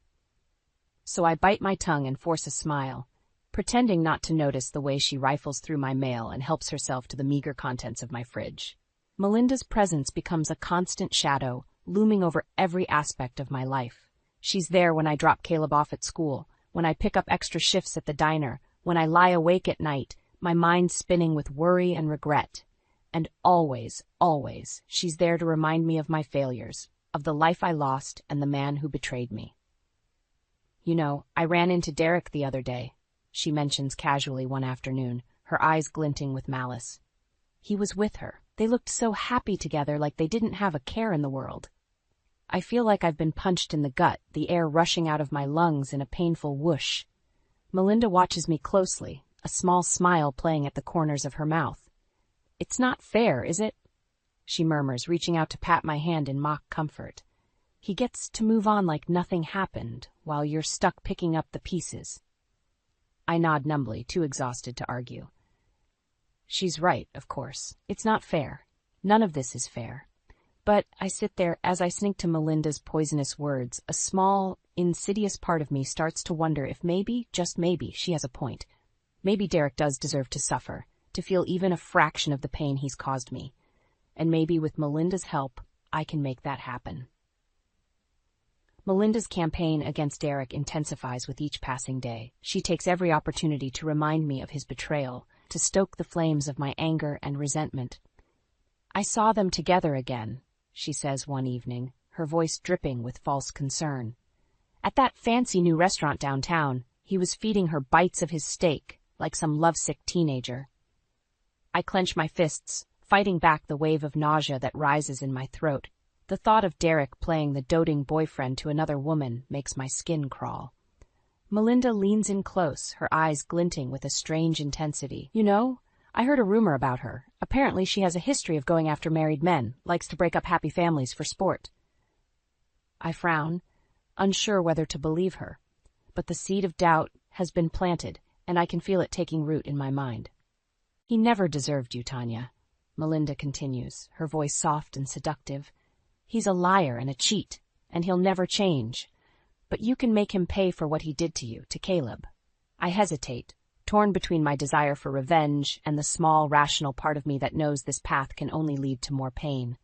So I bite my tongue and force a smile, pretending not to notice the way she rifles through my mail and helps herself to the meager contents of my fridge. Melinda's presence becomes a constant shadow, looming over every aspect of my life. She's there when I drop Caleb off at school, when I pick up extra shifts at the diner, when I lie awake at night, my mind spinning with worry and regret. And always, always, she's there to remind me of my failures, of the life I lost and the man who betrayed me. "You know, I ran into Derek the other day," she mentions casually one afternoon, her eyes glinting with malice. "He was with her. They looked so happy together, like they didn't have a care in the world." I feel like I've been punched in the gut, the air rushing out of my lungs in a painful whoosh. Melinda watches me closely, a small smile playing at the corners of her mouth. "It's not fair, is it?" she murmurs, reaching out to pat my hand in mock comfort. "He gets to move on like nothing happened, while you're stuck picking up the pieces." I nod numbly, too exhausted to argue. She's right, of course. It's not fair. None of this is fair. But I sit there as I sink to Melinda's poisonous words. A small, insidious part of me starts to wonder if maybe, just maybe, she has a point. Maybe Derek does deserve to suffer, to feel even a fraction of the pain he's caused me. And maybe with Melinda's help, I can make that happen. Melinda's campaign against Derek intensifies with each passing day. She takes every opportunity to remind me of his betrayal, to stoke the flames of my anger and resentment. "I saw them together again," she says one evening, her voice dripping with false concern. "At that fancy new restaurant downtown, he was feeding her bites of his steak, like some lovesick teenager." I clench my fists, fighting back the wave of nausea that rises in my throat. The thought of Derek playing the doting boyfriend to another woman makes my skin crawl. Melinda leans in close, her eyes glinting with a strange intensity. "You know, I heard a rumor about her. Apparently she has a history of going after married men, likes to break up happy families for sport." I frown, unsure whether to believe her. But the seed of doubt has been planted, and I can feel it taking root in my mind. "He never deserved you, Tanya," Melinda continues, her voice soft and seductive. "He's a liar and a cheat, and he'll never change. But you can make him pay for what he did to you, to Caleb." I hesitate, torn between my desire for revenge and the small, rational part of me that knows this path can only lead to more pain.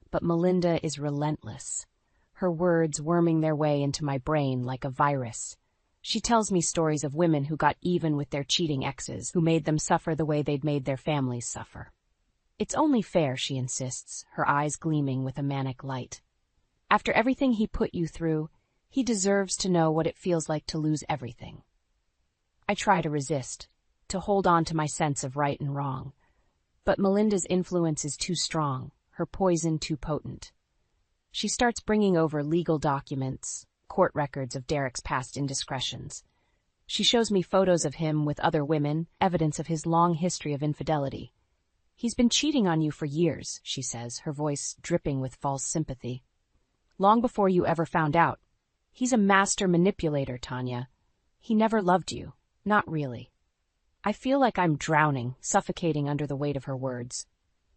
But Melinda is relentless, her words worming their way into my brain like a virus. She tells me stories of women who got even with their cheating exes, who made them suffer the way they'd made their families suffer. "It's only fair," she insists, her eyes gleaming with a manic light. "After everything he put you through, he deserves to know what it feels like to lose everything." I try to resist, to hold on to my sense of right and wrong. But Melinda's influence is too strong, her poison too potent. She starts bringing over legal documents, court records of Derek's past indiscretions. She shows me photos of him with other women, evidence of his long history of infidelity. "He's been cheating on you for years," she says, her voice dripping with false sympathy. "Long before you ever found out. He's a master manipulator, Tanya. He never loved you. Not really." I feel like I'm drowning, suffocating under the weight of her words.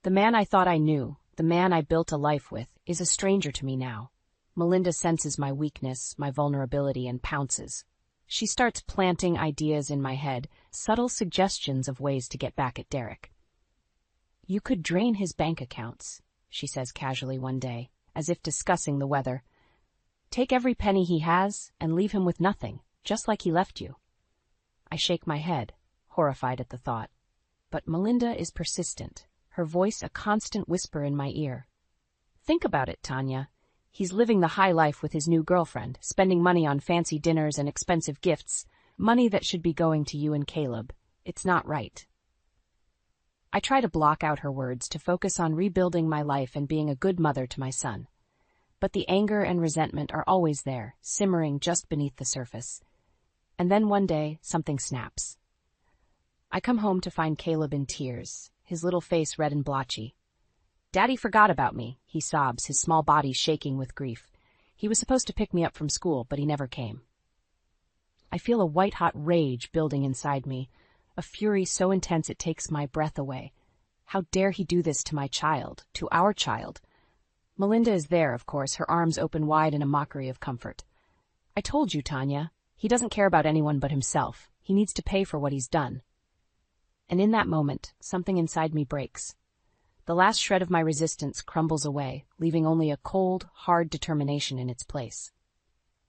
The man I thought I knew, the man I built a life with, is a stranger to me now. Melinda senses my weakness, my vulnerability, and pounces. She starts planting ideas in my head, subtle suggestions of ways to get back at Derek. "You could drain his bank accounts," she says casually one day, as if discussing the weather. Take every penny he has and leave him with nothing, just like he left you. I shake my head, horrified at the thought. But Melinda is persistent, her voice a constant whisper in my ear. Think about it, Tanya. He's living the high life with his new girlfriend, spending money on fancy dinners and expensive gifts, money that should be going to you and Caleb. It's not right. I try to block out her words to focus on rebuilding my life and being a good mother to my son. But the anger and resentment are always there, simmering just beneath the surface. And then one day, something snaps. I come home to find Caleb in tears, his little face red and blotchy. Daddy forgot about me, he sobs, his small body shaking with grief. He was supposed to pick me up from school, but he never came. I feel a white-hot rage building inside me, a fury so intense it takes my breath away. How dare he do this to my child, to our child? Melinda is there, of course, her arms open wide in a mockery of comfort. I told you, Tanya, he doesn't care about anyone but himself. He needs to pay for what he's done. And in that moment, something inside me breaks. The last shred of my resistance crumbles away, leaving only a cold, hard determination in its place.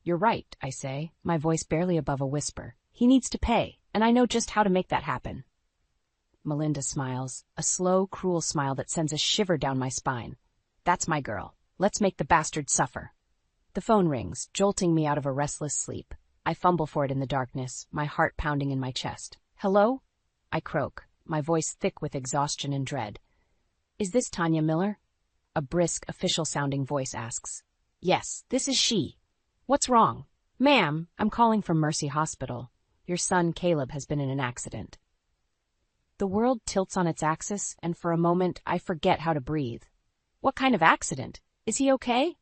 You're right, I say, my voice barely above a whisper. He needs to pay, and I know just how to make that happen. Melinda smiles, a slow, cruel smile that sends a shiver down my spine. That's my girl. Let's make the bastard suffer. The phone rings, jolting me out of a restless sleep. I fumble for it in the darkness, my heart pounding in my chest. Hello? I croak, my voice thick with exhaustion and dread. Is this Tanya Miller? A brisk, official-sounding voice asks. Yes, this is she. What's wrong? Ma'am, I'm calling from Mercy Hospital. Your son, Caleb, has been in an accident. The world tilts on its axis, and for a moment, I forget how to breathe. What kind of accident? Is he okay?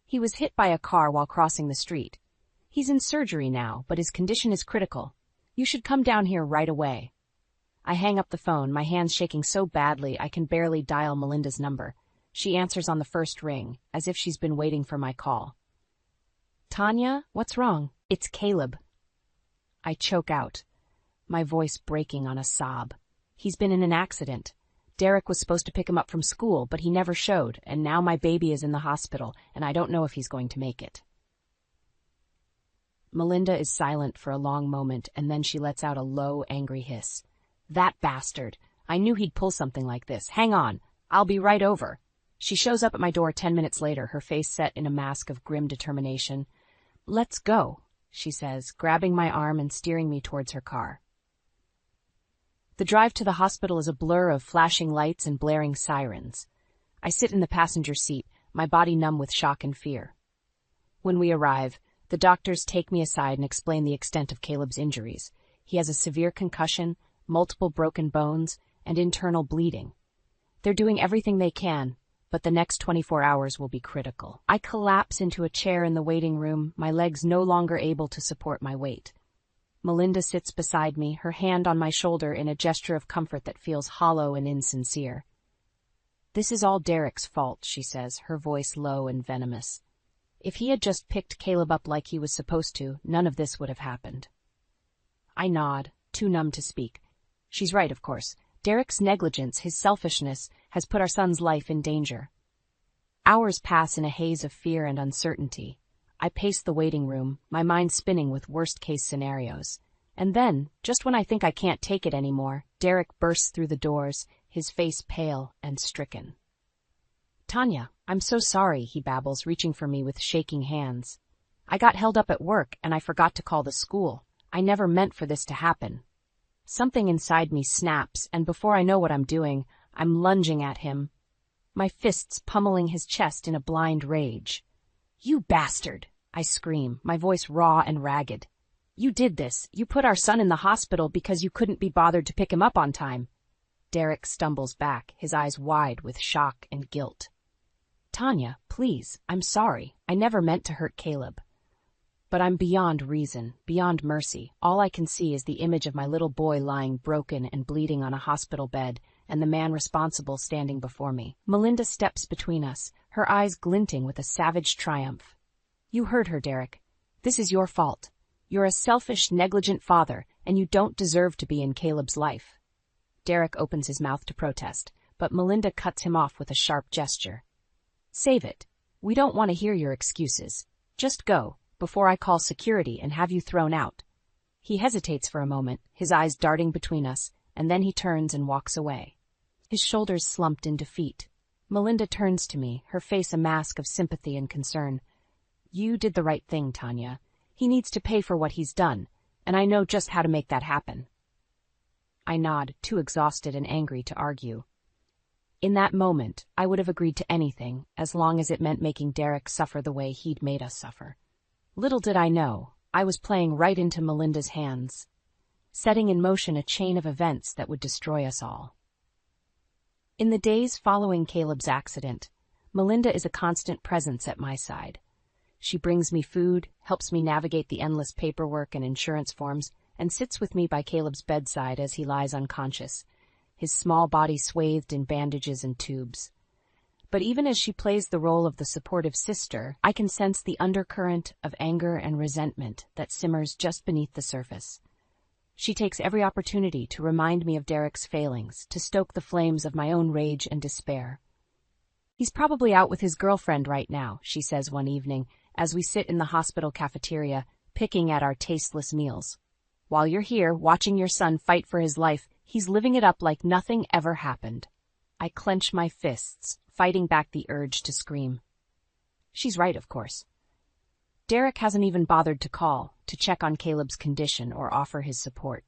He was hit by a car while crossing the street. He's in surgery now, but his condition is critical. You should come down here right away. I hang up the phone, my hands shaking so badly I can barely dial Melinda's number. She answers on the first ring, as if she's been waiting for my call. Tanya, what's wrong? It's Caleb. I choke out, my voice breaking on a sob. He's been in an accident. Derek was supposed to pick him up from school, but he never showed, and now my baby is in the hospital, and I don't know if he's going to make it. Melinda is silent for a long moment, and then she lets out a low, angry hiss. That bastard! I knew he'd pull something like this. Hang on, I'll be right over. She shows up at my door 10 minutes later, her face set in a mask of grim determination. Let's go, she says, grabbing my arm and steering me towards her car. The drive to the hospital is a blur of flashing lights and blaring sirens. I sit in the passenger seat, my body numb with shock and fear. When we arrive, the doctors take me aside and explain the extent of Caleb's injuries. He has a severe concussion, multiple broken bones, and internal bleeding. They're doing everything they can, but the next 24 hours will be critical. I collapse into a chair in the waiting room, my legs no longer able to support my weight. Melinda sits beside me, her hand on my shoulder in a gesture of comfort that feels hollow and insincere. This is all Derek's fault, she says, her voice low and venomous. If he had just picked Caleb up like he was supposed to, none of this would have happened. I nod, too numb to speak. She's right, of course. Derek's negligence, his selfishness, has put our son's life in danger. Hours pass in a haze of fear and uncertainty. I pace the waiting room, my mind spinning with worst-case scenarios. And then, just when I think I can't take it anymore, Derek bursts through the doors, his face pale and stricken. Tanya, I'm so sorry, he babbles, reaching for me with shaking hands. I got held up at work, and I forgot to call the school. I never meant for this to happen. Something inside me snaps, and before I know what I'm doing, I'm lunging at him, my fists pummeling his chest in a blind rage. You bastard! I scream, my voice raw and ragged. You did this. You put our son in the hospital because you couldn't be bothered to pick him up on time. Derek stumbles back, his eyes wide with shock and guilt. Tanya, please, I'm sorry. I never meant to hurt Caleb. But I'm beyond reason, beyond mercy. All I can see is the image of my little boy lying broken and bleeding on a hospital bed, and the man responsible standing before me. Melinda steps between us, her eyes glinting with a savage triumph. You heard her, Derek. This is your fault. You're a selfish, negligent father, and you don't deserve to be in Caleb's life. Derek opens his mouth to protest, but Melinda cuts him off with a sharp gesture. Save it. We don't want to hear your excuses. Just go, before I call security and have you thrown out. He hesitates for a moment, his eyes darting between us, and then he turns and walks away. His shoulders slumped in defeat. Melinda turns to me, her face a mask of sympathy and concern. You did the right thing, Tanya. He needs to pay for what he's done, and I know just how to make that happen. I nod, too exhausted and angry to argue. In that moment, I would have agreed to anything, as long as it meant making Derek suffer the way he'd made us suffer. Little did I know, I was playing right into Melinda's hands, setting in motion a chain of events that would destroy us all. In the days following Caleb's accident, Melinda is a constant presence at my side. She brings me food, helps me navigate the endless paperwork and insurance forms, and sits with me by Caleb's bedside as he lies unconscious, his small body swathed in bandages and tubes. But even as she plays the role of the supportive sister, I can sense the undercurrent of anger and resentment that simmers just beneath the surface. She takes every opportunity to remind me of Derek's failings, to stoke the flames of my own rage and despair. He's probably out with his girlfriend right now, she says one evening, as we sit in the hospital cafeteria, picking at our tasteless meals. While you're here, watching your son fight for his life, he's living it up like nothing ever happened. I clench my fists, fighting back the urge to scream. She's right, of course. Derek hasn't even bothered to call, to check on Caleb's condition or offer his support.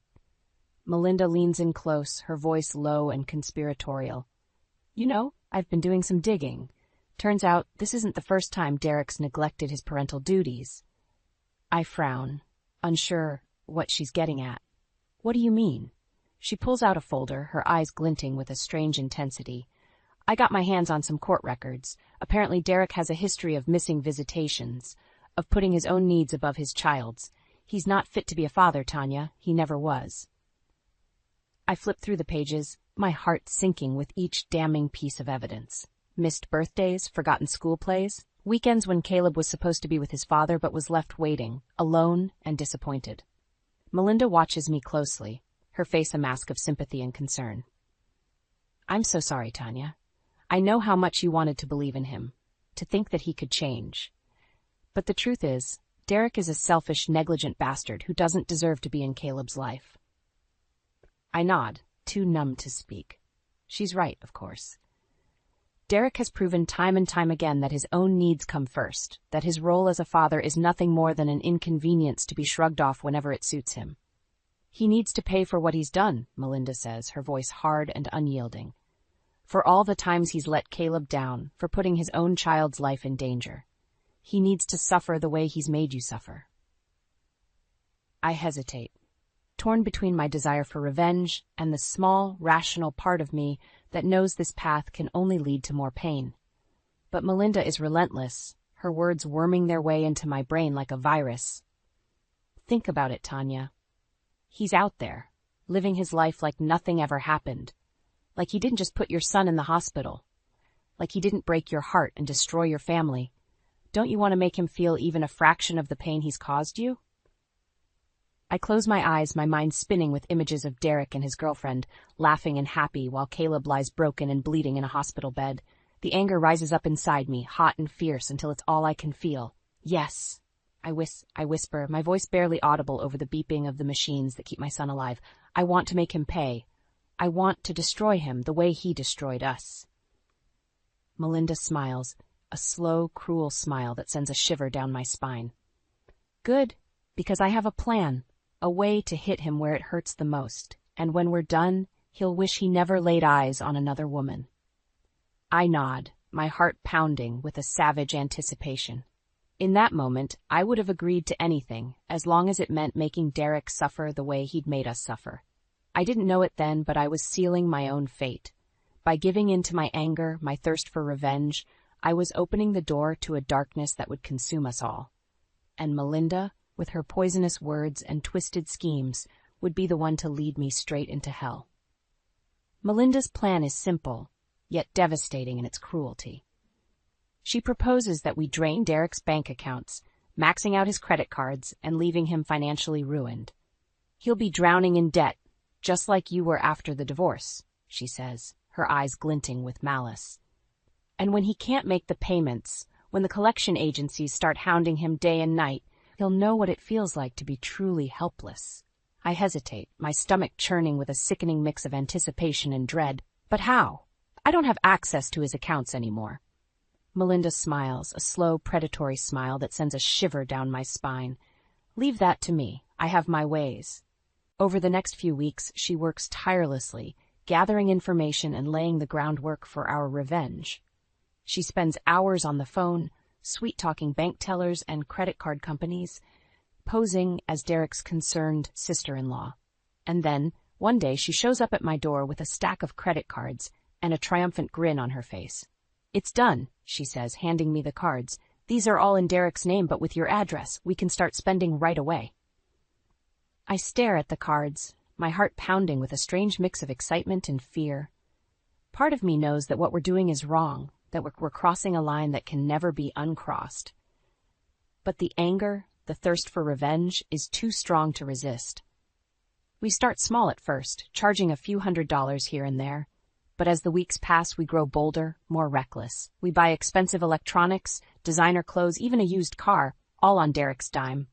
Melinda leans in close, her voice low and conspiratorial. You know, I've been doing some digging. Turns out this isn't the first time Derek's neglected his parental duties. I frown, unsure what she's getting at. What do you mean? She pulls out a folder, her eyes glinting with a strange intensity. I got my hands on some court records. Apparently Derek has a history of missing visitations, of putting his own needs above his child's. He's not fit to be a father, Tanya. He never was. I flip through the pages, my heart sinking with each damning piece of evidence. Missed birthdays, forgotten school plays, weekends when Caleb was supposed to be with his father but was left waiting, alone and disappointed. Melinda watches me closely, her face a mask of sympathy and concern. I'm so sorry, Tanya. I know how much you wanted to believe in him, to think that he could change. But the truth is, Derek is a selfish, negligent bastard who doesn't deserve to be in Caleb's life. I nod, too numb to speak. She's right, of course. Derek has proven time and time again that his own needs come first, that his role as a father is nothing more than an inconvenience to be shrugged off whenever it suits him. He needs to pay for what he's done, Melinda says, her voice hard and unyielding. For all the times he's let Caleb down, for putting his own child's life in danger. He needs to suffer the way he's made you suffer. I hesitate, torn between my desire for revenge and the small, rational part of me that knows this path can only lead to more pain. But Melinda is relentless, her words worming their way into my brain like a virus. Think about it, Tanya. He's out there, living his life like nothing ever happened. Like he didn't just put your son in the hospital. Like he didn't break your heart and destroy your family. Don't you want to make him feel even a fraction of the pain he's caused you? I close my eyes, my mind spinning with images of Derek and his girlfriend, laughing and happy while Caleb lies broken and bleeding in a hospital bed. The anger rises up inside me, hot and fierce, until it's all I can feel. Yes, I whisper, my voice barely audible over the beeping of the machines that keep my son alive. I want to make him pay. I want to destroy him the way he destroyed us. Melinda smiles, a slow, cruel smile that sends a shiver down my spine. Good, because I have a plan, a way to hit him where it hurts the most, and when we're done, he'll wish he never laid eyes on another woman. I nod, my heart pounding with a savage anticipation. In that moment, I would have agreed to anything, as long as it meant making Derek suffer the way he'd made us suffer. I didn't know it then, but I was sealing my own fate. By giving in to my anger, my thirst for revenge, I was opening the door to a darkness that would consume us all. And Melinda, with her poisonous words and twisted schemes, would be the one to lead me straight into hell. Melinda's plan is simple, yet devastating in its cruelty. She proposes that we drain Derek's bank accounts, maxing out his credit cards and leaving him financially ruined. He'll be drowning in debt, just like you were after the divorce, she says, her eyes glinting with malice. And when he can't make the payments, When the collection agencies start hounding him day and night, he'll know what it feels like to be truly helpless. I hesitate, my stomach churning with a sickening mix of anticipation and dread. But how? I don't have access to his accounts anymore. Melinda smiles, a slow, predatory smile that sends a shiver down my spine. Leave that to me. I have my ways. Over the next few weeks, she works tirelessly, gathering information and laying the groundwork for our revenge. She spends hours on the phone, sweet-talking bank tellers and credit card companies, posing as Derek's concerned sister-in-law. And then, one day, she shows up at my door with a stack of credit cards and a triumphant grin on her face. "It's done," she says, handing me the cards. "These are all in Derek's name, but with your address, we can start spending right away." I stare at the cards, my heart pounding with a strange mix of excitement and fear. Part of me knows that what we're doing is wrong, that we're crossing a line that can never be uncrossed. But the anger, the thirst for revenge, is too strong to resist. We start small at first, charging a few $100s here and there. But as the weeks pass, we grow bolder, more reckless. We buy expensive electronics, designer clothes, even a used car, all on Derek's dime.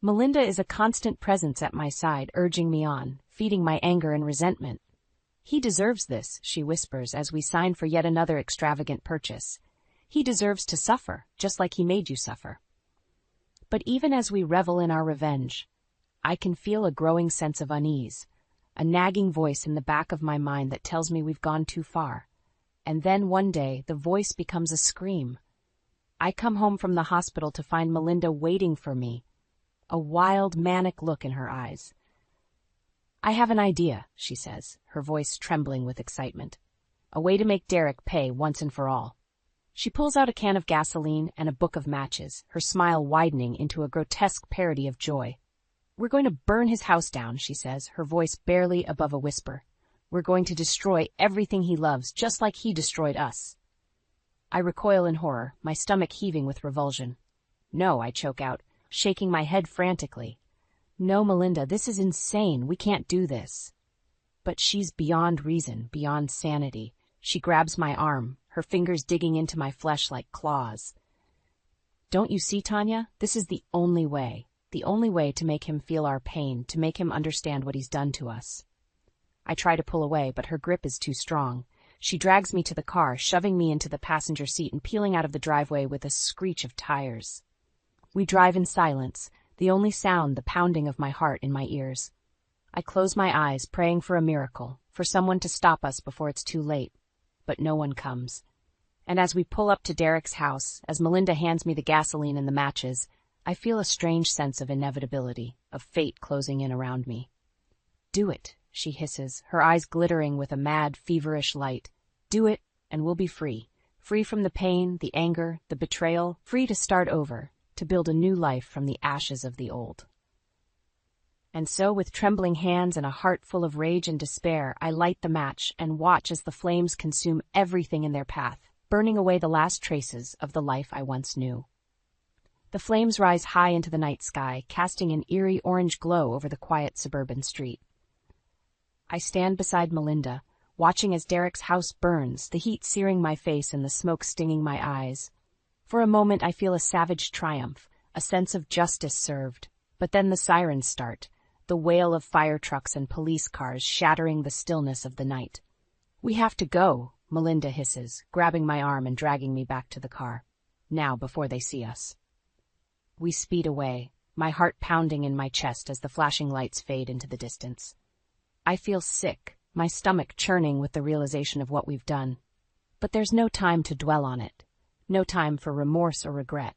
Melinda is a constant presence at my side, urging me on, feeding my anger and resentment. "He deserves this," she whispers as we sign for yet another extravagant purchase. "He deserves to suffer, just like he made you suffer." But even as we revel in our revenge, I can feel a growing sense of unease, a nagging voice in the back of my mind that tells me we've gone too far. And then one day, the voice becomes a scream. I come home from the hospital to find Melinda waiting for me, a wild, manic look in her eyes. "I have an idea," she says, her voice trembling with excitement. "A way to make Derek pay once and for all." She pulls out a can of gasoline and a book of matches, her smile widening into a grotesque parody of joy. "We're going to burn his house down," she says, her voice barely above a whisper. "We're going to destroy everything he loves, just like he destroyed us." I recoil in horror, my stomach heaving with revulsion. "No," I choke out, shaking my head frantically. "No, Melinda, this is insane. We can't do this." But she's beyond reason, beyond sanity. She grabs my arm, her fingers digging into my flesh like claws. "Don't you see, Tanya? This is the only way to make him feel our pain, to make him understand what he's done to us." I try to pull away, but her grip is too strong. She drags me to the car, shoving me into the passenger seat and peeling out of the driveway with a screech of tires. We drive in silence, the only sound the pounding of my heart in my ears. I close my eyes, praying for a miracle, for someone to stop us before it's too late. But no one comes. And as we pull up to Derek's house, as Melinda hands me the gasoline and the matches, I feel a strange sense of inevitability, of fate closing in around me. "Do it," she hisses, her eyes glittering with a mad, feverish light. "Do it, and we'll be free. Free from the pain, the anger, the betrayal, free to start over, to build a new life from the ashes of the old." And so, with trembling hands and a heart full of rage and despair, I light the match and watch as the flames consume everything in their path, burning away the last traces of the life I once knew. The flames rise high into the night sky, casting an eerie orange glow over the quiet suburban street. I stand beside Melinda, watching as Derek's house burns, the heat searing my face and the smoke stinging my eyes. For a moment I feel a savage triumph, a sense of justice served. But then the sirens start, the wail of fire trucks and police cars shattering the stillness of the night. "We have to go," Melinda hisses, grabbing my arm and dragging me back to the car. "Now, before they see us." We speed away, my heart pounding in my chest as the flashing lights fade into the distance. I feel sick, my stomach churning with the realization of what we've done. But there's no time to dwell on it. No time for remorse or regret,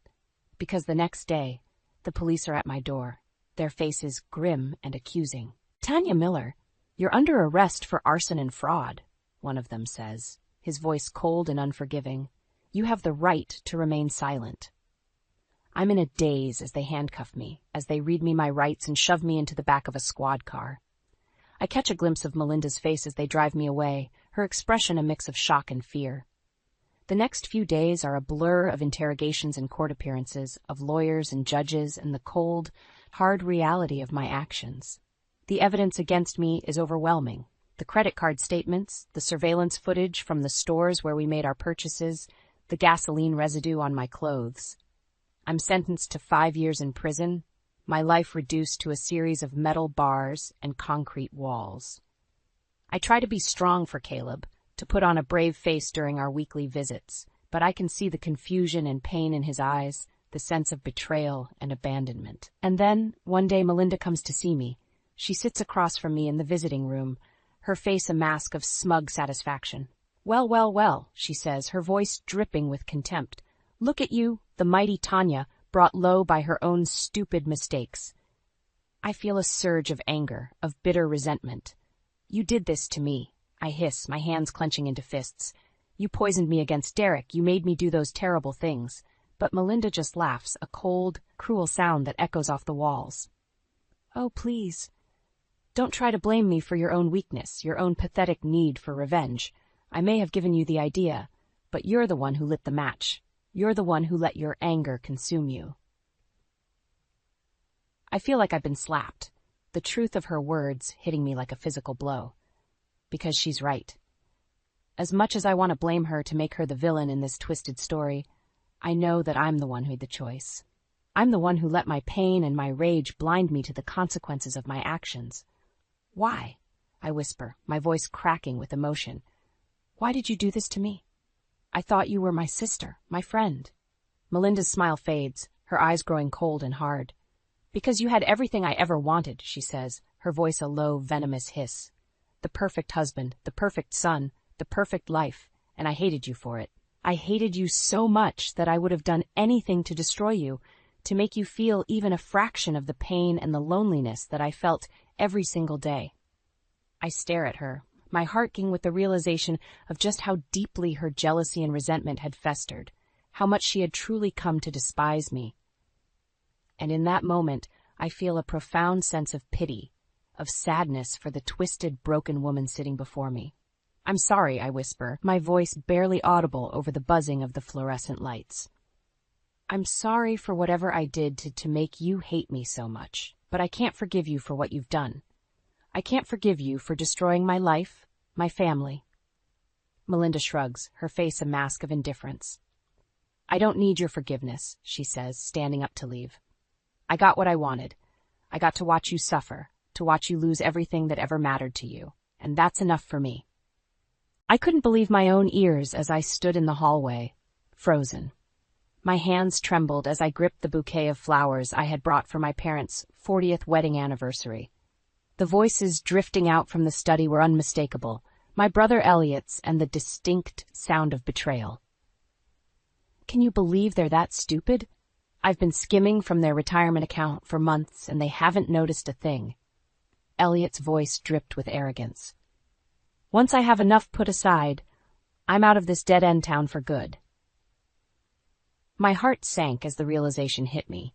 because the next day, the police are at my door, their faces grim and accusing. "Tanya Miller, you're under arrest for arson and fraud," one of them says, his voice cold and unforgiving. "You have the right to remain silent." I'm in a daze as they handcuff me, as they read me my rights and shove me into the back of a squad car. I catch a glimpse of Melinda's face as they drive me away, her expression a mix of shock and fear. The next few days are a blur of interrogations and court appearances, of lawyers and judges, and the cold, hard reality of my actions. The evidence against me is overwhelming. The credit card statements, the surveillance footage from the stores where we made our purchases, the gasoline residue on my clothes. I'm sentenced to 5 years in prison, my life reduced to a series of metal bars and concrete walls. I try to be strong for Caleb, to put on a brave face during our weekly visits, but I can see the confusion and pain in his eyes, the sense of betrayal and abandonment. And then, one day Melinda comes to see me. She sits across from me in the visiting room, her face a mask of smug satisfaction. "Well, well, well," she says, her voice dripping with contempt. "Look at you, the mighty Tanya, brought low by her own stupid mistakes." I feel a surge of anger, of bitter resentment. "You did this to me," I hiss, my hands clenching into fists. "You poisoned me against Derek, you made me do those terrible things." But Melinda just laughs, a cold, cruel sound that echoes off the walls. "Oh, please. Don't try to blame me for your own weakness, your own pathetic need for revenge. I may have given you the idea, but you're the one who lit the match. You're the one who let your anger consume you." I feel like I've been slapped, the truth of her words hitting me like a physical blow. Because she's right. As much as I want to blame her to make her the villain in this twisted story, I know that I'm the one who made the choice. I'm the one who let my pain and my rage blind me to the consequences of my actions. "Why?" I whisper, my voice cracking with emotion. "Why did you do this to me? I thought you were my sister, my friend." Melinda's smile fades, her eyes growing cold and hard. "Because you had everything I ever wanted," she says, her voice a low, venomous hiss. "The perfect husband, the perfect son, the perfect life, and I hated you for it. I hated you so much that I would have done anything to destroy you, to make you feel even a fraction of the pain and the loneliness that I felt every single day." I stare at her, my heart aching with the realization of just how deeply her jealousy and resentment had festered, how much she had truly come to despise me. And in that moment, I feel a profound sense of pity, of sadness for the twisted, broken woman sitting before me. "I'm sorry," I whisper, my voice barely audible over the buzzing of the fluorescent lights. "I'm sorry for whatever I did to make you hate me so much, but I can't forgive you for what you've done. I can't forgive you for destroying my life, my family." Melinda shrugs, her face a mask of indifference. "I don't need your forgiveness," she says, standing up to leave. "I got what I wanted. I got to watch you suffer, to watch you lose everything that ever mattered to you, and that's enough for me." I couldn't believe my own ears as I stood in the hallway, frozen. My hands trembled as I gripped the bouquet of flowers I had brought for my parents' 40th wedding anniversary. The voices drifting out from the study were unmistakable, my brother Elliot's and the distinct sound of betrayal. "Can you believe they're that stupid? I've been skimming from their retirement account for months and they haven't noticed a thing." Elliot's voice dripped with arrogance. "Once I have enough put aside, I'm out of this dead-end town for good." My heart sank as the realization hit me.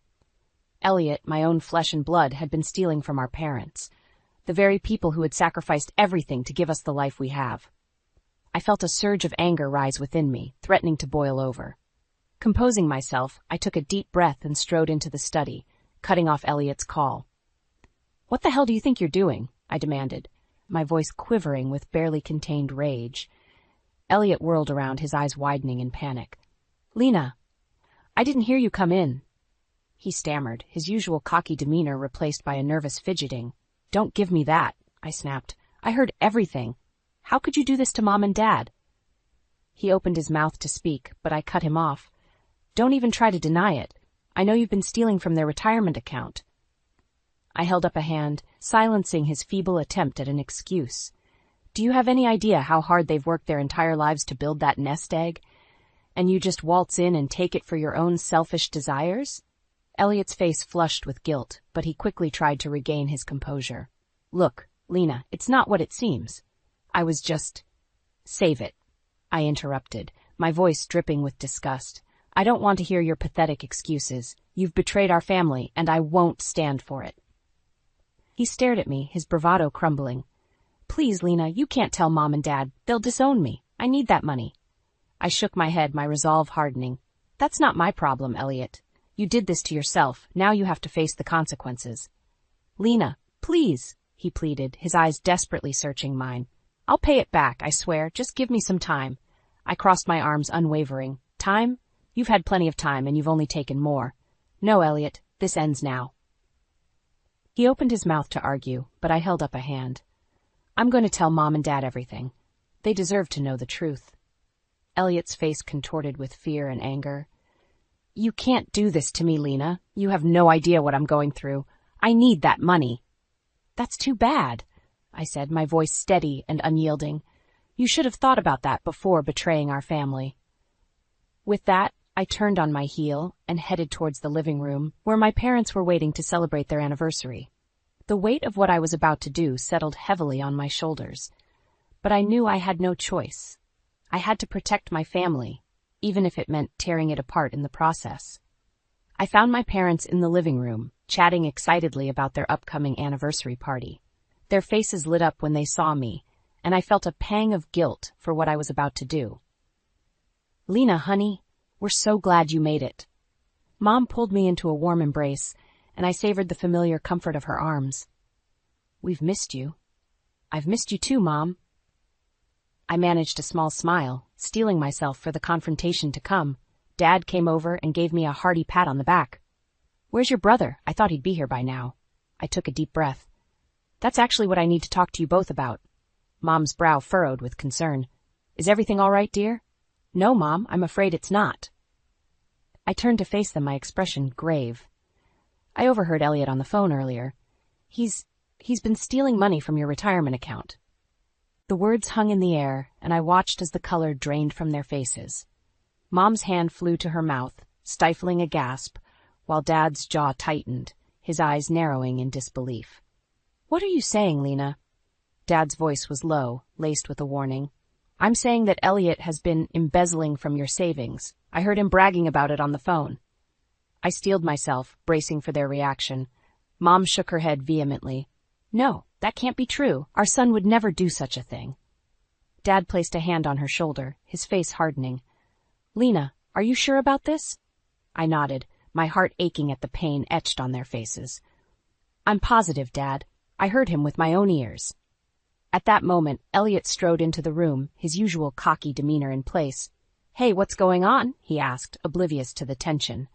Elliot, my own flesh and blood, had been stealing from our parents, the very people who had sacrificed everything to give us the life we have. I felt a surge of anger rise within me, threatening to boil over. Composing myself, I took a deep breath and strode into the study, cutting off Elliot's call. "What the hell do you think you're doing?" I demanded, my voice quivering with barely contained rage. Elliot whirled around, his eyes widening in panic. "Lena, I didn't hear you come in." He stammered, his usual cocky demeanor replaced by a nervous fidgeting. "Don't give me that," I snapped. "I heard everything. How could you do this to Mom and Dad?" He opened his mouth to speak, but I cut him off. "Don't even try to deny it. I know you've been stealing from their retirement account." I held up a hand, silencing his feeble attempt at an excuse. "Do you have any idea how hard they've worked their entire lives to build that nest egg? And you just waltz in and take it for your own selfish desires?" Elliot's face flushed with guilt, but he quickly tried to regain his composure. "Look, Lena, it's not what it seems. I was just—" "Save it," I interrupted, my voice dripping with disgust. "I don't want to hear your pathetic excuses. You've betrayed our family, and I won't stand for it." He stared at me, his bravado crumbling. "Please, Lena, you can't tell Mom and Dad. They'll disown me. I need that money." I shook my head, my resolve hardening. "That's not my problem, Elliot. You did this to yourself. Now you have to face the consequences." "Lena, please," he pleaded, his eyes desperately searching mine. "I'll pay it back, I swear. Just give me some time." I crossed my arms, unwavering. Time? You've had plenty of time and you've only taken more. No, Elliot, this ends now. He opened his mouth to argue, but I held up a hand. I'm going to tell Mom and Dad everything. They deserve to know the truth. Elliot's face contorted with fear and anger. You can't do this to me, Lena. You have no idea what I'm going through. I need that money. That's too bad, I said, my voice steady and unyielding. You should have thought about that before betraying our family. With that, I turned on my heel and headed towards the living room, where my parents were waiting to celebrate their anniversary. The weight of what I was about to do settled heavily on my shoulders, but I knew I had no choice. I had to protect my family, even if it meant tearing it apart in the process. I found my parents in the living room, chatting excitedly about their upcoming anniversary party. Their faces lit up when they saw me, and I felt a pang of guilt for what I was about to do. Lena, honey, we're so glad you made it. Mom pulled me into a warm embrace, and I savored the familiar comfort of her arms. We've missed you. I've missed you too, Mom. I managed a small smile, steeling myself for the confrontation to come. Dad came over and gave me a hearty pat on the back. Where's your brother? I thought he'd be here by now. I took a deep breath. That's actually what I need to talk to you both about. Mom's brow furrowed with concern. Is everything all right, dear? No, Mom, I'm afraid it's not. I turned to face them, my expression grave. I overheard Elliot on the phone earlier. He's been stealing money from your retirement account. The words hung in the air, and I watched as the color drained from their faces. Mom's hand flew to her mouth, stifling a gasp, while Dad's jaw tightened, his eyes narrowing in disbelief. What are you saying, Lena? Dad's voice was low, laced with a warning. I'm saying that Elliot has been embezzling from your savings. I heard him bragging about it on the phone. I steeled myself, bracing for their reaction. Mom shook her head vehemently. No, that can't be true. Our son would never do such a thing. Dad placed a hand on her shoulder, his face hardening. Lena, are you sure about this? I nodded, my heart aching at the pain etched on their faces. I'm positive, Dad. I heard him with my own ears. At that moment, Elliot strode into the room, his usual cocky demeanor in place. Hey, what's going on? He asked, oblivious to the tension.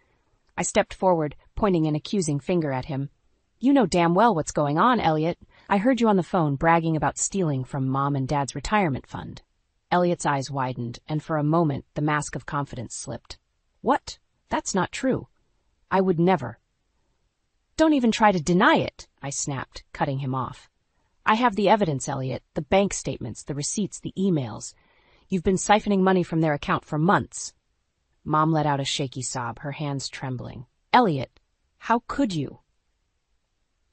I stepped forward, pointing an accusing finger at him. You know damn well what's going on, Elliot. I heard you on the phone bragging about stealing from Mom and Dad's retirement fund. Elliot's eyes widened, and for a moment the mask of confidence slipped. What? That's not true. I would never. Don't even try to deny it, I snapped, cutting him off. I have the evidence, Elliot, the bank statements, the receipts, the emails. You've been siphoning money from their account for months. Mom let out a shaky sob, her hands trembling. Elliot, how could you?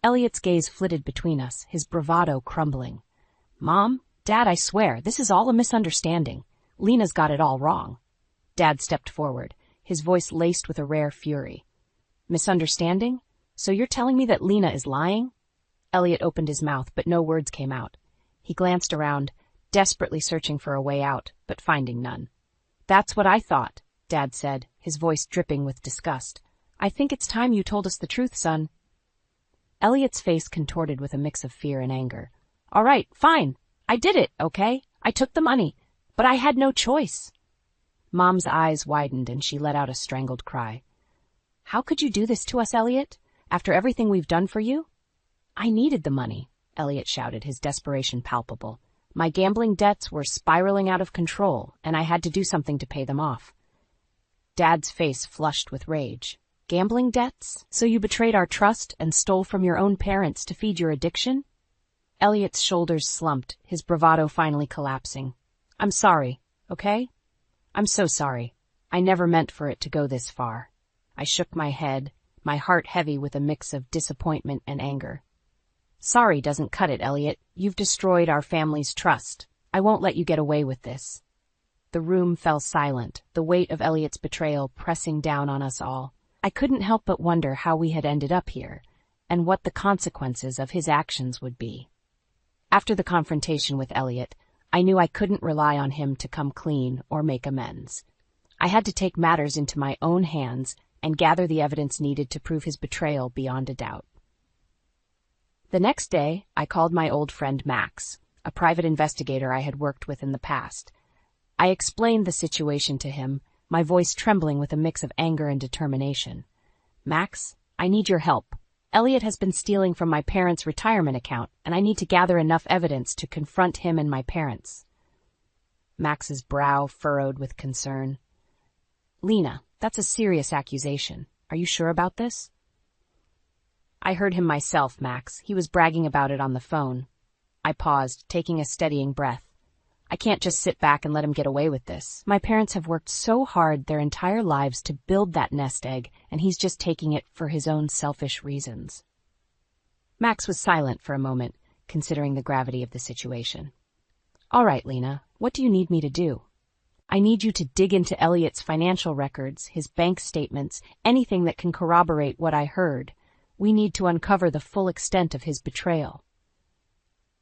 Elliot's gaze flitted between us, his bravado crumbling. Mom, Dad, I swear, this is all a misunderstanding. Lena's got it all wrong. Dad stepped forward, his voice laced with a rare fury. Misunderstanding? So you're telling me that Lena is lying? Elliot opened his mouth, but no words came out. He glanced around, desperately searching for a way out, but finding none. That's what I thought, Dad said, his voice dripping with disgust. I think it's time you told us the truth, son. Elliot's face contorted with a mix of fear and anger. All right, fine. I did it, okay? I took the money, but I had no choice. Mom's eyes widened and she let out a strangled cry. How could you do this to us, Elliot? After everything we've done for you? I needed the money, Elliot shouted, his desperation palpable. My gambling debts were spiraling out of control, and I had to do something to pay them off. Dad's face flushed with rage. Gambling debts? So you betrayed our trust and stole from your own parents to feed your addiction? Elliot's shoulders slumped, his bravado finally collapsing. I'm sorry, okay? I'm so sorry. I never meant for it to go this far. I shook my head, my heart heavy with a mix of disappointment and anger. Sorry doesn't cut it, Elliot. You've destroyed our family's trust. I won't let you get away with this. The room fell silent, the weight of Elliot's betrayal pressing down on us all. I couldn't help but wonder how we had ended up here, and what the consequences of his actions would be. After the confrontation with Elliot, I knew I couldn't rely on him to come clean or make amends. I had to take matters into my own hands and gather the evidence needed to prove his betrayal beyond a doubt. The next day, I called my old friend Max, a private investigator I had worked with in the past. I explained the situation to him, my voice trembling with a mix of anger and determination. "Max, I need your help. Elliot has been stealing from my parents' retirement account, and I need to gather enough evidence to confront him and my parents." Max's brow furrowed with concern. "Lena, that's a serious accusation. Are you sure about this?" "I heard him myself, Max. He was bragging about it on the phone." I paused, taking a steadying breath. I can't just sit back and let him get away with this. My parents have worked so hard their entire lives to build that nest egg, and he's just taking it for his own selfish reasons. Max was silent for a moment, considering the gravity of the situation. "All right, Lena, what do you need me to do?" "I need you to dig into Elliot's financial records, his bank statements, anything that can corroborate what I heard. We need to uncover the full extent of his betrayal."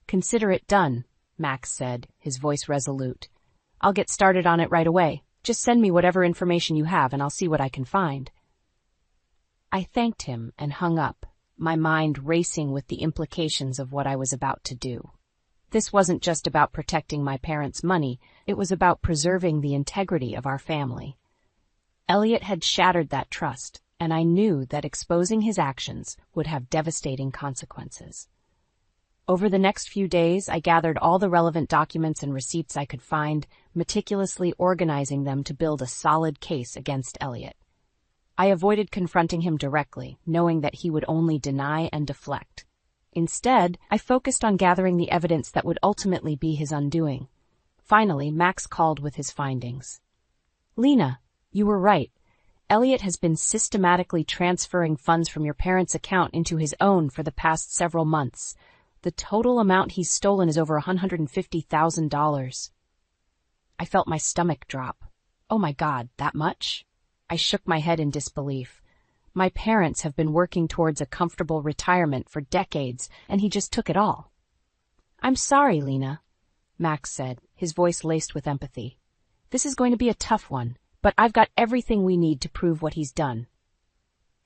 "Consider it done," Max said, his voice resolute. "I'll get started on it right away. Just send me whatever information you have and I'll see what I can find." I thanked him and hung up, my mind racing with the implications of what I was about to do. This wasn't just about protecting my parents' money, it was about preserving the integrity of our family. Elliot had shattered that trust, and I knew that exposing his actions would have devastating consequences. Over the next few days, I gathered all the relevant documents and receipts I could find, meticulously organizing them to build a solid case against Elliot. I avoided confronting him directly, knowing that he would only deny and deflect. Instead, I focused on gathering the evidence that would ultimately be his undoing. Finally, Max called with his findings. "Lena, you were right. Elliot has been systematically transferring funds from your parents' account into his own for the past several months. The total amount he's stolen is over $150,000. I felt my stomach drop. Oh my God, that much? I shook my head in disbelief. My parents have been working towards a comfortable retirement for decades, and he just took it all. "I'm sorry, Lena," Max said, his voice laced with empathy. "This is going to be a tough one, but I've got everything we need to prove what he's done."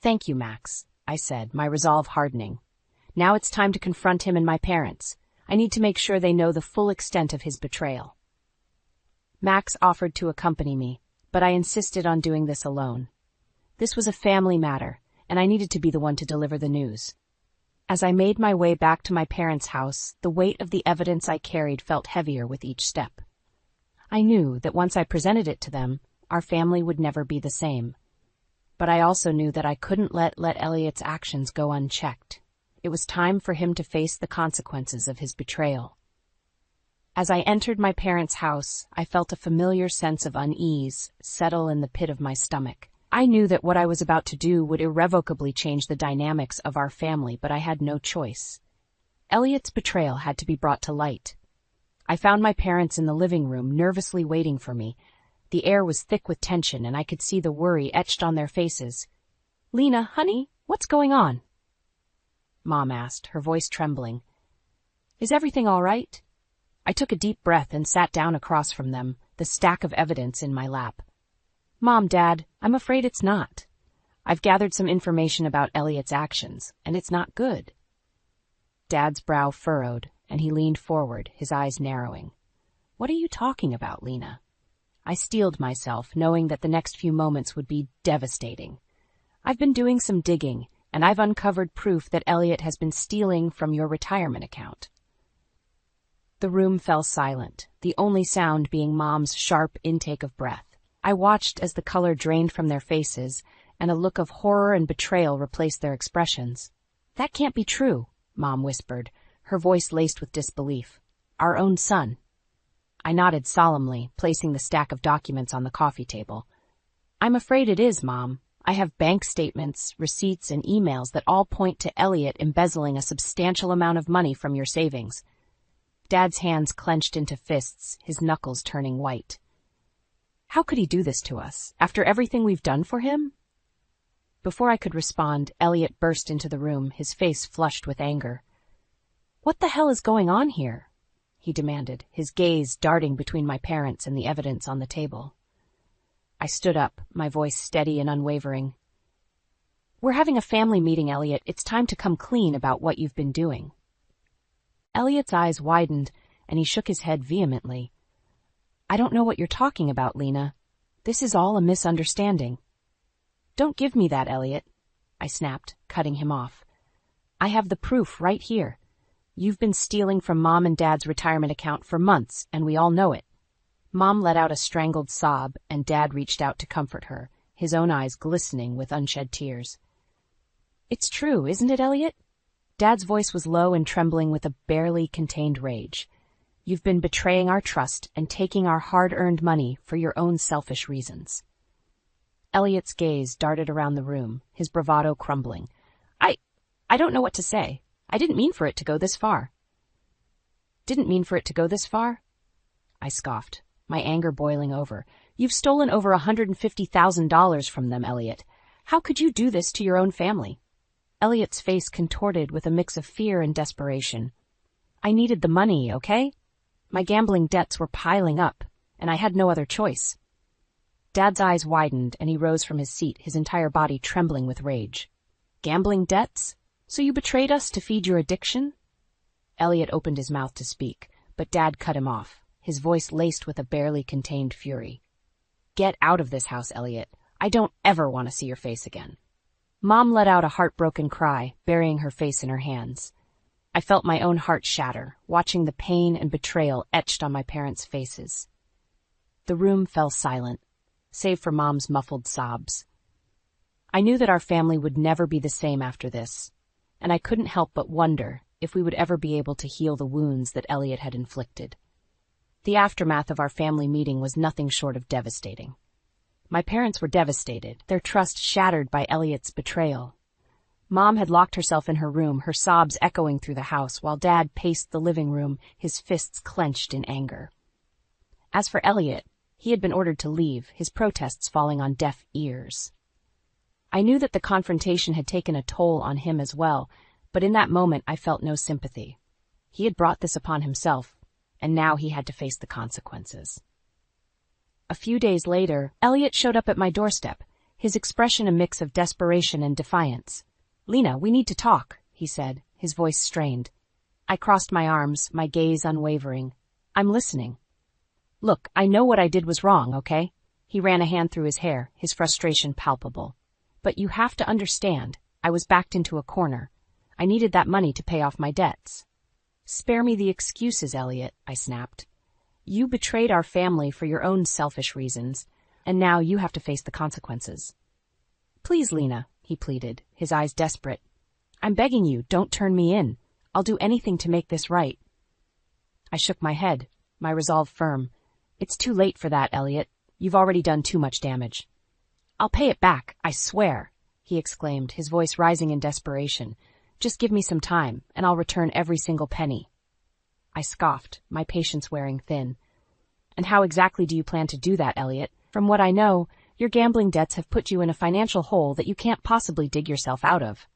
"Thank you, Max," I said, my resolve hardening. "Now it's time to confront him and my parents. I need to make sure they know the full extent of his betrayal." Max offered to accompany me, but I insisted on doing this alone. This was a family matter, and I needed to be the one to deliver the news. As I made my way back to my parents' house, the weight of the evidence I carried felt heavier with each step. I knew that once I presented it to them, our family would never be the same. But I also knew that I couldn't let Elliot's actions go unchecked. It was time for him to face the consequences of his betrayal. As I entered my parents' house, I felt a familiar sense of unease settle in the pit of my stomach. I knew that what I was about to do would irrevocably change the dynamics of our family, but I had no choice. Elliot's betrayal had to be brought to light. I found my parents in the living room, nervously waiting for me. The air was thick with tension, and I could see the worry etched on their faces. "Lena, honey, what's going on?" Mom asked, her voice trembling. "Is everything all right?" I took a deep breath and sat down across from them, the stack of evidence in my lap. "Mom, Dad, I'm afraid it's not. I've gathered some information about Elliot's actions, and it's not good." Dad's brow furrowed, and he leaned forward, his eyes narrowing. "What are you talking about, Lena?" I steeled myself, knowing that the next few moments would be devastating. "I've been doing some digging, and I've uncovered proof that Elliot has been stealing from your retirement account." The room fell silent, the only sound being Mom's sharp intake of breath. I watched as the color drained from their faces, and a look of horror and betrayal replaced their expressions. "That can't be true," Mom whispered, her voice laced with disbelief. "Our own son." I nodded solemnly, placing the stack of documents on the coffee table. "I'm afraid it is, Mom. I have bank statements, receipts, and emails that all point to Elliot embezzling a substantial amount of money from your savings." Dad's hands clenched into fists, his knuckles turning white. "How could he do this to us, after everything we've done for him?" Before I could respond, Elliot burst into the room, his face flushed with anger. "What the hell is going on here?" he demanded, his gaze darting between my parents and the evidence on the table. I stood up, my voice steady and unwavering. "We're having a family meeting, Elliot. It's time to come clean about what you've been doing." Elliot's eyes widened, and he shook his head vehemently. "I don't know what you're talking about, Lena. This is all a misunderstanding. Don't give me that, Elliot, I snapped, cutting him off. I have the proof right here. You've been stealing from Mom and Dad's retirement account for months, and we all know it. Mom let out a strangled sob, and Dad reached out to comfort her, his own eyes glistening with unshed tears. It's true, isn't it, Elliot? Dad's voice was low and trembling with a barely contained rage. You've been betraying our trust and taking our hard-earned money for your own selfish reasons. Elliot's gaze darted around the room, his bravado crumbling. I don't know what to say. I didn't mean for it to go this far. Didn't mean for it to go this far? I scoffed, my anger boiling over. You've stolen over $150,000 from them, Elliot. How could you do this to your own family? Elliot's face contorted with a mix of fear and desperation. I needed the money, okay? My gambling debts were piling up, and I had no other choice. Dad's eyes widened, and he rose from his seat, his entire body trembling with rage. Gambling debts? So you betrayed us to feed your addiction? Elliot opened his mouth to speak, but Dad cut him off, his voice laced with a barely contained fury. Get out of this house, Elliot. I don't ever want to see your face again. Mom let out a heartbroken cry, burying her face in her hands. I felt my own heart shatter, watching the pain and betrayal etched on my parents' faces. The room fell silent, save for Mom's muffled sobs. I knew that our family would never be the same after this, and I couldn't help but wonder if we would ever be able to heal the wounds that Elliot had inflicted. The aftermath of our family meeting was nothing short of devastating. My parents were devastated, their trust shattered by Elliot's betrayal. Mom had locked herself in her room, her sobs echoing through the house, while Dad paced the living room, his fists clenched in anger. As for Elliot, he had been ordered to leave, his protests falling on deaf ears. I knew that the confrontation had taken a toll on him as well, but in that moment I felt no sympathy. He had brought this upon himself, and now he had to face the consequences. A few days later, Elliot showed up at my doorstep, his expression a mix of desperation and defiance. Lena, we need to talk, he said, his voice strained. I crossed my arms, my gaze unwavering. I'm listening. Look, I know what I did was wrong, okay? He ran a hand through his hair, his frustration palpable. But you have to understand, I was backed into a corner. I needed that money to pay off my debts. Spare me the excuses, Elliot, I snapped. You betrayed our family for your own selfish reasons, and now you have to face the consequences. Please, Lena, he pleaded, his eyes desperate. I'm begging you, don't turn me in. I'll do anything to make this right. I shook my head, my resolve firm. It's too late for that, Elliot. You've already done too much damage. I'll pay it back, I swear, he exclaimed, his voice rising in desperation. Just give me some time, and I'll return every single penny. I scoffed, my patience wearing thin. And how exactly do you plan to do that, Elliot? From what I know, your gambling debts have put you in a financial hole that you can't possibly dig yourself out of.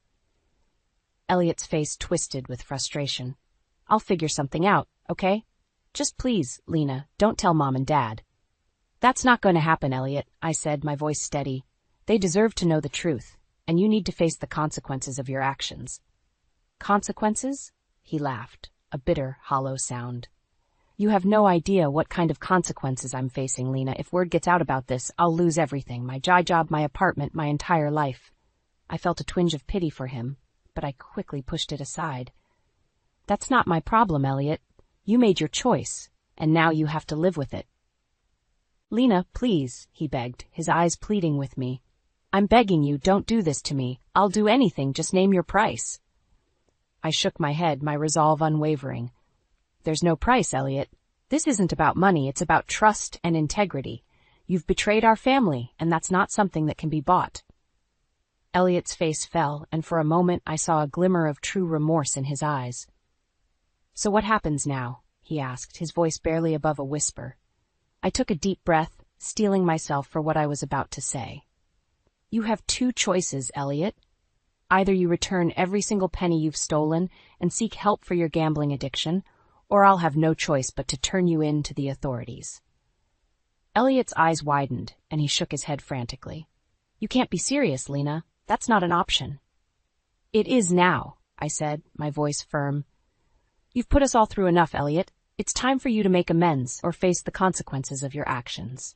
Elliot's face twisted with frustration. I'll figure something out, okay? Just please, Lena, don't tell Mom and Dad. That's not going to happen, Elliot, I said, my voice steady. They deserve to know the truth, and you need to face the consequences of your actions. Consequences? He laughed, a bitter, hollow sound. You have no idea what kind of consequences I'm facing, Lena. If word gets out about this, I'll lose everything, my job, my apartment, my entire life. I felt a twinge of pity for him, but I quickly pushed it aside. That's not my problem, Elliot. You made your choice, and now you have to live with it. Lena, please, he begged, his eyes pleading with me. I'm begging you, don't do this to me. I'll do anything, just name your price. I shook my head, my resolve unwavering. There's no price, Elliot. This isn't about money, it's about trust and integrity. You've betrayed our family, and that's not something that can be bought. Elliot's face fell, and for a moment I saw a glimmer of true remorse in his eyes. So what happens now? He asked, his voice barely above a whisper. I took a deep breath, steeling myself for what I was about to say. You have two choices, Elliot. Either you return every single penny you've stolen and seek help for your gambling addiction, or I'll have no choice but to turn you in to the authorities. Elliot's eyes widened, and he shook his head frantically. You can't be serious, Lena. That's not an option. It is now, I said, my voice firm. You've put us all through enough, Elliot. It's time for you to make amends or face the consequences of your actions.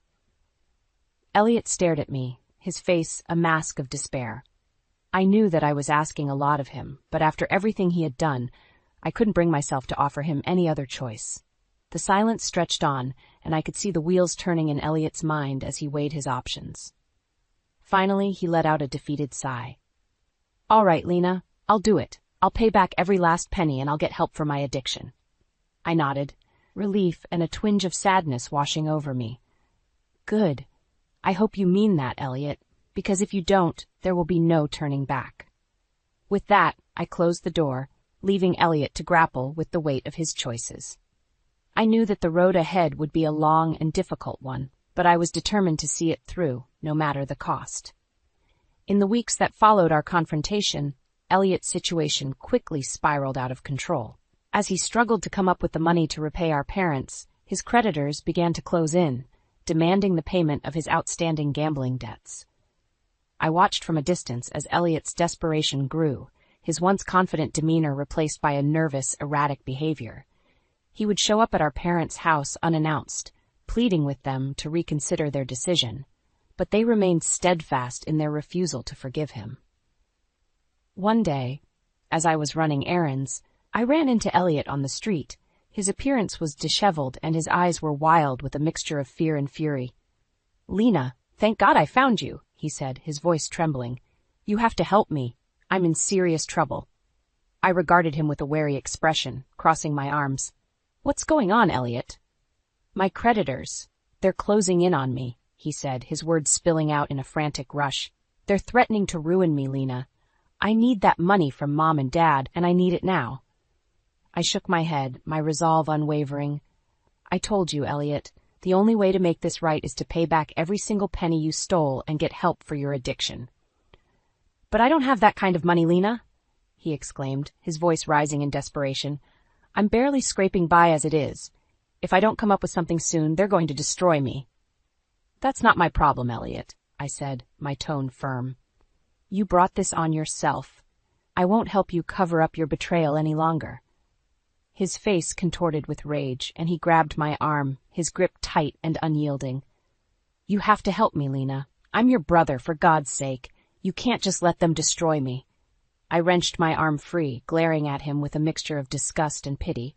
Elliot stared at me, his face a mask of despair. I knew that I was asking a lot of him, but after everything he had done, I couldn't bring myself to offer him any other choice. The silence stretched on, and I could see the wheels turning in Elliot's mind as he weighed his options. Finally, he let out a defeated sigh. "All right, Lena, I'll do it. I'll pay back every last penny and I'll get help for my addiction." I nodded, relief and a twinge of sadness washing over me. "Good. I hope you mean that, Elliot, because if you don't, there will be no turning back." With that, I closed the door, leaving Elliot to grapple with the weight of his choices. I knew that the road ahead would be a long and difficult one, but I was determined to see it through, no matter the cost. In the weeks that followed our confrontation, Elliot's situation quickly spiraled out of control. As he struggled to come up with the money to repay our parents, his creditors began to close in, demanding the payment of his outstanding gambling debts. I watched from a distance as Elliot's desperation grew, his once confident demeanor replaced by a nervous, erratic behavior. He would show up at our parents' house unannounced, pleading with them to reconsider their decision, but they remained steadfast in their refusal to forgive him. One day, as I was running errands, I ran into Elliot on the street. His appearance was disheveled and his eyes were wild with a mixture of fear and fury. "Lena, thank God I found you," he said, his voice trembling. "You have to help me. I'm in serious trouble." I regarded him with a wary expression, crossing my arms. "What's going on, Elliot?" "My creditors. They're closing in on me," he said, his words spilling out in a frantic rush. "They're threatening to ruin me, Lena. I need that money from Mom and Dad, and I need it now." I shook my head, my resolve unwavering. "I told you, Elliot, the only way to make this right is to pay back every single penny you stole and get help for your addiction." "But I don't have that kind of money, Lena," he exclaimed, his voice rising in desperation. "I'm barely scraping by as it is. If I don't come up with something soon, they're going to destroy me." "That's not my problem, Elliot," I said, my tone firm. "You brought this on yourself. I won't help you cover up your betrayal any longer." His face contorted with rage, and he grabbed my arm, his grip tight and unyielding. "You have to help me, Lena. I'm your brother, for God's sake. You can't just let them destroy me." I wrenched my arm free, glaring at him with a mixture of disgust and pity.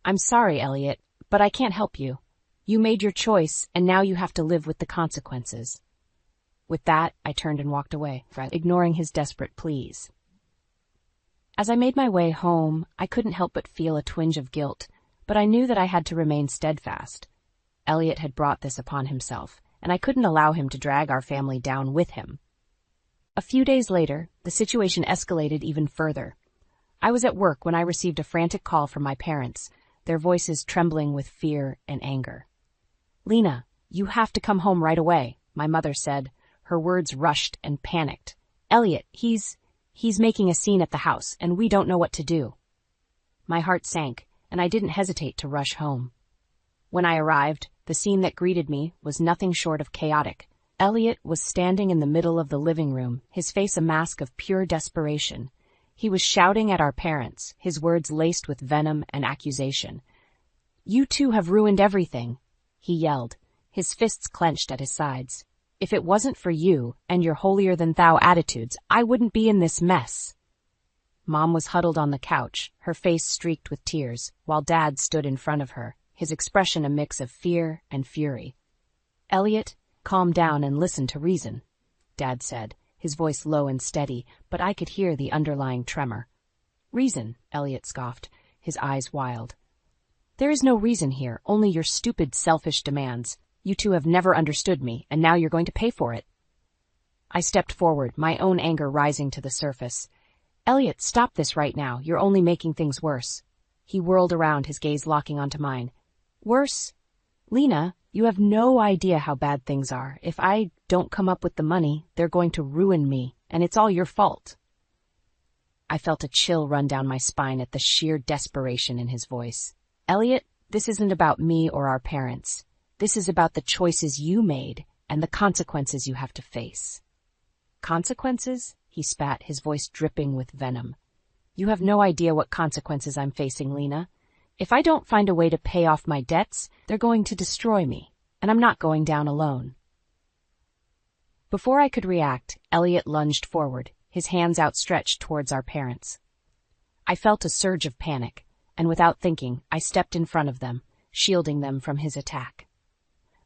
"I'm sorry, Elliot, but I can't help you. You made your choice, and now you have to live with the consequences." With that, I turned and walked away, ignoring his desperate pleas. As I made my way home, I couldn't help but feel a twinge of guilt, but I knew that I had to remain steadfast. Elliot had brought this upon himself, and I couldn't allow him to drag our family down with him. A few days later, the situation escalated even further. I was at work when I received a frantic call from my parents, their voices trembling with fear and anger. "Lena, you have to come home right away," my mother said, her words rushed and panicked. "Elliot, he's making a scene at the house, and we don't know what to do." My heart sank, and I didn't hesitate to rush home. When I arrived, the scene that greeted me was nothing short of chaotic. Elliot was standing in the middle of the living room, his face a mask of pure desperation. He was shouting at our parents, his words laced with venom and accusation. "You two have ruined everything," he yelled, his fists clenched at his sides. "If it wasn't for you and your holier-than-thou attitudes, I wouldn't be in this mess." Mom was huddled on the couch, her face streaked with tears, while Dad stood in front of her, his expression a mix of fear and fury. "Elliot, calm down and listen to reason," Dad said, his voice low and steady, but I could hear the underlying tremor. "Reason," Elliot scoffed, his eyes wild. "There is no reason here, only your stupid, selfish demands. You two have never understood me, and now you're going to pay for it." I stepped forward, my own anger rising to the surface. "Elliot, stop this right now. You're only making things worse." He whirled around, his gaze locking onto mine. "Worse? Lena, you have no idea how bad things are. If I don't come up with the money, they're going to ruin me, and it's all your fault." I felt a chill run down my spine at the sheer desperation in his voice. "Elliot, this isn't about me or our parents. This is about the choices you made and the consequences you have to face." "Consequences?" he spat, his voice dripping with venom. "You have no idea what consequences I'm facing, Lena. If I don't find a way to pay off my debts, they're going to destroy me, and I'm not going down alone." Before I could react, Elliot lunged forward, his hands outstretched towards our parents. I felt a surge of panic, and without thinking, I stepped in front of them, shielding them from his attack.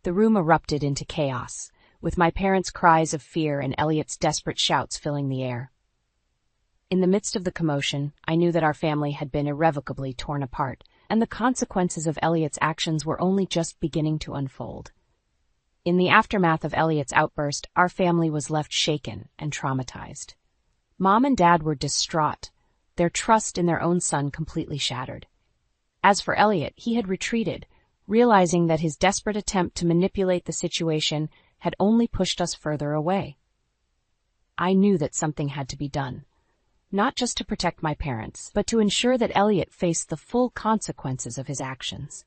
The room erupted into chaos, with my parents' cries of fear and Elliot's desperate shouts filling the air. In the midst of the commotion, I knew that our family had been irrevocably torn apart, and the consequences of Elliot's actions were only just beginning to unfold. In the aftermath of Elliot's outburst, our family was left shaken and traumatized. Mom and Dad were distraught, their trust in their own son completely shattered. As for Elliot, he had retreated, realizing that his desperate attempt to manipulate the situation had only pushed us further away. I knew that something had to be done, not just to protect my parents, but to ensure that Elliot faced the full consequences of his actions.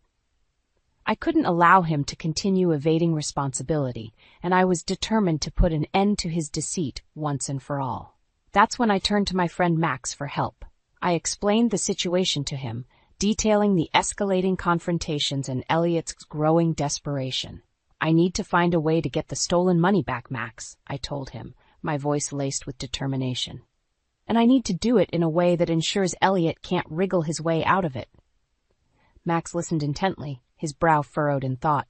I couldn't allow him to continue evading responsibility, and I was determined to put an end to his deceit once and for all. That's when I turned to my friend Max for help. I explained the situation to him, detailing the escalating confrontations and Elliot's growing desperation. "I need to find a way to get the stolen money back, Max," I told him, my voice laced with determination. "And I need to do it in a way that ensures Elliot can't wriggle his way out of it." Max listened intently, his brow furrowed in thought.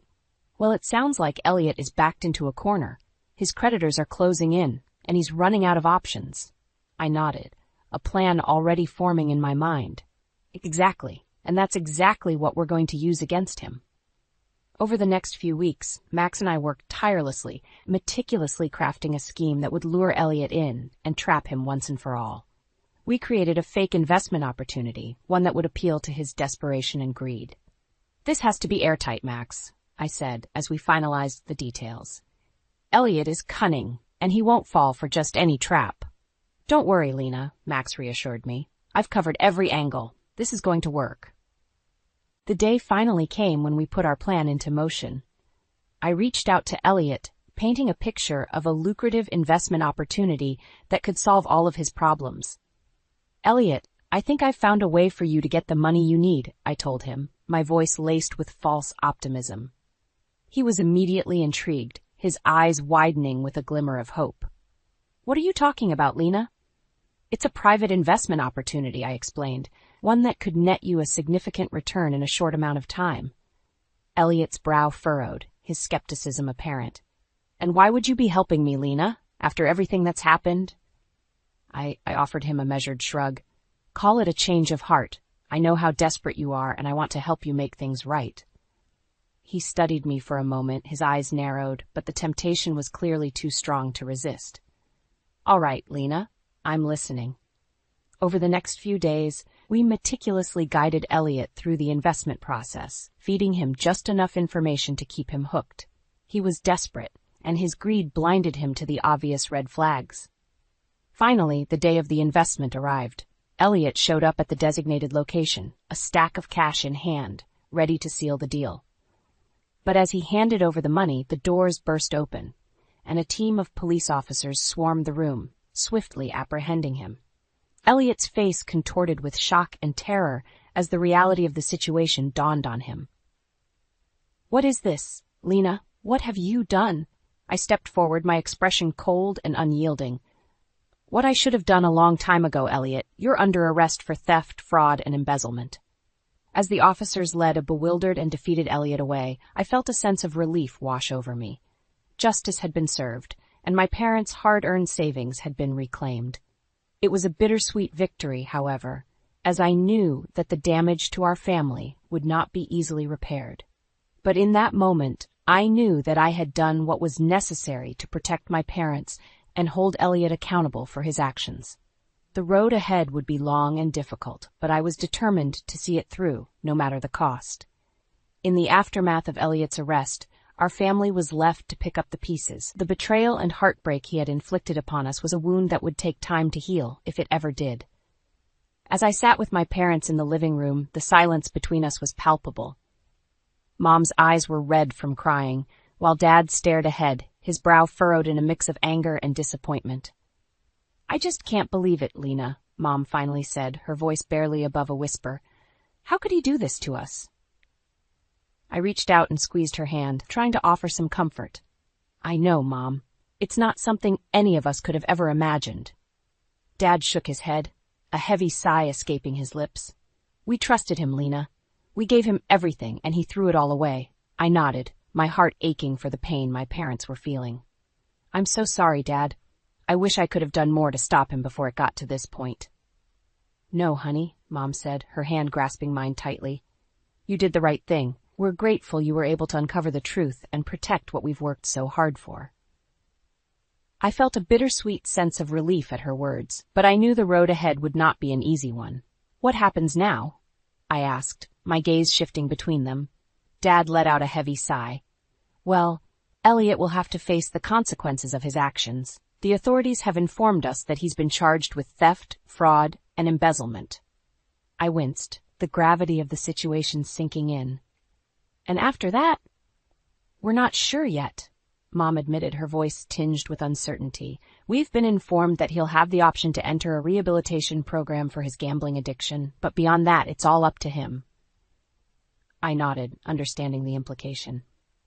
"Well, it sounds like Elliot is backed into a corner. His creditors are closing in, and he's running out of options." I nodded, a plan already forming in my mind. "Exactly, and that's exactly what we're going to use against him." Over the next few weeks, Max and I worked tirelessly, meticulously crafting a scheme that would lure Elliot in and trap him once and for all. We created a fake investment opportunity, one that would appeal to his desperation and greed. "This has to be airtight, Max," I said as we finalized the details. "Elliot is cunning, and he won't fall for just any trap." "Don't worry, Lena," Max reassured me. "I've covered every angle. This is going to work." The day finally came when we put our plan into motion. I reached out to Elliot, painting a picture of a lucrative investment opportunity that could solve all of his problems. "Elliot, I think I've found a way for you to get the money you need," I told him, my voice laced with false optimism. He was immediately intrigued, his eyes widening with a glimmer of hope. "What are you talking about, Lena?" "It's a private investment opportunity," I explained, "one that could net you a significant return in a short amount of time." Elliot's brow furrowed, his skepticism apparent. "And why would you be helping me, Lena, after everything that's happened?" I offered him a measured shrug. "Call it a change of heart. I know how desperate you are, and I want to help you make things right." He studied me for a moment, his eyes narrowed, but the temptation was clearly too strong to resist. "All right, Lena, I'm listening." Over the next few days, we meticulously guided Elliot through the investment process, feeding him just enough information to keep him hooked. He was desperate, and his greed blinded him to the obvious red flags. Finally, the day of the investment arrived. Elliot showed up at the designated location, a stack of cash in hand, ready to seal the deal. But as he handed over the money, the doors burst open, and a team of police officers swarmed the room, swiftly apprehending him. Elliot's face contorted with shock and terror as the reality of the situation dawned on him. "What is this? Lena, what have you done?" I stepped forward, my expression cold and unyielding. "What I should have done a long time ago, Elliot. You're under arrest for theft, fraud, and embezzlement." As the officers led a bewildered and defeated Elliot away, I felt a sense of relief wash over me. Justice had been served, and my parents' hard-earned savings had been reclaimed. It was a bittersweet victory, however, as I knew that the damage to our family would not be easily repaired. But in that moment, I knew that I had done what was necessary to protect my parents and hold Elliot accountable for his actions. The road ahead would be long and difficult, but I was determined to see it through, no matter the cost. In the aftermath of Elliot's arrest, our family was left to pick up the pieces. The betrayal and heartbreak he had inflicted upon us was a wound that would take time to heal, if it ever did. As I sat with my parents in the living room, the silence between us was palpable. Mom's eyes were red from crying, while Dad stared ahead, his brow furrowed in a mix of anger and disappointment. "I just can't believe it, Lena," Mom finally said, her voice barely above a whisper. "How could he do this to us?" I reached out and squeezed her hand, trying to offer some comfort. "I know, Mom. It's not something any of us could have ever imagined. Dad shook his head, a heavy sigh escaping his lips. We trusted him, Lena. We gave him everything, and he threw it all away. I nodded, my heart aching for the pain my parents were feeling. I'm so sorry, Dad. I wish I could have done more to stop him before it got to this point. No, honey, Mom said, her hand grasping mine tightly. You did the right thing. We're grateful you were able to uncover the truth and protect what we've worked so hard for. I felt a bittersweet sense of relief at her words, but I knew the road ahead would not be an easy one. What happens now? I asked, my gaze shifting between them. Dad let out a heavy sigh. Well, Elliot will have to face the consequences of his actions. The authorities have informed us that he's been charged with theft, fraud, and embezzlement. I winced, the gravity of the situation sinking in. And after that? We're not sure yet, Mom admitted, her voice tinged with uncertainty. We've been informed that he'll have the option to enter a rehabilitation program for his gambling addiction, but beyond that, it's all up to him. I nodded, understanding the implication.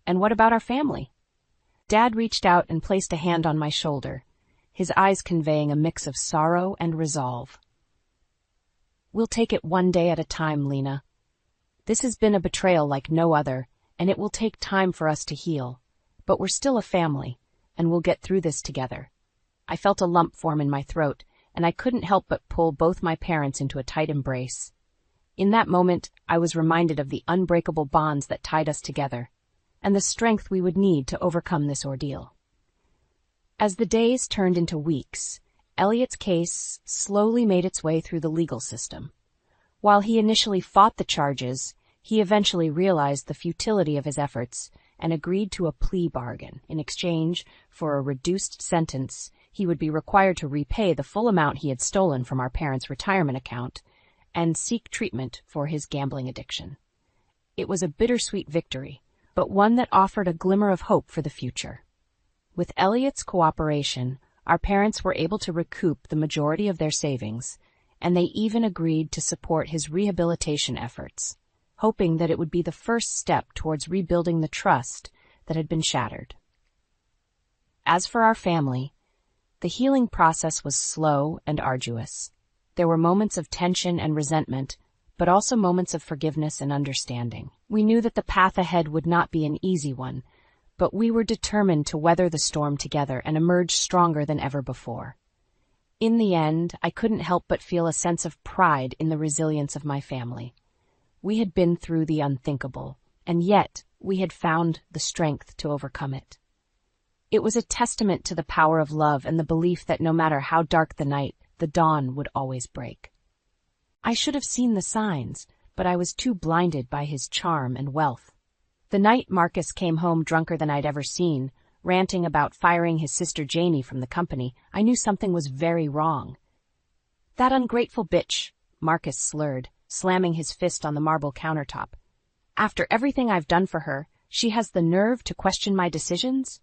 And what about our family? Dad reached out and placed a hand on my shoulder, his eyes conveying a mix of sorrow and resolve. We'll take it one day at a time, Lena. This has been a betrayal like no other, and it will take time for us to heal. But we're still a family, and we'll get through this together. I felt a lump form in my throat, and I couldn't help but pull both my parents into a tight embrace. In that moment, I was reminded of the unbreakable bonds that tied us together, and the strength we would need to overcome this ordeal. As the days turned into weeks, Elliot's case slowly made its way through the legal system. While he initially fought the charges, he eventually realized the futility of his efforts and agreed to a plea bargain. In exchange for a reduced sentence, he would be required to repay the full amount he had stolen from our parents' retirement account and seek treatment for his gambling addiction. It was a bittersweet victory, but one that offered a glimmer of hope for the future. With Elliot's cooperation, our parents were able to recoup the majority of their savings, and they even agreed to support his rehabilitation efforts, hoping that it would be the first step towards rebuilding the trust that had been shattered. As for our family, the healing process was slow and arduous. There were moments of tension and resentment, but also moments of forgiveness and understanding. We knew that the path ahead would not be an easy one, but we were determined to weather the storm together and emerge stronger than ever before. In the end, I couldn't help but feel a sense of pride in the resilience of my family. We had been through the unthinkable, and yet we had found the strength to overcome it. It was a testament to the power of love and the belief that no matter how dark the night, the dawn would always break. I should have seen the signs, but I was too blinded by his charm and wealth. The night Marcus came home drunker than I'd ever seen, ranting about firing his sister Janie from the company, I knew something was very wrong. That ungrateful bitch, Marcus slurred, slamming his fist on the marble countertop. After everything I've done for her, she has the nerve to question my decisions?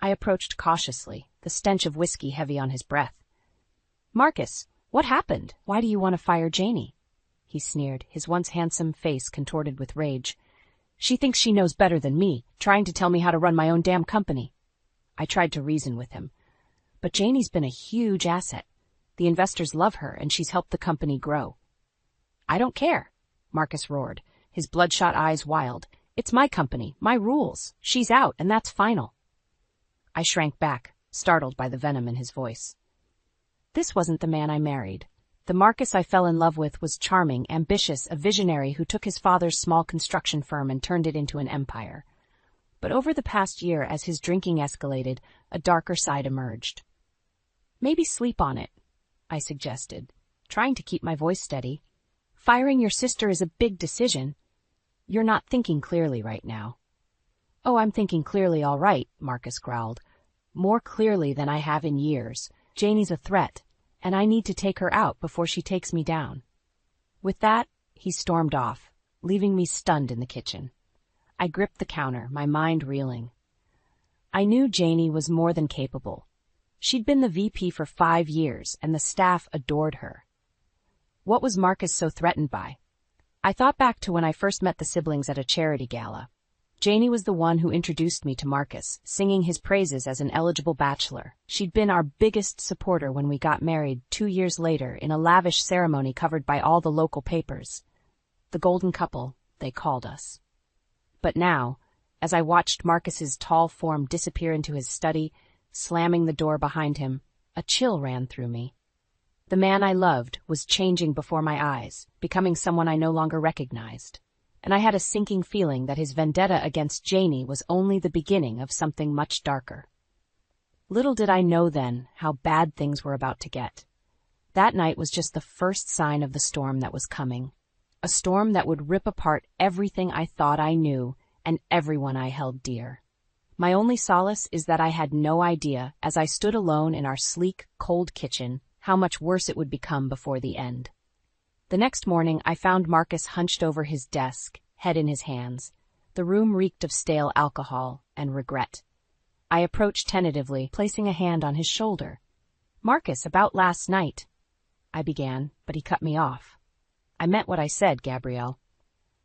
I approached cautiously, the stench of whiskey heavy on his breath. Marcus, what happened? Why do you want to fire Janie? He sneered, his once handsome face contorted with rage. She thinks she knows better than me, trying to tell me how to run my own damn company. I tried to reason with him. But Janie's been a huge asset. The investors love her, and she's helped the company grow. I don't care, Marcus roared, his bloodshot eyes wild. It's my company, my rules. She's out, and that's final. I shrank back, startled by the venom in his voice. This wasn't the man I married. The Marcus I fell in love with was charming, ambitious, a visionary who took his father's small construction firm and turned it into an empire. But over the past year, as his drinking escalated, a darker side emerged. Maybe sleep on it, I suggested, trying to keep my voice steady. Firing your sister is a big decision. You're not thinking clearly right now. Oh, I'm thinking clearly all right, Marcus growled. More clearly than I have in years. Janie's a threat, and I need to take her out before she takes me down. With that, he stormed off, leaving me stunned in the kitchen. I gripped the counter, my mind reeling. I knew Janie was more than capable. She'd been the VP for 5 years, and the staff adored her. What was Marcus so threatened by? I thought back to when I first met the siblings at a charity gala. Janie was the one who introduced me to Marcus, singing his praises as an eligible bachelor. She'd been our biggest supporter when we got married 2 years later in a lavish ceremony covered by all the local papers. The golden couple, they called us. But now, as I watched Marcus's tall form disappear into his study, slamming the door behind him, a chill ran through me. The man I loved was changing before my eyes, becoming someone I no longer recognized. And I had a sinking feeling that his vendetta against Janie was only the beginning of something much darker. Little did I know then how bad things were about to get. That night was just the first sign of the storm that was coming. A storm that would rip apart everything I thought I knew and everyone I held dear. My only solace is that I had no idea, as I stood alone in our sleek, cold kitchen, how much worse it would become before the end. The next morning, I found Marcus hunched over his desk, head in his hands. The room reeked of stale alcohol and regret. I approached tentatively, placing a hand on his shoulder. "Marcus, about last night," I began, but he cut me off. "I meant what I said, Gabrielle."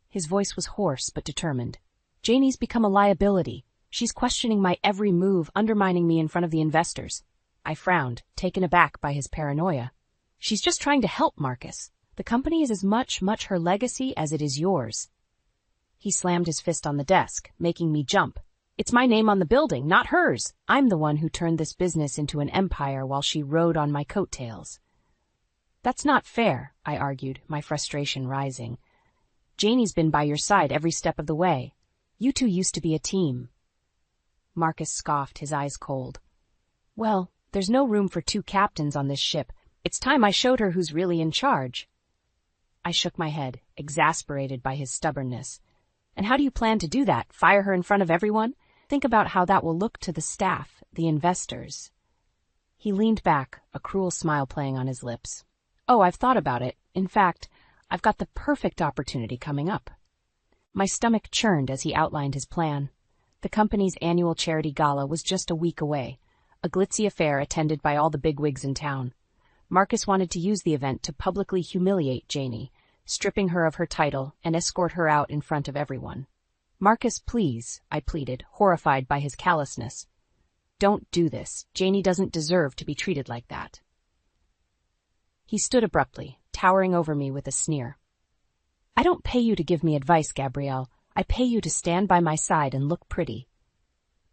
His voice was hoarse but determined. "Janie's become a liability. She's questioning my every move, undermining me in front of the investors." I frowned, taken aback by his paranoia. "She's just trying to help, Marcus. The company is as much her legacy as it is yours." He slammed his fist on the desk, making me jump. "It's my name on the building, not hers. I'm the one who turned this business into an empire while she rode on my coattails." "That's not fair," I argued, my frustration rising. "Janie's been by your side every step of the way. You two used to be a team." Marcus scoffed, his eyes cold. "Well, there's no room for 2 captains on this ship. It's time I showed her who's really in charge." I shook my head, exasperated by his stubbornness. "And how do you plan to do that? Fire her in front of everyone? Think about how that will look to the staff, the investors." He leaned back, a cruel smile playing on his lips. "Oh, I've thought about it. In fact, I've got the perfect opportunity coming up." My stomach churned as he outlined his plan. The company's annual charity gala was just a week away, a glitzy affair attended by all the bigwigs in town. Marcus wanted to use the event to publicly humiliate Janie, stripping her of her title and escort her out in front of everyone. "Marcus, please," I pleaded, horrified by his callousness. "Don't do this. Janie doesn't deserve to be treated like that." He stood abruptly, towering over me with a sneer. "I don't pay you to give me advice, Gabrielle. I pay you to stand by my side and look pretty."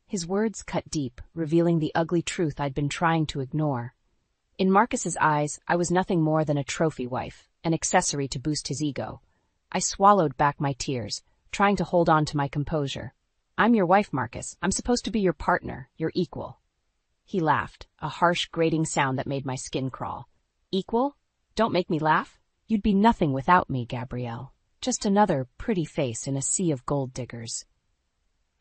His words cut deep, revealing the ugly truth I'd been trying to ignore. In Marcus's eyes, I was nothing more than a trophy wife, an accessory to boost his ego. I swallowed back my tears, trying to hold on to my composure. "I'm your wife, Marcus. I'm supposed to be your partner, your equal." He laughed, a harsh, grating sound that made my skin crawl. "Equal? Don't make me laugh. You'd be nothing without me, Gabrielle. Just another pretty face in a sea of gold diggers."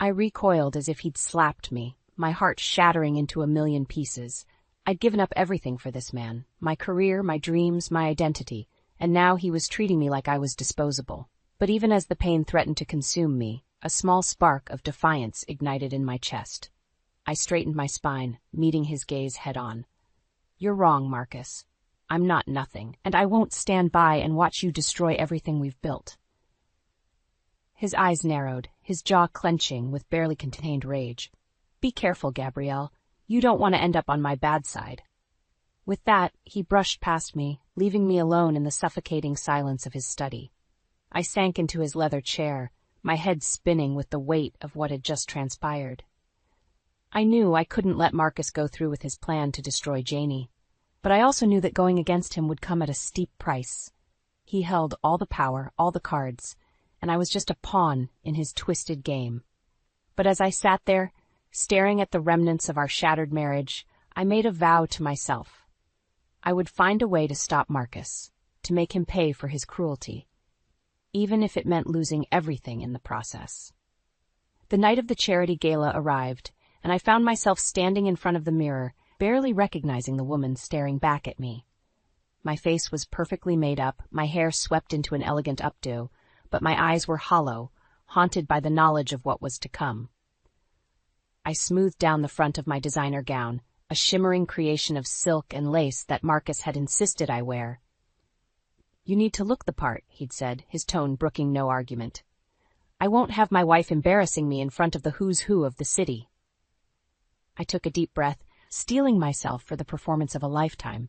I recoiled as if he'd slapped me, my heart shattering into a million pieces. I'd given up everything for this man, my career, my dreams, my identity, and now he was treating me like I was disposable. But even as the pain threatened to consume me, a small spark of defiance ignited in my chest. I straightened my spine, meeting his gaze head-on. "You're wrong, Marcus. I'm not nothing, and I won't stand by and watch you destroy everything we've built." His eyes narrowed, his jaw clenching with barely contained rage. "Be careful, Gabrielle. You don't want to end up on my bad side." With that, he brushed past me, leaving me alone in the suffocating silence of his study. I sank into his leather chair, my head spinning with the weight of what had just transpired. I knew I couldn't let Marcus go through with his plan to destroy Janie, but I also knew that going against him would come at a steep price. He held all the power, all the cards, and I was just a pawn in his twisted game. But as I sat there, staring at the remnants of our shattered marriage, I made a vow to myself. I would find a way to stop Marcus, to make him pay for his cruelty, even if it meant losing everything in the process. The night of the charity gala arrived, and I found myself standing in front of the mirror, barely recognizing the woman staring back at me. My face was perfectly made up, my hair swept into an elegant updo, but my eyes were hollow, haunted by the knowledge of what was to come. I smoothed down the front of my designer gown, a shimmering creation of silk and lace that Marcus had insisted I wear. "You need to look the part," he'd said, his tone brooking no argument. I won't have my wife embarrassing me in front of the who's who of the city. I took a deep breath, steeling myself for the performance of a lifetime.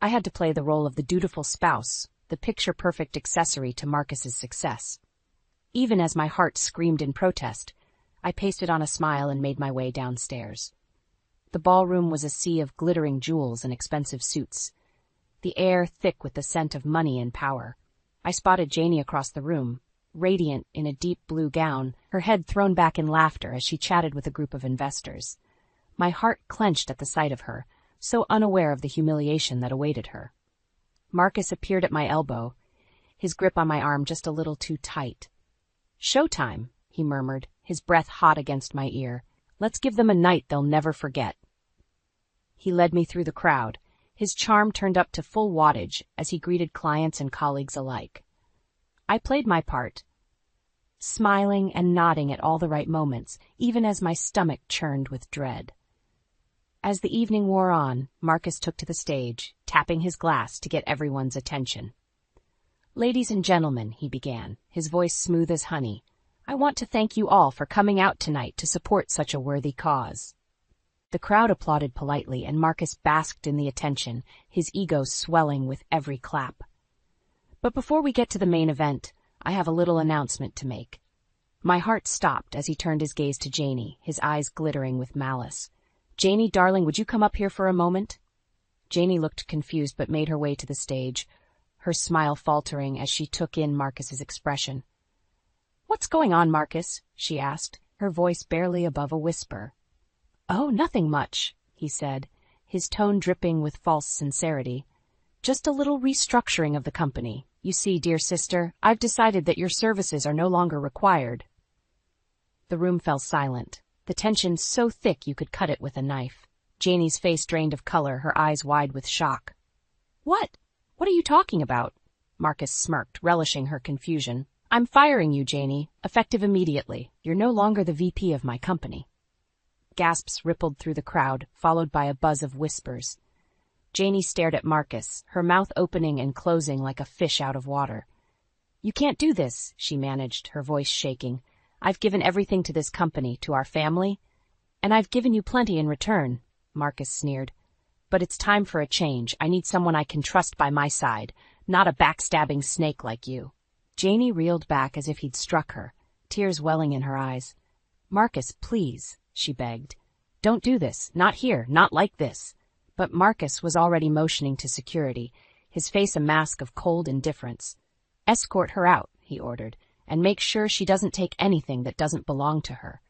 I had to play the role of the dutiful spouse, the picture-perfect accessory to Marcus's success. Even as my heart screamed in protest, I pasted on a smile and made my way downstairs. The ballroom was a sea of glittering jewels and expensive suits, the air thick with the scent of money and power. I spotted Janie across the room, radiant in a deep blue gown, her head thrown back in laughter as she chatted with a group of investors. My heart clenched at the sight of her, so unaware of the humiliation that awaited her. Marcus appeared at my elbow, his grip on my arm just a little too tight. "Showtime," he murmured, his breath hot against my ear. "Let's give them a night they'll never forget." He led me through the crowd, his charm turned up to full wattage as he greeted clients and colleagues alike. I played my part, smiling and nodding at all the right moments, even as my stomach churned with dread. As the evening wore on, Marcus took to the stage, tapping his glass to get everyone's attention. "Ladies and gentlemen," he began, his voice smooth as honey, "I want to thank you all for coming out tonight to support such a worthy cause." The crowd applauded politely, and Marcus basked in the attention, his ego swelling with every clap. But before we get to the main event, I have a little announcement to make. My heart stopped as he turned his gaze to Janie, his eyes glittering with malice. "Janie, darling, would you come up here for a moment?" Janie looked confused but made her way to the stage, her smile faltering as she took in Marcus's expression. "What's going on, Marcus?" she asked, her voice barely above a whisper. "Oh, nothing much," he said, his tone dripping with false sincerity. "Just a little restructuring of the company. You see, dear sister, I've decided that your services are no longer required." The room fell silent, the tension so thick you could cut it with a knife. Janie's face drained of color, her eyes wide with shock. What are you talking about?" Marcus smirked, relishing her confusion. "I'm firing you, Janie, effective immediately. You're no longer the VP of my company." Gasps rippled through the crowd, followed by a buzz of whispers. Janie stared at Marcus, her mouth opening and closing like a fish out of water. "You can't do this," she managed, her voice shaking. "I've given everything to this company, to our family, and I've given you plenty in return," Marcus sneered. "But it's time for a change. I need someone I can trust by my side, not a backstabbing snake like you." Janie reeled back as if he'd struck her, tears welling in her eyes. "Marcus, please," she begged. "Don't do this. Not here. Not like this." But Marcus was already motioning to security, his face a mask of cold indifference. "Escort her out," he ordered, "and make sure she doesn't take anything that doesn't belong to her."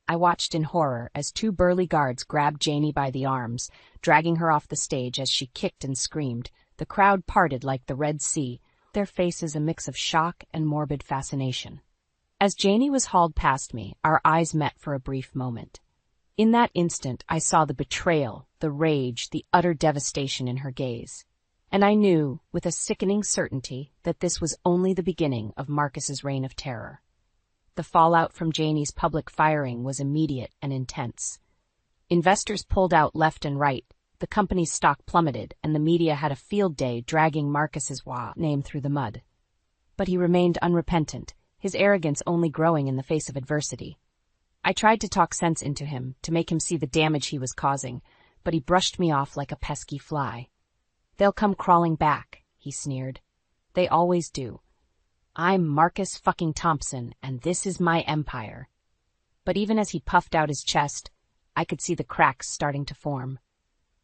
I watched in horror as two burly guards grabbed Janie by the arms, dragging her off the stage as she kicked and screamed. The crowd parted like the Red Sea, their faces a mix of shock and morbid fascination. As Janie was hauled past me, our eyes met for a brief moment. In that instant, I saw the betrayal, the rage, the utter devastation in her gaze. And I knew, with a sickening certainty, that this was only the beginning of Marcus's reign of terror. The fallout from Janie's public firing was immediate and intense. Investors pulled out left and right, the company's stock plummeted, and the media had a field day dragging Marcus's name through the mud. But he remained unrepentant, his arrogance only growing in the face of adversity. I tried to talk sense into him, to make him see the damage he was causing, but he brushed me off like a pesky fly. "They'll come crawling back," he sneered. "They always do. I'm Marcus fucking Thompson, and this is my empire." But even as he puffed out his chest, I could see the cracks starting to form.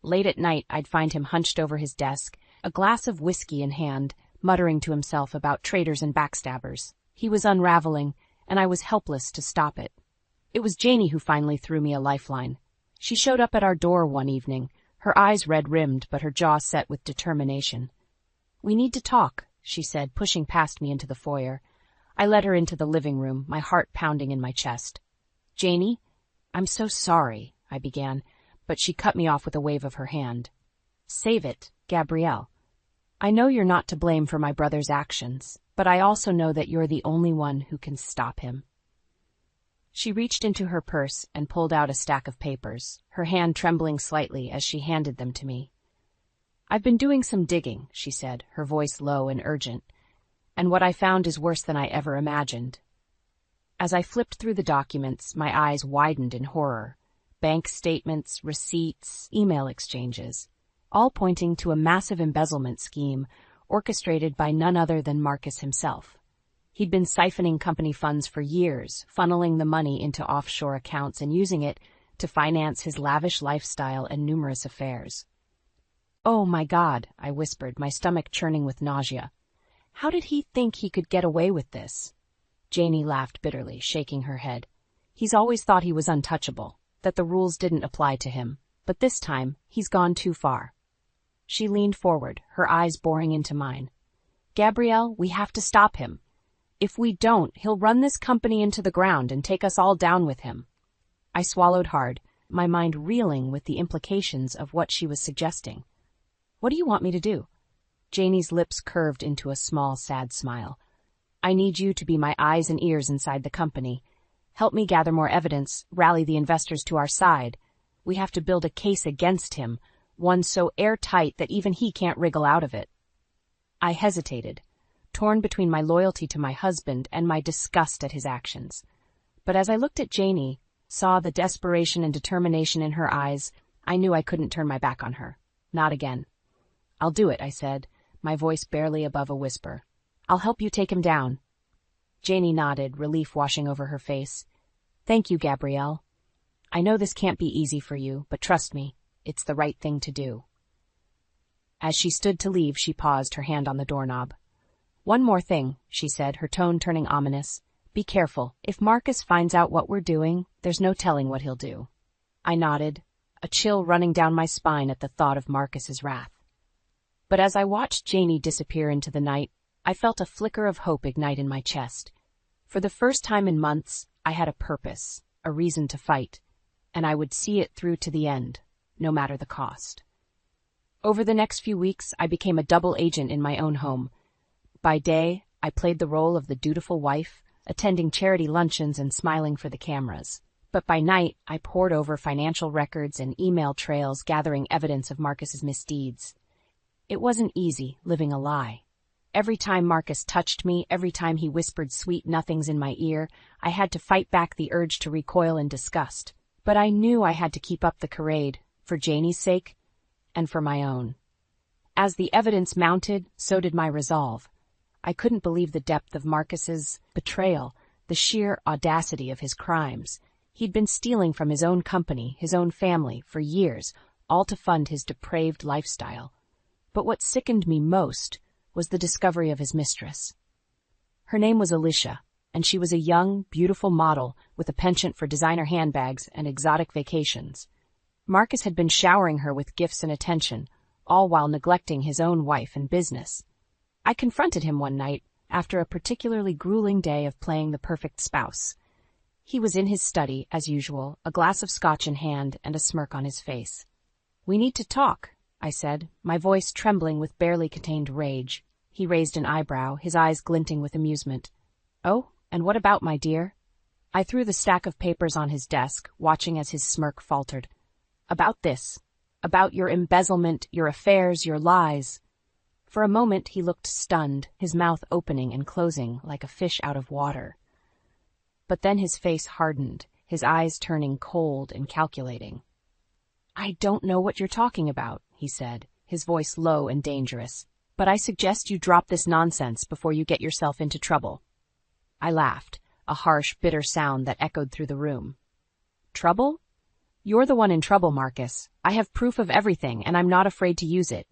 Late at night, I'd find him hunched over his desk, a glass of whiskey in hand, muttering to himself about traitors and backstabbers. He was unraveling, and I was helpless to stop it. It was Janie who finally threw me a lifeline. She showed up at our door one evening, her eyes red-rimmed but her jaw set with determination. "We need to talk," she said, pushing past me into the foyer. I led her into the living room, my heart pounding in my chest. "Janie, I'm so sorry," I began, but she cut me off with a wave of her hand. "Save it, Gabrielle. I know you're not to blame for my brother's actions, but I also know that you're the only one who can stop him." She reached into her purse and pulled out a stack of papers, her hand trembling slightly as she handed them to me. "I've been doing some digging," she said, her voice low and urgent, "and what I found is worse than I ever imagined. As I flipped through the documents, my eyes widened in horror. Bank statements, receipts, email exchanges, all pointing to a massive embezzlement scheme orchestrated by none other than Marcus himself. He'd been siphoning company funds for years, funneling the money into offshore accounts and using it to finance his lavish lifestyle and numerous affairs. "Oh my God," I whispered, my stomach churning with nausea. "How did he think he could get away with this?" Janie laughed bitterly, shaking her head. "He's always thought he was untouchable, that the rules didn't apply to him, but this time he's gone too far." She leaned forward, her eyes boring into mine. "Gabrielle, we have to stop him. If we don't, he'll run this company into the ground and take us all down with him." I swallowed hard, my mind reeling with the implications of what she was suggesting. "What do you want me to do?" Janie's lips curved into a small, sad smile. "I need you to be my eyes and ears inside the company. Help me gather more evidence, rally the investors to our side. We have to build a case against him, one so airtight that even he can't wriggle out of it." I hesitated, torn between my loyalty to my husband and my disgust at his actions. But as I looked at Janie, saw the desperation and determination in her eyes, I knew I couldn't turn my back on her. Not again. "I'll do it," I said, my voice barely above a whisper. "I'll help you take him down." Janie nodded, relief washing over her face. "Thank you, Gabrielle. I know this can't be easy for you, but trust me, it's the right thing to do." As she stood to leave, she paused, her hand on the doorknob. "One more thing," she said, her tone turning ominous. "Be careful. If Marcus finds out what we're doing, there's no telling what he'll do." I nodded, a chill running down my spine at the thought of Marcus's wrath. But as I watched Janie disappear into the night, I felt a flicker of hope ignite in my chest. For the first time in months, I had a purpose, a reason to fight, and I would see it through to the end, no matter the cost. Over the next few weeks, I became a double agent in my own home. By day, I played the role of the dutiful wife, attending charity luncheons and smiling for the cameras. But by night, I pored over financial records and email trails, gathering evidence of Marcus's misdeeds. It wasn't easy, living a lie. Every time Marcus touched me, every time he whispered sweet nothings in my ear, I had to fight back the urge to recoil in disgust. But I knew I had to keep up the charade, for Janie's sake, and for my own. As the evidence mounted, so did my resolve. I couldn't believe the depth of Marcus's betrayal, the sheer audacity of his crimes. He'd been stealing from his own company, his own family, for years, all to fund his depraved lifestyle. But what sickened me most was the discovery of his mistress. Her name was Alicia, and she was a young, beautiful model with a penchant for designer handbags and exotic vacations. Marcus had been showering her with gifts and attention, all while neglecting his own wife and business. I confronted him one night, after a particularly grueling day of playing the perfect spouse. He was in his study, as usual, a glass of scotch in hand and a smirk on his face. "We need to talk," I said, my voice trembling with barely contained rage. He raised an eyebrow, his eyes glinting with amusement. "Oh, and what about, my dear?" I threw the stack of papers on his desk, watching as his smirk faltered. "About this. About your embezzlement, your affairs, your lies." For a moment he looked stunned, his mouth opening and closing like a fish out of water. But then his face hardened, his eyes turning cold and calculating. "I don't know what you're talking about," he said, his voice low and dangerous. "But I suggest you drop this nonsense before you get yourself into trouble." I laughed, a harsh, bitter sound that echoed through the room. "Trouble? You're the one in trouble, Marcus. I have proof of everything, and I'm not afraid to use it."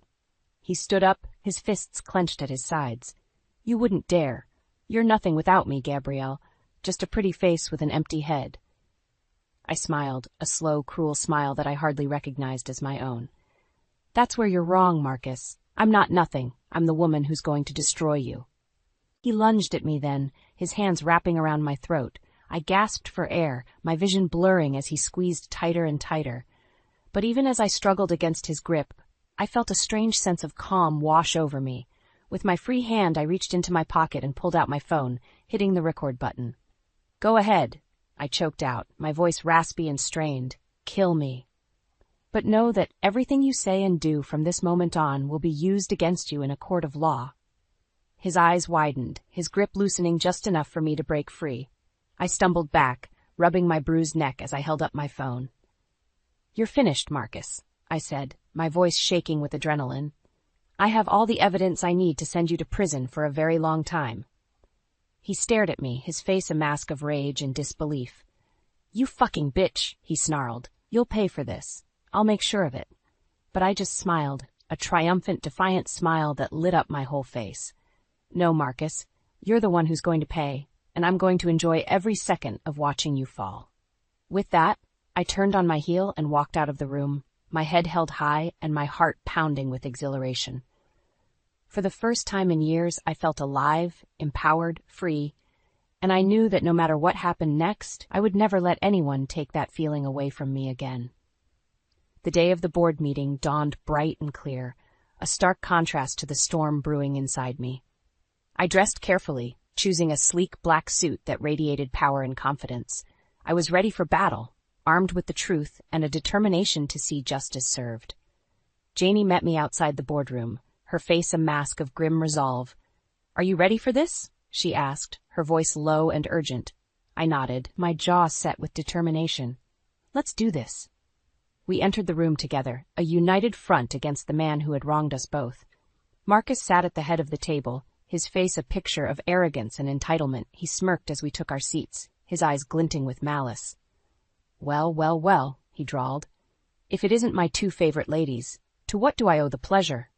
He stood up, his fists clenched at his sides. "You wouldn't dare. You're nothing without me, Gabrielle. Just a pretty face with an empty head." I smiled, a slow, cruel smile that I hardly recognized as my own. "That's where you're wrong, Marcus. I'm not nothing. I'm the woman who's going to destroy you." He lunged at me then, his hands wrapping around my throat. I gasped for air, my vision blurring as he squeezed tighter and tighter. But even as I struggled against his grip, I felt a strange sense of calm wash over me. With my free hand, I reached into my pocket and pulled out my phone, hitting the record button. "Go ahead," I choked out, my voice raspy and strained. "Kill me. But know that everything you say and do from this moment on will be used against you in a court of law." His eyes widened, his grip loosening just enough for me to break free. I stumbled back, rubbing my bruised neck as I held up my phone. "You're finished, Marcus," I said, my voice shaking with adrenaline. "I have all the evidence I need to send you to prison for a very long time." He stared at me, his face a mask of rage and disbelief. "You fucking bitch," he snarled. "You'll pay for this. I'll make sure of it." But I just smiled, a triumphant, defiant smile that lit up my whole face. "No, Marcus, you're the one who's going to pay, and I'm going to enjoy every second of watching you fall." With that, I turned on my heel and walked out of the room, my head held high and my heart pounding with exhilaration. For the first time in years, I felt alive, empowered, free, and I knew that no matter what happened next, I would never let anyone take that feeling away from me again. The day of the board meeting dawned bright and clear, a stark contrast to the storm brewing inside me. I dressed carefully, choosing a sleek black suit that radiated power and confidence. I was ready for battle, armed with the truth and a determination to see justice served. Janie met me outside the boardroom, her face a mask of grim resolve. "Are you ready for this?" she asked, her voice low and urgent. I nodded, my jaw set with determination. "Let's do this." We entered the room together, a united front against the man who had wronged us both. Marcus sat at the head of the table, his face a picture of arrogance and entitlement. He smirked as we took our seats, his eyes glinting with malice. "Well, well, well," he drawled. "If it isn't my two favorite ladies, to what do I owe the pleasure?"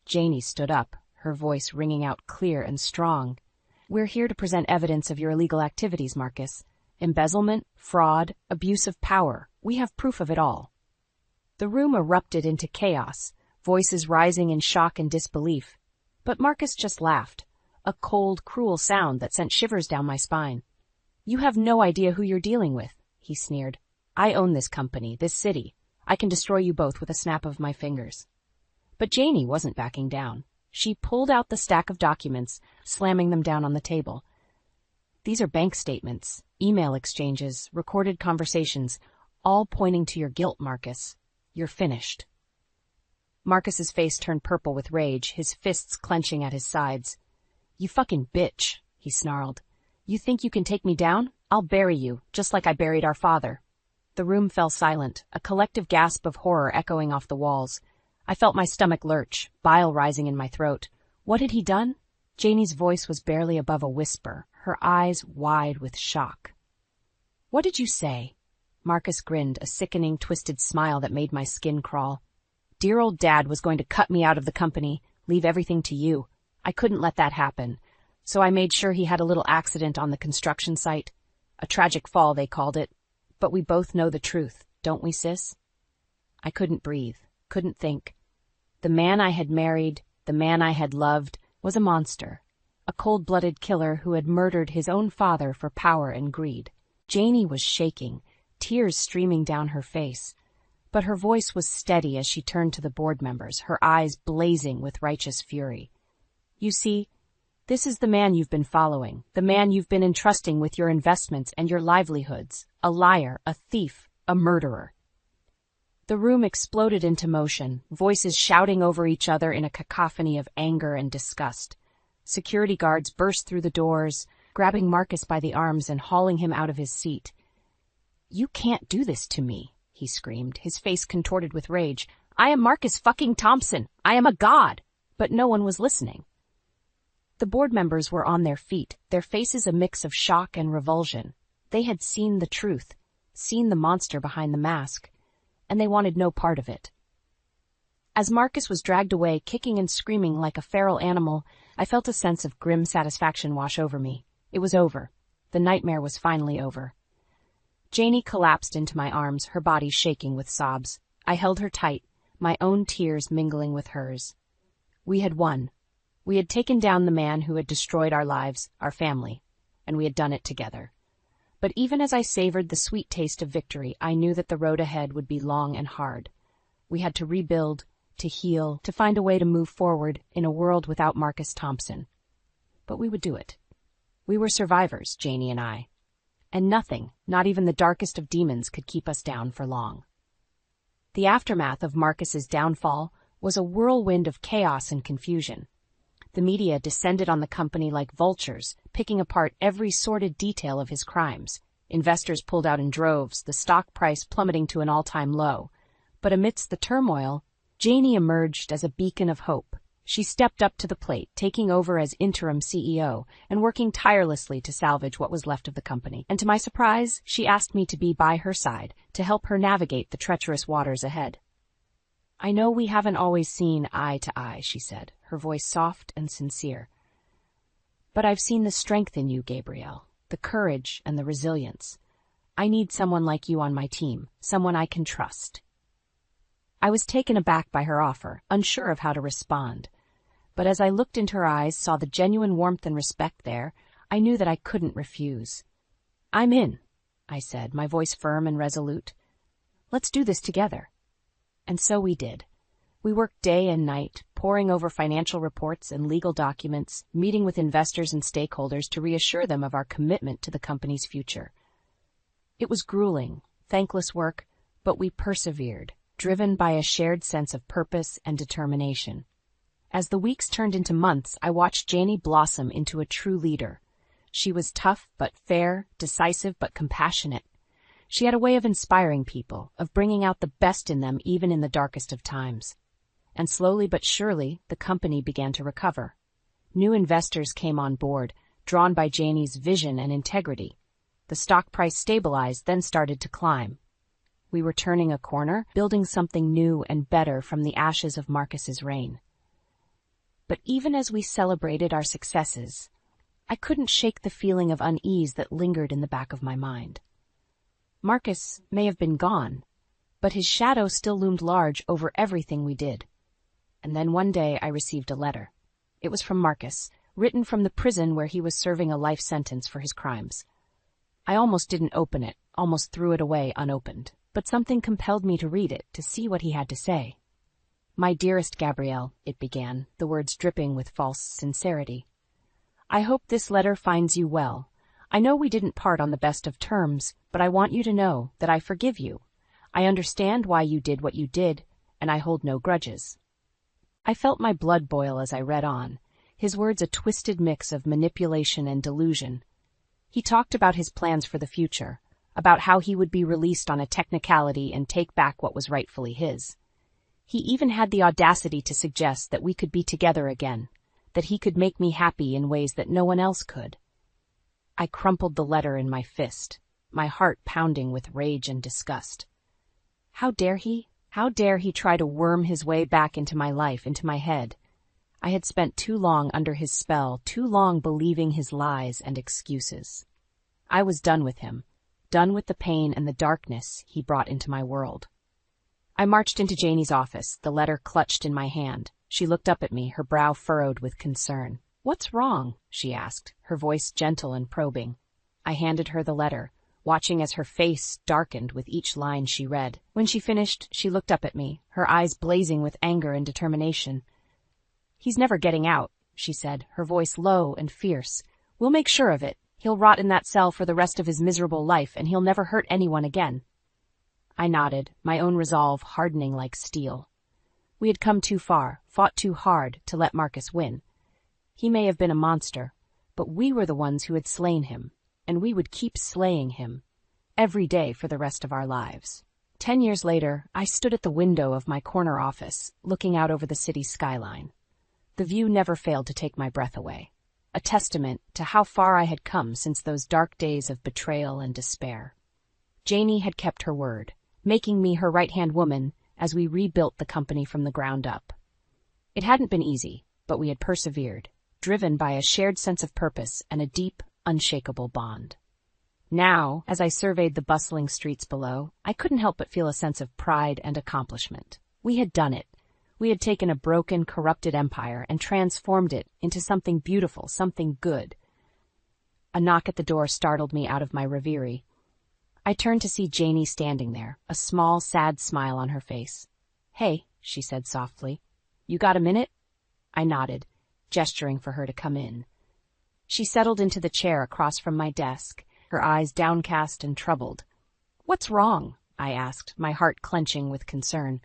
Janie stood up, her voice ringing out clear and strong. "We're here to present evidence of your illegal activities, Marcus. Embezzlement, fraud, abuse of power. We have proof of it all." The room erupted into chaos, voices rising in shock and disbelief. But Marcus just laughed, a cold, cruel sound that sent shivers down my spine. "You have no idea who you're dealing with," he sneered. "I own this company, this city. I can destroy you both with a snap of my fingers." But Janie wasn't backing down. She pulled out the stack of documents, slamming them down on the table. "These are bank statements, email exchanges, recorded conversations, all pointing to your guilt, Marcus. You're finished." Marcus's face turned purple with rage, his fists clenching at his sides. "You fucking bitch," he snarled. "You think you can take me down? I'll bury you, just like I buried our father." The room fell silent, a collective gasp of horror echoing off the walls. I felt my stomach lurch, bile rising in my throat. What had he done? Janie's voice was barely above a whisper, her eyes wide with shock. "What did you say?" Marcus grinned, a sickening, twisted smile that made my skin crawl. "Dear old Dad was going to cut me out of the company, leave everything to you. I couldn't let that happen, so I made sure he had a little accident on the construction site. A tragic fall, they called it. But we both know the truth, don't we, sis?" I couldn't breathe, couldn't think. The man I had married, the man I had loved, was a monster, a cold-blooded killer who had murdered his own father for power and greed. Janie was shaking, tears streaming down her face, but her voice was steady as she turned to the board members, her eyes blazing with righteous fury. "You see, this is the man you've been following, the man you've been entrusting with your investments and your livelihoods, a liar, a thief, a murderer." The room exploded into motion, voices shouting over each other in a cacophony of anger and disgust. Security guards burst through the doors, grabbing Marcus by the arms and hauling him out of his seat. "You can't do this to me," he screamed, his face contorted with rage. "I am Marcus fucking Thompson. I am a god." But no one was listening. The board members were on their feet, their faces a mix of shock and revulsion. They had seen the truth, seen the monster behind the mask, and they wanted no part of it. As Marcus was dragged away, kicking and screaming like a feral animal, I felt a sense of grim satisfaction wash over me. It was over. The nightmare was finally over. Janie collapsed into my arms, her body shaking with sobs. I held her tight, my own tears mingling with hers. We had won. We had taken down the man who had destroyed our lives, our family, and we had done it together. But even as I savored the sweet taste of victory, I knew that the road ahead would be long and hard. We had to rebuild, to heal, to find a way to move forward in a world without Marcus Thompson. But we would do it. We were survivors, Janie and I. And nothing, not even the darkest of demons, could keep us down for long. The aftermath of Marcus's downfall was a whirlwind of chaos and confusion. The media descended on the company like vultures, picking apart every sordid detail of his crimes. Investors pulled out in droves, the stock price plummeting to an all-time low. But amidst the turmoil, Janie emerged as a beacon of hope. She stepped up to the plate, taking over as interim CEO and working tirelessly to salvage what was left of the company. And to my surprise, she asked me to be by her side to help her navigate the treacherous waters ahead. "I know we haven't always seen eye to eye," she said, her voice soft and sincere. "But I've seen the strength in you, Gabrielle, the courage and the resilience. I need someone like you on my team, someone I can trust." I was taken aback by her offer, unsure of how to respond. But as I looked into her eyes, saw the genuine warmth and respect there, I knew that I couldn't refuse. "I'm in," I said, my voice firm and resolute. "Let's do this together." And so we did. We worked day and night, poring over financial reports and legal documents, meeting with investors and stakeholders to reassure them of our commitment to the company's future. It was grueling, thankless work, but we persevered, driven by a shared sense of purpose and determination. As the weeks turned into months, I watched Janie blossom into a true leader. She was tough but fair, decisive but compassionate. She had a way of inspiring people, of bringing out the best in them even in the darkest of times. And slowly but surely, the company began to recover. New investors came on board, drawn by Janie's vision and integrity. The stock price stabilized, then started to climb. We were turning a corner, building something new and better from the ashes of Marcus's reign. But even as we celebrated our successes, I couldn't shake the feeling of unease that lingered in the back of my mind. Marcus may have been gone, but his shadow still loomed large over everything we did. And then one day I received a letter. It was from Marcus, written from the prison where he was serving a life sentence for his crimes. I almost didn't open it, almost threw it away unopened, but something compelled me to read it, to see what he had to say. "My dearest Gabrielle," it began, the words dripping with false sincerity. "I hope this letter finds you well. I know we didn't part on the best of terms, but I want you to know that I forgive you. I understand why you did what you did, and I hold no grudges." I felt my blood boil as I read on, his words a twisted mix of manipulation and delusion. He talked about his plans for the future, about how he would be released on a technicality and take back what was rightfully his. He even had the audacity to suggest that we could be together again, that he could make me happy in ways that no one else could. I crumpled the letter in my fist, my heart pounding with rage and disgust. How dare he? How dare he try to worm his way back into my life, into my head? I had spent too long under his spell, too long believing his lies and excuses. I was done with him, done with the pain and the darkness he brought into my world. I marched into Janie's office, the letter clutched in my hand. She looked up at me, her brow furrowed with concern. "What's wrong?" she asked, her voice gentle and probing. I handed her the letter, watching as her face darkened with each line she read. When she finished, she looked up at me, her eyes blazing with anger and determination. "He's never getting out," she said, her voice low and fierce. "We'll make sure of it. He'll rot in that cell for the rest of his miserable life, and he'll never hurt anyone again." I nodded, my own resolve hardening like steel. We had come too far, fought too hard to let Marcus win. He may have been a monster, but we were the ones who had slain him, and we would keep slaying him, every day for the rest of our lives. 10 years later, I stood at the window of my corner office, looking out over the city's skyline. The view never failed to take my breath away, a testament to how far I had come since those dark days of betrayal and despair. Janie had kept her word, making me her right-hand woman as we rebuilt the company from the ground up. It hadn't been easy, but we had persevered, driven by a shared sense of purpose and a deep, unshakable bond. Now, as I surveyed the bustling streets below, I couldn't help but feel a sense of pride and accomplishment. We had done it. We had taken a broken, corrupted empire and transformed it into something beautiful, something good. A knock at the door startled me out of my reverie. I turned to see Janie standing there, a small, sad smile on her face. "Hey," she said softly. "You got a minute?" I nodded, gesturing for her to come in. She settled into the chair across from my desk, her eyes downcast and troubled. "What's wrong?" I asked, my heart clenching with concern.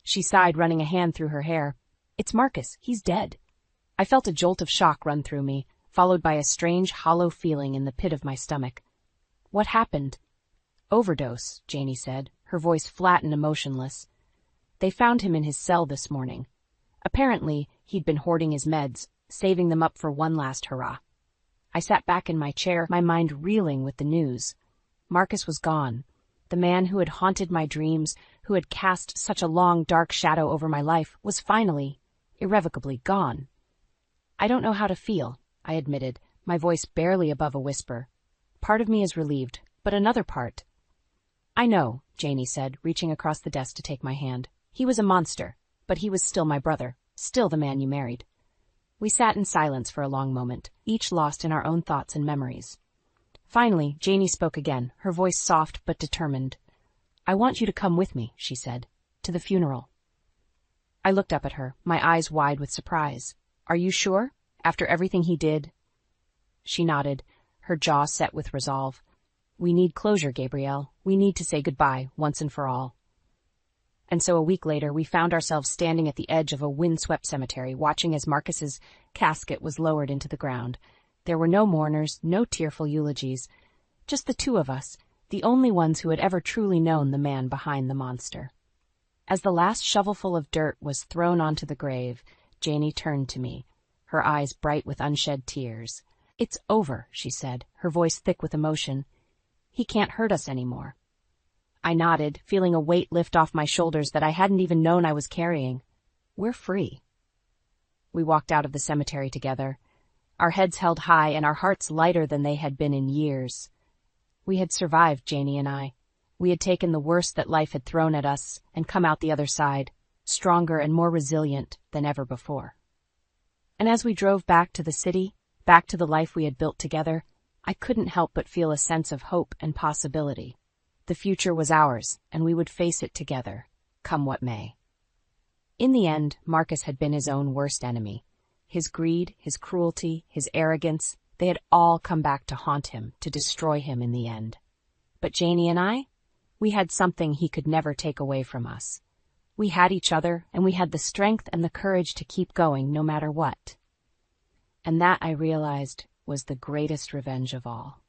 She sighed, running a hand through her hair. "It's Marcus. He's dead." I felt a jolt of shock run through me, followed by a strange, hollow feeling in the pit of my stomach. What happened? Overdose, Janie said, her voice flat and emotionless. They found him in his cell this morning. Apparently, he'd been hoarding his meds, saving them up for one last hurrah. I sat back in my chair, my mind reeling with the news. Marcus was gone. The man who had haunted my dreams, who had cast such a long, dark shadow over my life, was finally, irrevocably gone. I don't know how to feel, I admitted, my voice barely above a whisper. Part of me is relieved, but another part. I know, Janie said, reaching across the desk to take my hand. He was a monster, but he was still my brother, still the man you married. We sat in silence for a long moment, each lost in our own thoughts and memories. Finally, Janie spoke again, her voice soft but determined. I want you to come with me, she said, to the funeral. I looked up at her, my eyes wide with surprise. Are you sure? After everything he did? She nodded, her jaw set with resolve. We need closure, Gabrielle. We need to say goodbye, once and for all. And so a week later, we found ourselves standing at the edge of a windswept cemetery, watching as Marcus's casket was lowered into the ground. There were no mourners, no tearful eulogies, just the two of us, the only ones who had ever truly known the man behind the monster. As the last shovelful of dirt was thrown onto the grave, Janie turned to me, her eyes bright with unshed tears. It's over, she said, her voice thick with emotion. He can't hurt us anymore. I nodded, feeling a weight lift off my shoulders that I hadn't even known I was carrying. We're free. We walked out of the cemetery together, our heads held high and our hearts lighter than they had been in years. We had survived, Janie and I. We had taken the worst that life had thrown at us and come out the other side, stronger and more resilient than ever before. And as we drove back to the city, back to the life we had built together, I couldn't help but feel a sense of hope and possibility. The future was ours, and we would face it together, come what may. In the end, Marcus had been his own worst enemy. His greed, his cruelty, his arrogance, they had all come back to haunt him, to destroy him in the end. But Janie and I, we had something he could never take away from us. We had each other, and we had the strength and the courage to keep going no matter what. And that, I realized, was the greatest revenge of all.